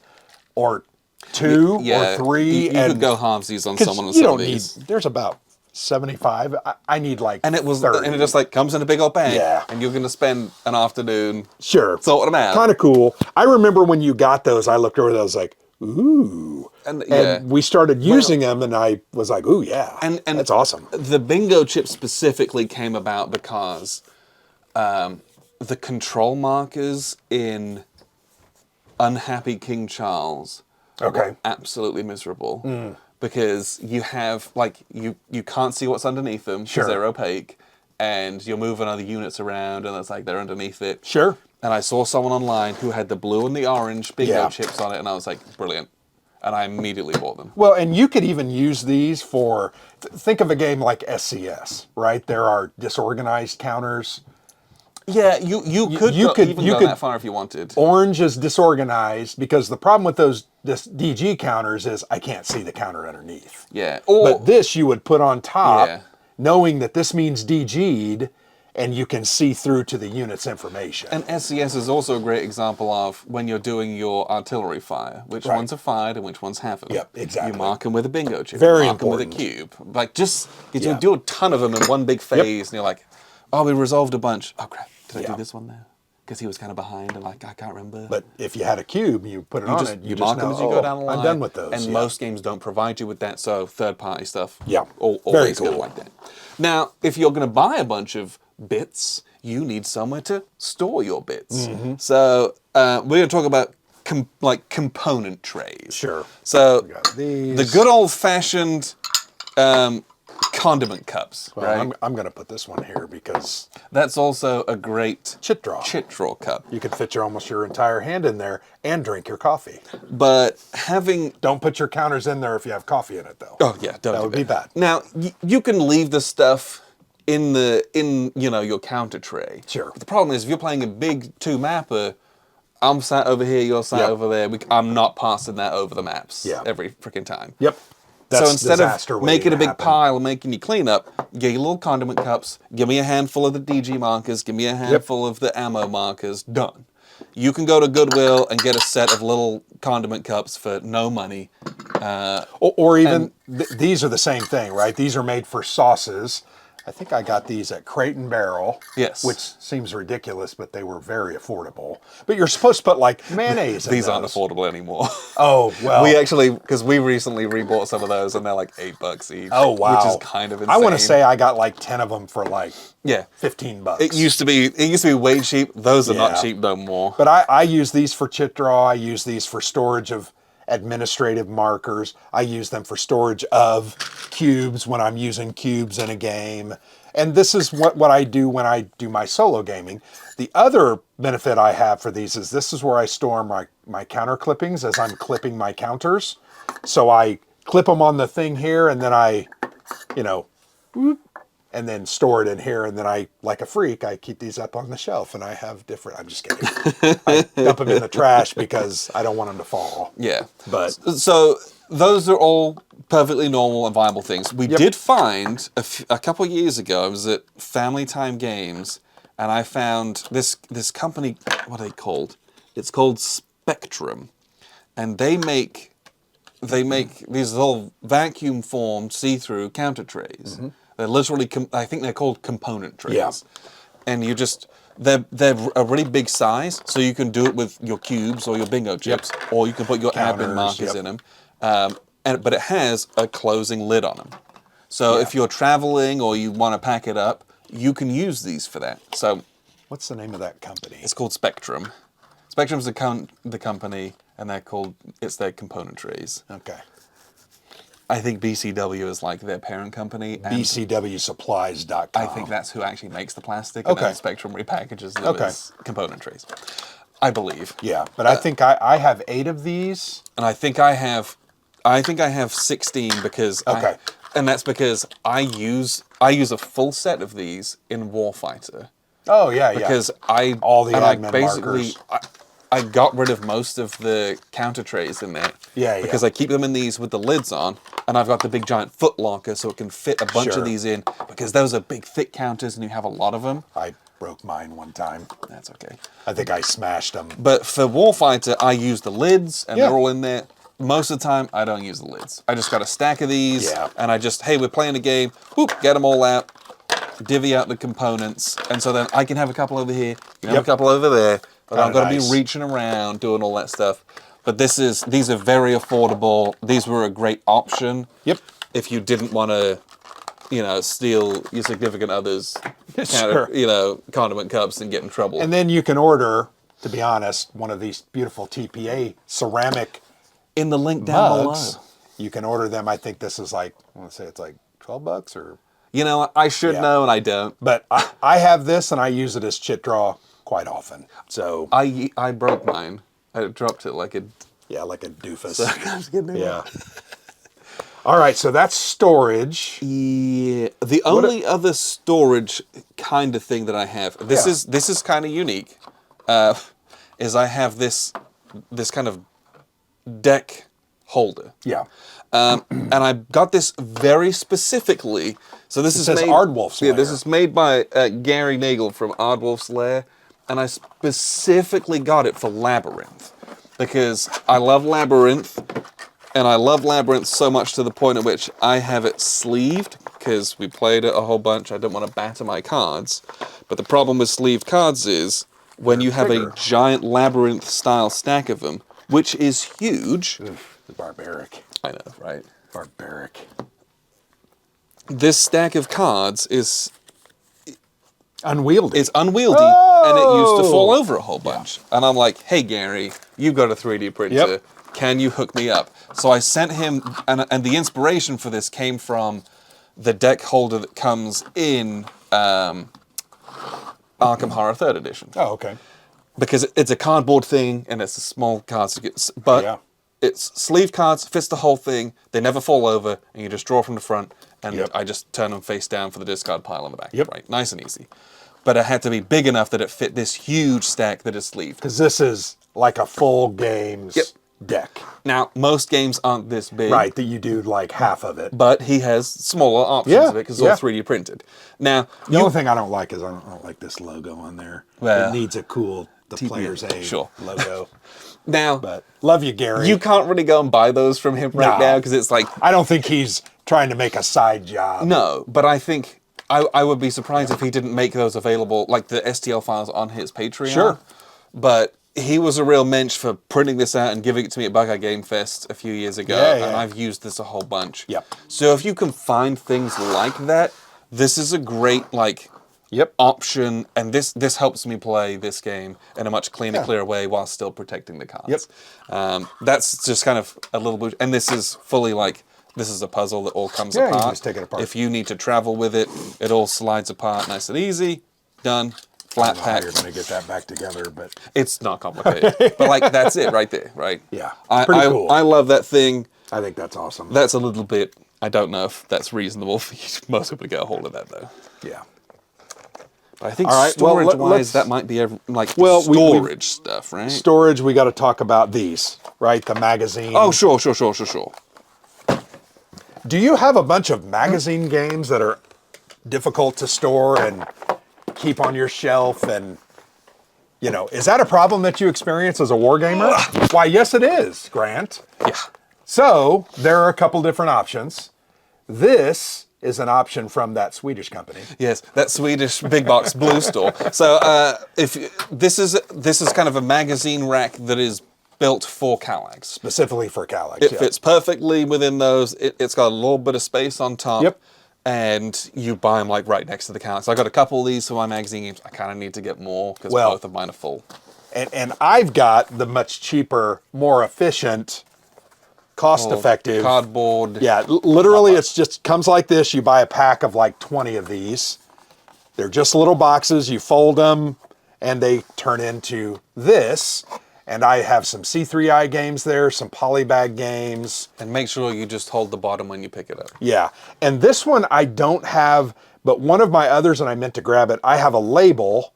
or two or three. You could go halvesies on someone and you some don't of these. There's about 75. I need like and it 30. And it just like comes in a big old bag. Yeah. And you're going to spend an afternoon sorting them out. Kind of cool. I remember when you got those, I looked over those like, ooh. And we started using them and I was like, ooh, yeah. And that's awesome. The bingo chip specifically came about because the control markers in Unhappy King Charles were absolutely miserable. Because you have, like, you can't see what's underneath them because they're opaque, and you're moving other units around, and it's like they're underneath it. Sure. And I saw someone online who had the blue and the orange bingo chips on it, and I was like, brilliant. And I immediately bought them. Well, and you could even use these for, think of a game like SCS, right? There are disorganized counters. Yeah, you could go that far if you wanted. Orange is disorganized because the problem with those DG counters is I can't see the counter underneath. Yeah. But this you would put on top, knowing that this means DG'd, and you can see through to the unit's information. And SCS is also a great example of when you're doing your artillery fire, which ones are fired and which ones haven't. Yep, exactly. You mark them with a bingo chip. Very you mark important. them with a cube. Like, just, you do a ton of them in one big phase, and you're like, oh, we resolved a bunch. Oh, crap. Did I do this one now? Because he was kind of behind and like, I can't remember. But if you had a cube, you put it on it, you mark them as you go down the line. I'm done with those. And most games don't provide you with that, so third-party stuff very always cool. go like that. Now, if you're going to buy a bunch of bits, you need somewhere to store your bits. So we're going to talk about component trays. Sure. So We got these. the good old-fashioned condiment cups, right? I'm going to put this one here because that's also a great chit draw cup. You could fit almost your entire hand in there and drink your coffee. But don't put your counters in there if you have coffee in it, though. Oh yeah, that would be bad. Now you can leave the stuff in your counter tray. Sure. But the problem is if you're playing a big 2-mapper, I'm sat over here, you're sat over there. I'm not passing that over the maps every freaking time. Yep. So instead of making a big pile and making you clean up, get your little condiment cups, give me a handful of the DG markers, give me a handful of the ammo markers, done. You can go to Goodwill and get a set of little condiment cups for no money. Or even, these are the same thing, right? These are made for sauces. I think I got these at Crate and Barrel. Yes. Which seems ridiculous, but they were very affordable. But you're supposed to put like mayonnaise in These those. aren't affordable anymore. Oh, well. We actually, because we recently rebought some of those and they're like $8 each. Oh, wow. Which is kind of insane. I want to say I got like 10 of them for like $15. It used to be way cheap. Those are not cheap no more. But I use these for chit draw. I use these for storage of administrative markers. I use them for storage of cubes when I'm using cubes in a game. And this is what I do when I do my solo gaming. The other benefit I have for these is this is where I store my counter clippings as I'm clipping my counters. So I clip them on the thing here, and then I, and then store it in here. And then I, like a freak, I keep these up on the shelf, and I have different, I'm just kidding. I dump them in the trash because I don't want them to fall. Yeah. But so those are all perfectly normal and viable things. We did find a couple of years ago, I was at Family Time Games, and I found this company, what are they called? It's called Spectrum. And they make these little vacuum-formed see-through counter trays. They're literally, I think they're called component trays. Yeah. And you just, they're a really big size, so you can do it with your cubes or your bingo chips, or you can put your Counters, admin markers in them. But it has a closing lid on them. So if you're traveling or you want to pack it up, you can use these for that. So what's the name of that company? it's called Spectrum. Spectrum's the company, and it's their component trays. Okay. I think BCW is like their parent company. And BCWsupplies.com. I think that's who actually makes the plastic, Okay. and then Spectrum repackages them as component trays. I believe. Yeah, but I think I have 8 of these. And I think I have 16 because Okay. and that's because I use a full set of these in Warfighter. Oh, yeah, Because all the I admin basically markers. I got rid of most of the counter trays in there. Yeah, yeah. Because I keep them in these with the lids on, and I've got the big giant foot locker so it can fit a bunch Sure. of these in, because those are big thick counters and you have a lot of them. I broke mine one time. That's okay. I think I smashed them. But for Warfighter, I use the lids, and Yeah. they're all in there. Most of the time, I don't use the lids. I just got a stack of these, and I just, hey, we're playing a game, whoop, get them all out, divvy out the components, and so then I can have a couple over here, you can have a couple over there, but I'm going to be reaching around, doing all that stuff. But these are very affordable. These were a great option. Yep. If you didn't want to, steal your significant other's Sure. condiment cups and get in trouble. And then you can order, to be honest, one of these beautiful TPA ceramic in the link down mugs. below. You can order them. I think this is like, I want to say it's like $12 or... I should know and I don't. But I have this and I use it as chit draw quite often. So I broke mine. I dropped it like a... yeah, like a doofus. So I was getting it. Yeah. All right, so that's storage. Yeah. The only other storage kind of thing that I have, this is kind of unique, is I have this kind of deck holder. Yeah. And I got this very specifically. So this is says made, Aardwolf's Yeah, this Lair. is made by Gary Nagel from Aardwolf's Lair, and I specifically got it for Labyrinth because I love Labyrinth, and I love Labyrinth so much to the point at which I have it sleeved because we played it a whole bunch. I don't want to batter my cards, but the problem with sleeved cards is when you have a giant Labyrinth-style stack of them, which is huge. Barbaric. I know, right? Barbaric. This stack of cards is Unwieldy. It's unwieldy, and it used to fall over a whole bunch. And I'm like, hey, Gary, you've got a 3D printer. Yep. Can you hook me up? So I sent him, and the inspiration for this came from the deck holder that comes in Arkham Horror 3rd Edition. Oh, okay. Because it's a cardboard thing, and it's a small card, but it's sleeve cards, fits the whole thing, they never fall over, and you just draw from the front, and I just turn them face down for the discard pile on the back. Right, nice and easy. But it had to be big enough that it fit this huge stack that is sleeved. Because this is like a full games deck. Now, most games aren't this big. Right, that you do like half of it. But he has smaller options of it because it's all 3D printed. Now, the only thing I don't like is I don't like this logo on there. Well, it needs a cool, the Player's Aid logo. Now, but love you, Gary. You can't really go and buy those from him right now because it's like... I don't think he's trying to make a side job. No, but I think I would be surprised if he didn't make those available, like the STL files on his Patreon. Sure. But he was a real mensch for printing this out and giving it to me at Buckeye Game Fest a few years ago, and I've used this a whole bunch. Yep. So if you can find things like that, this is a great, like, option, and this helps me play this game in a much clearer way while still protecting the cards. That's just kind of a little bit, and this is fully like, this is a puzzle that all comes apart. You can just take it apart. If you need to travel with it, it all slides apart nice and easy. Done. Flat pack. You're going to get that back together, but it's not complicated. But like, that's it right there, right? Yeah. Pretty cool. I love that thing. I think that's awesome. That's a little bit, I don't know if that's reasonable for you, most people to get a hold of that though. Yeah. But I think All right, well, storage-wise, that might be like storage stuff, right? Storage, we got to talk about these, right? The magazine. Oh, sure. Do you have a bunch of magazine games that are difficult to store and keep on your shelf? And, you know, is that a problem that you experience as a wargamer? Why, yes, it is, Grant. Yeah. So there are a couple different options. This is an option from that Swedish company. Yes, that Swedish big box blue store. So if this is kind of a magazine rack that is built for Kallax. Specifically for Kallax. It fits perfectly within those. It's got a little bit of space on top. Yep. And you buy them like right next to the Kallax. I got a couple of these for my magazine games. I kind of need to get more because both of mine are full. And I've got the much cheaper, more efficient, cost-effective cardboard. Yeah, literally, it's just comes like this. You buy a pack of like 20 of these. They're just little boxes. You fold them, and they turn into this. And I have some C3I games there, some polybag games. And make sure you just hold the bottom when you pick it up. Yeah, and this one I don't have, but one of my others, and I meant to grab it, I have a label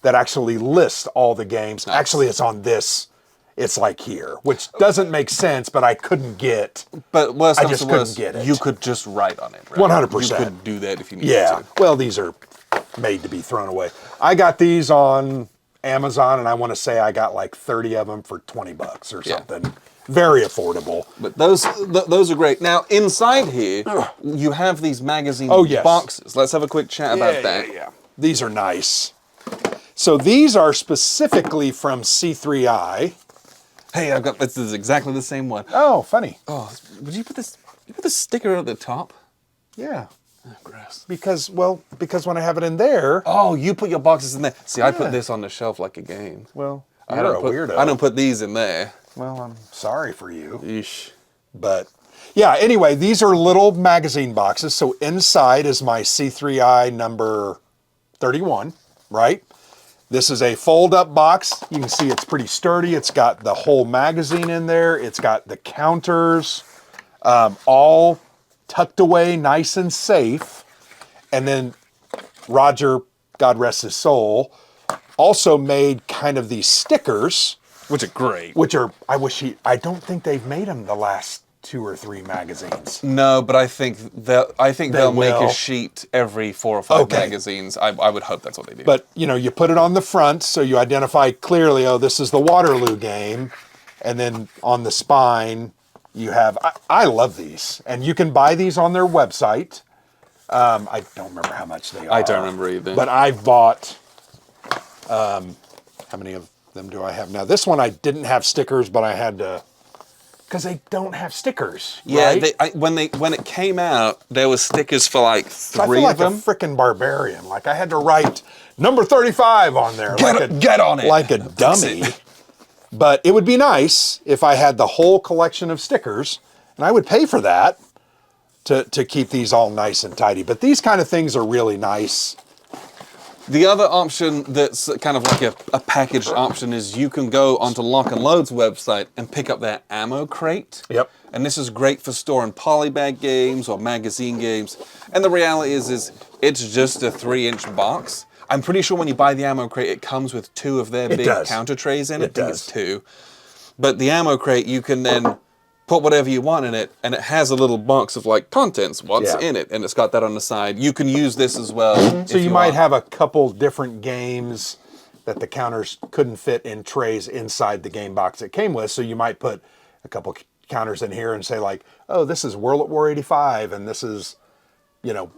that actually lists all the games. Nice. Actually, it's on this. It's like here, which doesn't make sense, but I couldn't get. But worse I just couldn't get it. You could just write on it. Right? 100%. You could do that if you needed Yeah. to. Well, these are made to be thrown away. I got these on Amazon, and I want to say I got like 30 of them for $20 or something. Yeah. Very affordable. But those are great. Now, inside here, you have these magazine boxes. Let's have a quick chat about that. Yeah. These are nice. So these are specifically from C3I. Hey, I've got, this is exactly the same one. Oh, funny. Oh, would you put this, sticker at the top? Yeah. Oh, gross. Because when I have it in there. Oh, you put your boxes in there. See, I put this on the shelf like a game. Well, you're a weirdo. I don't put these in there. Well, I'm sorry for you. Eesh. But, yeah, anyway, these are little magazine boxes. So inside is my C3I number 31, right? This is a fold-up box. You can see it's pretty sturdy. It's got the whole magazine in there. It's got the counters all tucked away nice and safe. And then Roger, God rest his soul, also made kind of these stickers. Which are great. I don't think they've made them the last 2 or 3 magazines. No, but I think they'll make a sheet every 4 or 5 magazines. I would hope that's what they do. But you put it on the front so you identify clearly, oh, this is the Waterloo game, and then on the spine you have. I love these, and you can buy these on their website. I don't remember how much they are. I don't remember either. But I've bought. How many of them do I have now? This one I didn't have stickers, but I had to. Because they don't have stickers, right? Yeah, when it came out, there was stickers for like 3 I feel like of them. a frickin' barbarian. Like I had to write number 35 on there. Get on it. Like a dummy. But it would be nice if I had the whole collection of stickers, and I would pay for that to keep these all nice and tidy. But these kind of things are really nice. The other option that's kind of like a packaged option is you can go onto Lock and Load's website and pick up their ammo crate. Yep. And this is great for storing polybag games or magazine games. And the reality is it's just a 3-inch box. I'm pretty sure when you buy the ammo crate, it comes with 2 of their big counter trays in it. I think it's 2. But the ammo crate, you can then put whatever you want in it, and it has a little box of like contents, what's in it, and it's got that on the side. You can use this as well. So you might have a couple different games that the counters couldn't fit in trays inside the game box it came with, so you might put a couple counters in here and say like, oh, this is World at War 85, and this is,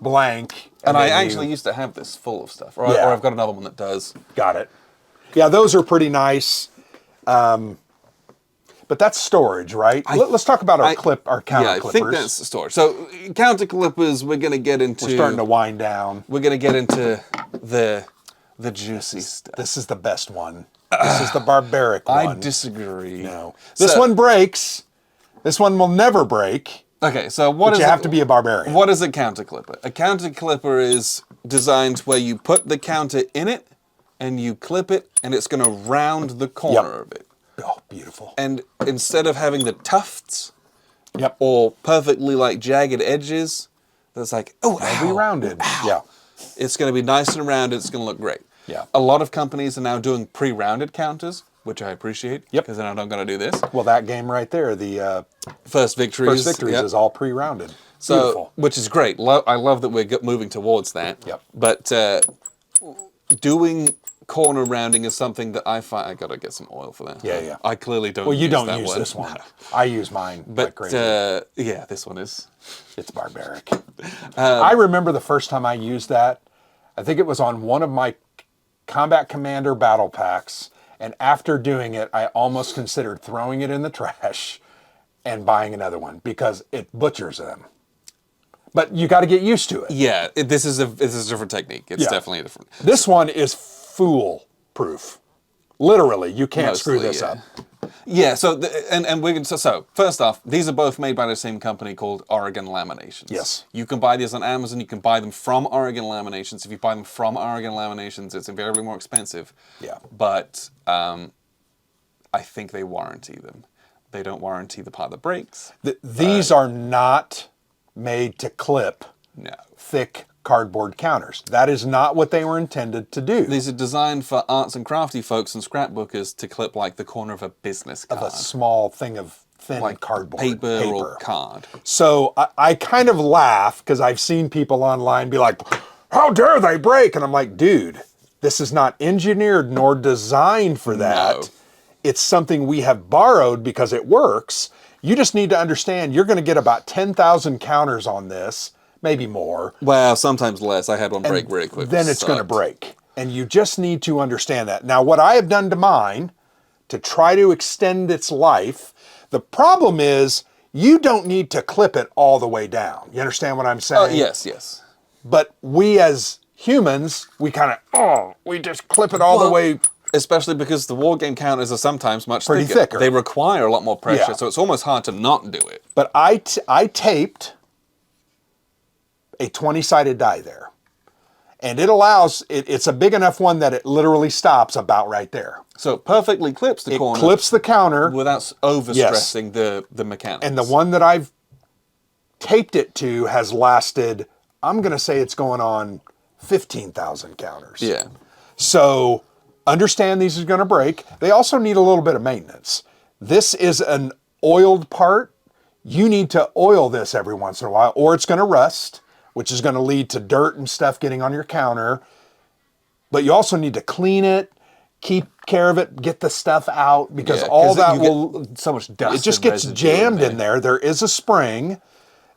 blank. And I actually used to have this full of stuff, or I've got another one that does. Got it. Yeah, those are pretty nice. But that's storage, right? Let's talk about our counter clippers. Yeah, I think that's storage. So counter clippers, we're going to get into. We're starting to wind down. We're going to get into the juicy stuff. This is the best one. This is the barbaric one. I disagree. No. This one breaks. This one will never break. Okay, so what But is you have to be a barbarian. What is a counter clipper? A counter clipper is designed where you put the counter in it and you clip it and it's going to round the corner of it. Oh, beautiful. And instead of having the tufts Yep. or perfectly like jagged edges, that's like, oh, It'll be ow, rounded. ow. Yeah. It's going to be nice and rounded. It's going to look great. Yeah. A lot of companies are now doing pre-rounded counters, which I appreciate. Yep. Because then I'm not going to do this. Well, that game right there, the First Victories. First Victories yep. is all pre-rounded. So, Beautiful. which is great. I love that we're moving towards that. Yep. But doing corner rounding is something that I find I gotta get some oil for that. Yeah, yeah. I clearly don't. Well, you use don't that use one. this one. I use mine like But crazy. yeah, this one is. It's barbaric. I remember the first time I used that. I think it was on one of my Combat Commander battle packs. And after doing it, I almost considered throwing it in the trash and buying another one because it butchers them. But you got to get used to it. Yeah, this is a different technique. It's Yeah. definitely different. This one is fool-proof. Literally, you can't screw Mostly, this yeah. up. Yeah. So and we're going to so first off, these are both made by the same company called Oregon Laminations. Yes. You can buy these on Amazon. You can buy them from Oregon Laminations. If you buy them from Oregon Laminations, it's invariably more expensive. Yeah. But I think they warranty them. They don't warranty the part that breaks. These are not made to clip No. thick cardboard counters. That is not what they were intended to do. These are designed for arts and crafty folks and scrapbookers to clip like the corner of a business card. Of a small thing of thin like cardboard. paper or card. So I kind of laugh because I've seen people online be like, how dare they break? And I'm like, dude, this is not engineered nor designed for that. No. It's something we have borrowed because it works. You just need to understand you're going to get about 10,000 counters on this, maybe more. Well, sometimes less. I had one break really quick. Then it's going to break. And you just need to understand that. Now, what I have done to mine to try to extend its life, the problem is you don't need to clip it all the way down. You understand what I'm saying? Yes. But we as humans, we kind of, we just clip it all the way. Especially because the Wargame counters are sometimes much Pretty thicker. thicker. They require a lot more pressure, Yeah. so it's almost hard to not do it. But I taped a 20-sided die there. And it allows, it's a big enough one that it literally stops about right there. So it perfectly clips the It corner clips the counter. without overstressing the mechanics. And the one that I've taped it to has lasted, I'm going to say it's going on 15,000 counters. Yeah. So understand these are going to break. They also need a little bit of maintenance. This is an oiled part. You need to oil this every once in a while or it's going to rust, which is going to lead to dirt and stuff getting on your counter. But you also need to clean it, keep care of it, get the stuff out because Yeah, all 'cause that you will, get so much dust. it just and gets residue jammed in there. There is a spring.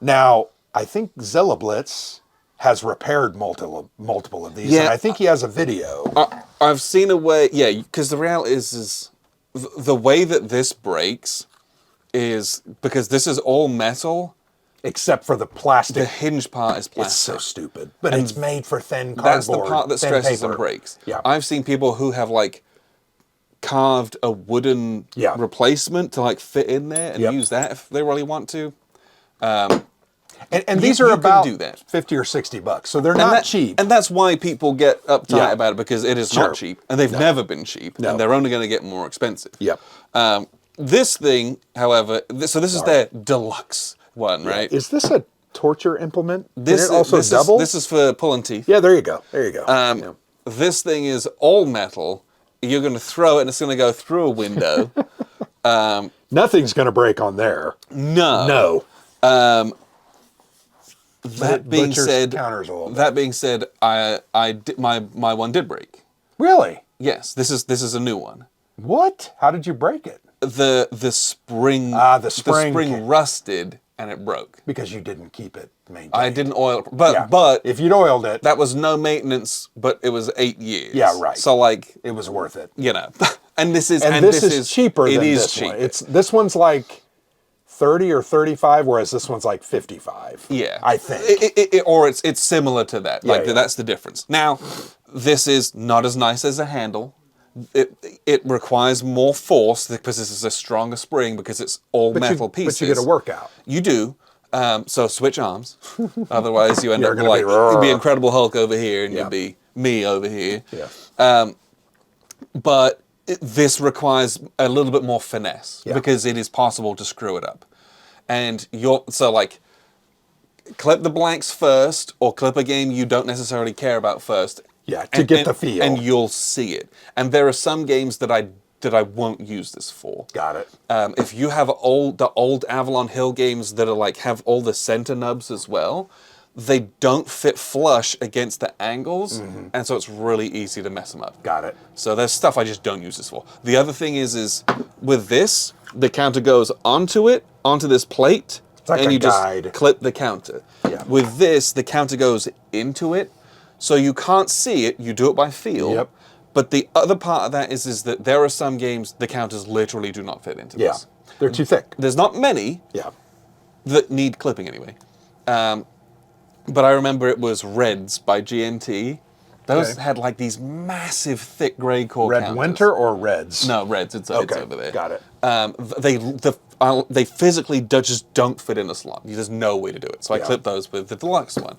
Now, I think Zillablitz has repaired multiple of these, Yeah. and I think he has a video. I've seen a way, yeah, because the reality is the way that this breaks is because this is all metal. Except for the plastic. The hinge part is plastic. It's so stupid. But it's made for thin cardboard. That's the part that thin stresses paper. and breaks. Yeah. I've seen people who have like carved a wooden Yeah. replacement to like fit in there and Yep. use that if they really want to. And these are you can about do that. 50 or 60 bucks. So they're not cheap. And that's why people get uptight Yeah. about it because it is Sure. not cheap. And they've never been cheap. No. And they're only going to get more expensive. Yep. This thing, however, this is their deluxe one, right? Is this a torture implement? This Can it also this double? This is for pulling teeth. Yeah, there you go. There you go. Yeah. This thing is all metal. You're going to throw it and it's going to go through a window. Nothing's going to break on there. No. No. That being butchers said, counters a little bit. that being said, my one did break. Really? Yes, this is a new one. What? How did you break it? The spring the spring rusted and it broke. Because you didn't keep it maintained. I didn't oil it, but Yeah. but if you'd oiled it, that was no maintenance, but it was 8 years. Yeah, right. So like, it was worth it. you know, and this is And this is cheaper It than is this cheap. one. This one's like 30 or 35, whereas this one's like 55. Yeah, I think. or it's similar to that. Like yeah. that's the difference. Now, This is not as nice as a handle. It requires more force because this is a stronger spring because it's all metal pieces. But you get a workout. You do. So switch arms. Otherwise, you end up gonna like be you'd be Incredible Hulk over here, and Yeah. you'd be me over here. Yeah. But this requires a little bit more finesse Yeah. because it is possible to screw it up. And so like clip the blanks first, or clip a game you don't necessarily care about first. Yeah, to get the feel. And you'll see it. And there are some games that I won't use this for. Got it. If you have the old Avalon Hill games that are like have all the center nubs as well, they don't fit flush against the angles, and so it's really easy to mess them up. Got it. So there's stuff I just don't use this for. The other thing is with this, the counter goes onto this plate, like and a you guide. just clip the counter. Yeah. With this, the counter goes into it, so you can't see it. You do it by feel. Yep. But the other part of that is that there are some games the counters literally do not fit into Yeah. this. They're too thick. There's not many Yeah. that need clipping anyway. But I remember it was Reds by GMT. Those Okay. had like these massive thick gray core Red counters. Winter or Reds? No, Reds. It's Okay. over there. Got it. They physically just don't fit in a slot. There's no way to do it. So I Yeah. clipped those with the deluxe one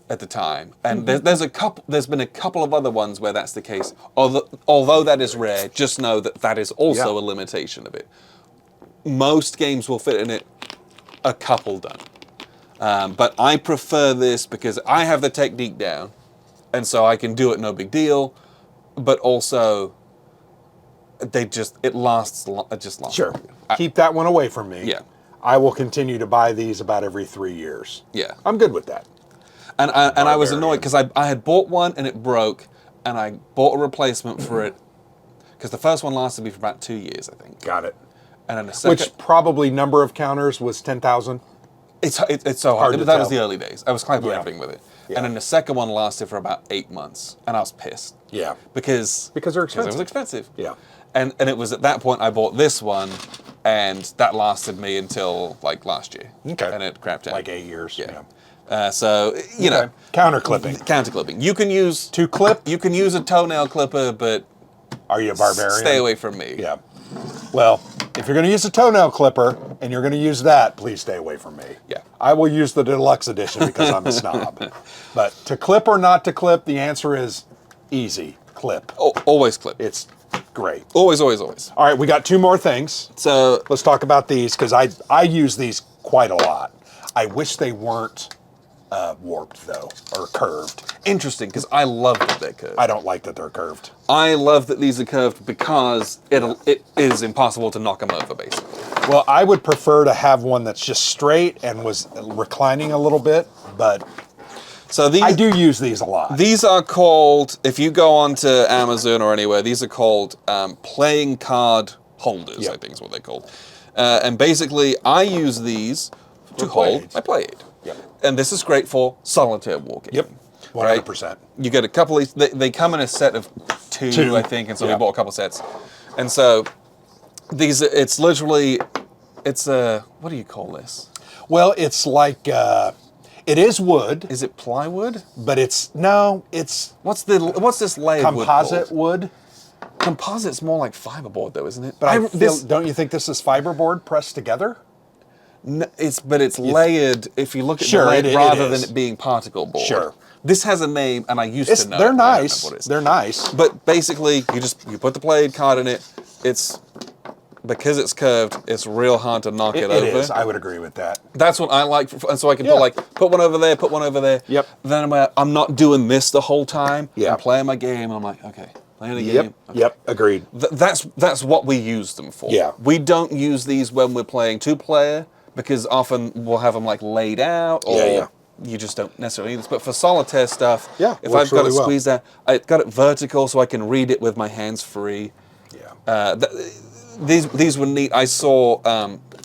at the time. And there's been a couple of other ones where that's the case. Although that is rare, just know that is also Yeah. a limitation of it. Most games will fit in it. A couple don't. But I prefer this because I have the technique down, and so I can do it no big deal. But also, it lasts. It just lasts. Sure. Keep that one away from me. Yeah. I will continue to buy these about every 3 years. Yeah. I'm good with that. And I was Barbarian. annoyed because I had bought one and it broke, and I bought a replacement for it because the first one lasted me for about 2 years, I think. Got it. And then the second, Which probably number of counters was 10,000? it's so hard. hard to That was tell. the early days. I was collaborating with it, Yeah. and then the second one lasted for about 8 months, and I was pissed. Yeah. Because they're it was expensive. expensive. Yeah. And it was at that point I bought this one, and that lasted me until like last year. Okay. And it crapped out. Like 8 years. Yeah. So you know, Counter clipping. counter clipping. You can use To clip, You can use a toenail clipper, but are you a barbarian? stay away from me. Yeah. Well, if you're going to use a toenail clipper and you're going to use that, please stay away from me. Yeah. I will use the deluxe edition because I'm a snob. But to clip or not to clip, the answer is easy. Clip. Always clip. It's great. Always, always, always. All right, we got 2 more things. So Let's talk about these because I use these quite a lot. I wish they weren't warped though, or curved. interesting because I love that they're curved. I don't like that they're curved. I love that these are curved because it is impossible to knock them over, basically. Well, I would prefer to have one that's just straight and was reclining a little bit, but So these I do use these a lot. These are called, if you go onto Amazon or anywhere, these are called playing card holders, Yep. I think is what they're called. And basically, I use these to hold Play-Aids. my play aid. Yep. And this is great for solitaire wargaming. Yep, 100%. You get a couple of these, they come in a set of two, I think, and so we Yeah. bought a couple sets. And so these, it's literally, it's a, what do you call this? Well, it's like, it is wood, Is it plywood? but it's What's this layered composite wood wood. called? Composite's more like fiberboard though, isn't it? But don't you think this is fiberboard pressed together? It's layered. If you look at Sure, the layered it rather is. than it being particle board. Sure. This has a name, and I used to know. They're it, but I don't nice. remember what it is. They're nice. But basically, you put the played card in it. It's because it's curved. It's real hard to knock it It over. is. I would agree with that. That's what I like, and so I can Yeah. put one over there, put one over there. Yep. Then I'm not doing this the whole time. Yeah. I'm playing my game. I'm like, okay, playing a game. Yep. Okay. Yep. Agreed. That's what we use them for. Yeah. We don't use these when we're playing 2-player because often we'll have them like laid out or Yeah. you just don't necessarily need this. But for solitaire stuff, Yeah, if works I've got it really well. squeezed out, I got it vertical so I can read it with my hands free. Yeah. These were neat. I saw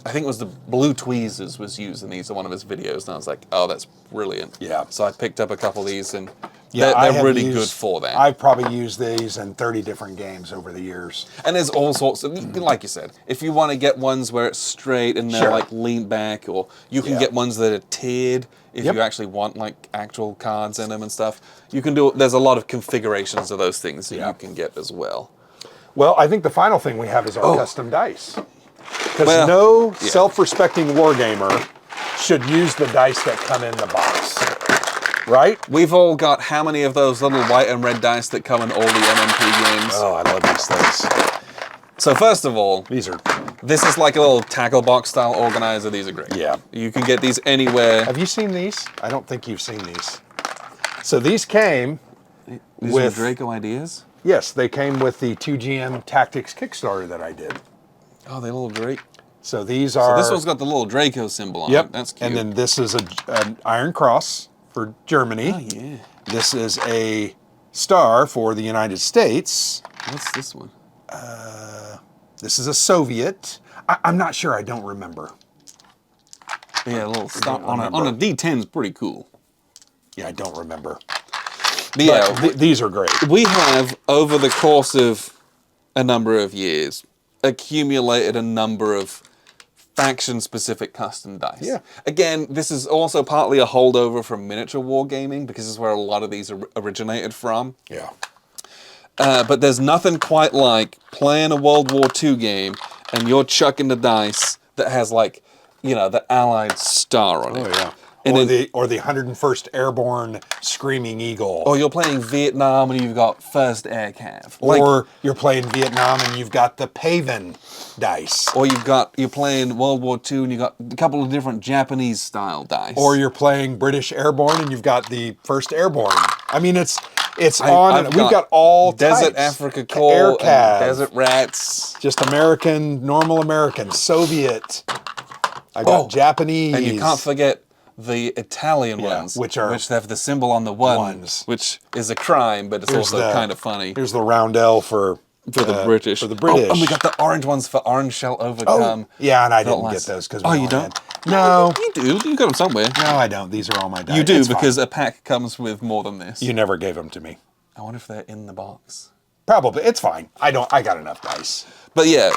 I think it was the Blue Tweezers was using these in one of his videos, and I was like, oh, that's brilliant. Yeah. So I picked up a couple of these, and Yeah, they're really good for that. I've probably used these in 30 different games over the years. And there's all sorts of, like you said, if you want to get ones where it's straight and they're Sure. like leaned back, or you can Yeah. get ones that are tiered if Yep. you actually want like actual cards in them and stuff. You can do, there's a lot of configurations of those things that Yeah. you can get as well. Well, I think the final thing we have is our custom dice. Because Well, no yeah. self-respecting wargamer should use the dice that come in the box. Right? We've all got how many of those little white and red dice that come in all the MMP games? Oh, I love these things. So first of all, These are... this is like a little tackle box style organizer. These are great. Yeah. You can get these anywhere. Have you seen these? I don't think you've seen these. So these came These with... are Draco ideas. Yes, they came with the 2GM Tactics Kickstarter that I did. Oh, they little Drake. So these So are... this one's got the little Draco symbol on Yep. it. That's cute. And then this is an Iron Cross for Germany. Oh, yeah. This is a star for the United States. What's this one? This is a Soviet. I'm not sure. I don't remember. Yeah, a little stop don't on a remember. D10 is pretty cool. Yeah, I don't remember. But yeah, But these are great. we have, over the course of a number of years, accumulated a number of faction-specific custom dice. Yeah. Again, this is also partly a holdover from miniature wargaming, because this is where a lot of these originated from. Yeah. But there's nothing quite like playing a World War II game and you're chucking the dice that has, like, you know, the Allied star on it. Oh yeah. And Or the 101st Airborne Screaming Eagle. Or you're playing Vietnam and you've got 1st Air Cav. Or you're playing Vietnam and you've got the Paven dice. Or you're playing World War II and you've got a couple of different Japanese style dice. Or you're playing British Airborne and you've got the 1st Airborne. I mean, it's I've and we've got all Desert types. Africa Air Corps, Cav, and Desert Rats. just American, normal American, Soviet. I got Japanese. And you can't forget the Italian ones, which have the symbol on the ones, which is a crime, but it's also kind of funny. Here's the roundel for the British. For the British. Oh, and we got the orange ones for Orange Shall Overcome. Yeah, and I Felt didn't like- get those because Oh, you don't? No, You do. You got them somewhere. no, I don't. These are all my dice. You do, It's fine. because a pack comes with more than this. You never gave them to me. I wonder if they're in the box. Probably. It's fine. I got enough dice. But yeah,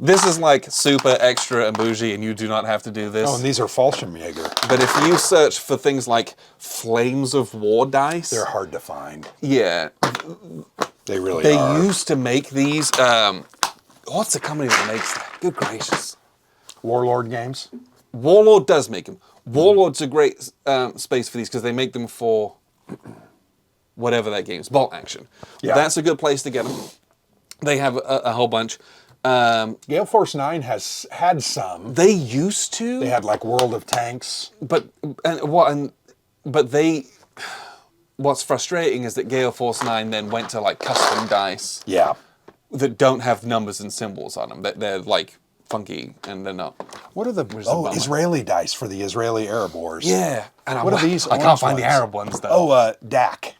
this is like super extra and bougie, and you do not have to do this. Oh, and these are Fallschirmjäger. But if you search for things like Flames of War dice, They're hard to find. yeah, They really they are. used to make these. What's the company that makes that? Good gracious. Warlord games. Warlord does make them. Warlord's a great space for these because they make them for whatever that game is. Bolt action. Yeah. That's a good place to get them. They have a whole bunch. Gale Force 9 has had some. They used to. They had like World of Tanks. But what's frustrating is that Gale Force 9 then went to like custom dice Yeah. that don't have numbers and symbols on them. They're like funky and they're not. What are the a bummer. Israeli dice for the Israeli Arab Wars? Yeah. And What are these? I can't orange find the ones? Arab ones though. Oh, DAC.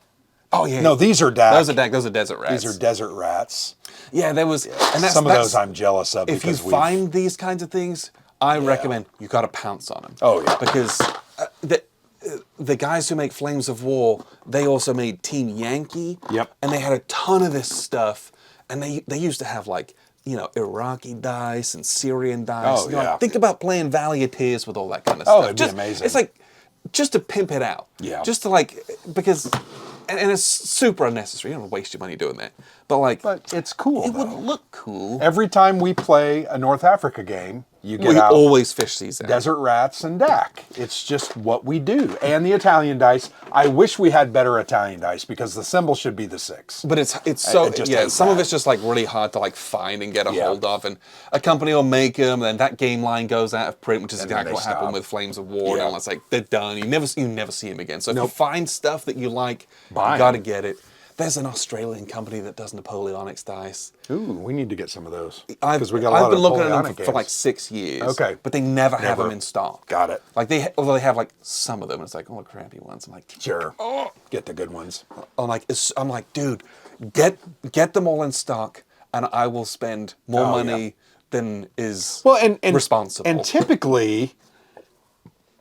Oh yeah. No, these are DAC. Those are DAC. Those are Desert Rats. These are Desert Rats. Yeah, there was. And that's, Some of that's- those I'm jealous of. If you because we've- find these kinds of things, I recommend you got to pounce on them. Oh, yeah. Because the guys who make Flames of War, they also made Team Yankee. Yep. And they had a ton of this stuff, and they used to have like, you know, Iraqi dice and Syrian dice. Oh, You know, yeah. think about playing Valley of Tears with all that kind of Oh, stuff. it'd be amazing. It's like just to pimp it out. Yeah. Just to like because. And it's super unnecessary. You don't waste your money doing that. But like, But it's cool. it though. would look cool. Every time we play a North Africa game, you get We out always fish these out. Desert Rats and DAC. It's just what we do. And the Italian dice. I wish we had better Italian dice because the symbol should be the 6. But it's so It just yeah. ain't Some of that. it's just like really hard to like find and get a Yeah. hold of, and a company will make them, and then that game line goes out of print, which is And then exactly they what happened stop. with Flames of War. Yeah. And it's like they're done. You never see them again. So if you Nope. find stuff that you like, Buy you got to 'em. get it. There's an Australian company that does Napoleonics dice. Ooh, we need to get some of those. I've Because we got a lot been of looking at them Napoleonic for games. like 6 years. Okay. But they never have Never. them in stock. Got it. Like although they have like some of them, it's like all the crappy ones. I'm like, Sure. Get the good ones. I'm like, dude, get them all in stock, and I will spend more Oh, money then is and responsible. And typically,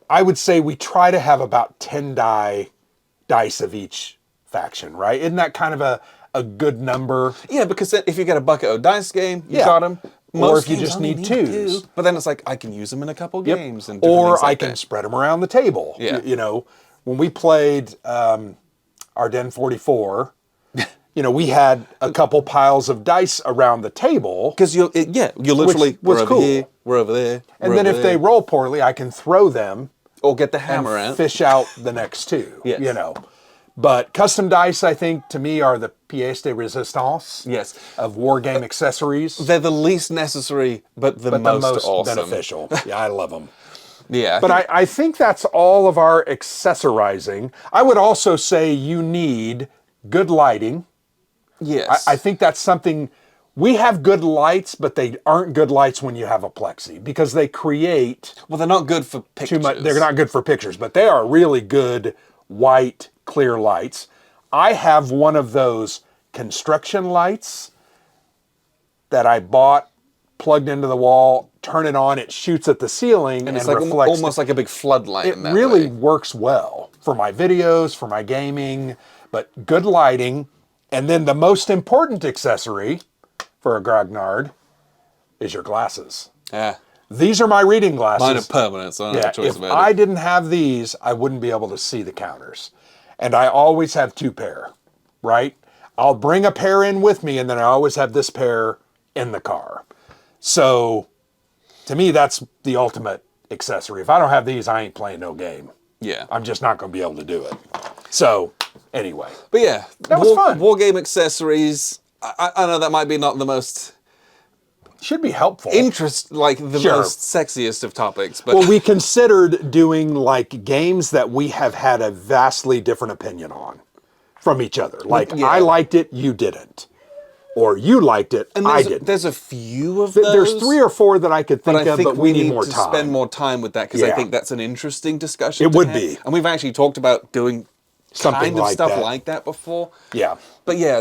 I would say we try to have about 10 dice of each faction, right? Isn't that kind of a good number? Yeah, because then if you get a bucket of dice game, you Yeah. got them. Or if you just need twos. But then it's like, I can use them in a couple games. And Or I can spread them around the table. Yeah. You know, when we played Ardennes 44, you know, we had a couple piles of dice around the table. Because you literally, was we're over cool. here, we're over there. And we're then over if there. they roll poorly, I can throw them Or get the and hammer out. fish out the next two. Yes. You know. But custom dice, I think, to me, are the pièce de résistance Yes. of Wargame accessories. They're the least necessary, but the most awesome. beneficial. Yeah, I love them. Yeah. But I think that's all of our accessorizing. I would also say you need good lighting. yes. I think that's something. We have good lights, but they aren't good lights when you have a plexi because they create well, they're not good for pictures. too much. They're not good for pictures, but they are really good white, clear lights. I have one of those construction lights that I bought, plugged into the wall, turn it on, it shoots at the ceiling and It's like reflects. almost like a big floodlight It in that really way. works well for my videos, for my gaming, but good lighting. And then the most important accessory for a grognard is your glasses. Yeah. These are my reading glasses. Mine are permanent, so I don't have a choice if about I it. didn't have these, I wouldn't be able to see the counters. And I always have two pair, right? I'll bring a pair in with me, and then I always have this pair in the car. So, to me, that's the ultimate accessory. If I don't have these, I ain't playing no game. Yeah. I'm just not going to be able to do it. So, anyway. But yeah, That was fun. War game accessories. I know that might be not the most Should be helpful. like the Sure. most sexiest of topics, but Well, we considered doing like games that we have had a vastly different opinion on from each other. Like, Yeah. I liked it, you didn't. Or you liked it, and I there's, didn't. there's a few of those. There's 3 or 4 that I could think But I of, think but we need need more to time. spend more time with that because I Yeah. think that's an interesting discussion. It to would have. be. And we've actually talked about doing Something kind of like stuff that. like that before. Yeah. But yeah,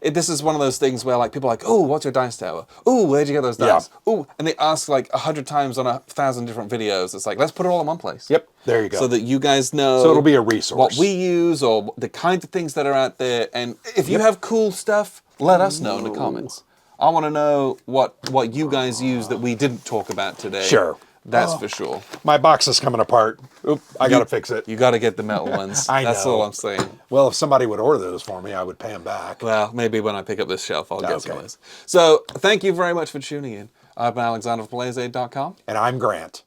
this is one of those things where like people are like, oh, what's your dice tower? Oh, where'd you get those dice? Oh, and they ask like 100 times on 1,000 different videos. It's like, let's put it all in one place. Yep, there you go. So that you guys know. So it'll be a resource. What we use or the kinds of things that are out there. And if you have cool stuff, let us know in the comments. I want to know what you guys use that we didn't talk about today. Sure. That's for sure. My box is coming apart. Oop, I got to fix it. You got to get the metal ones. I That's know. all I'm saying. Well, if somebody would order those for me, I would pay them back. Well, maybe when I pick up this shelf, I'll get some of Okay. those. So, thank you very much for tuning in. I've been Alexander from PlayZaid.com. And I'm Grant.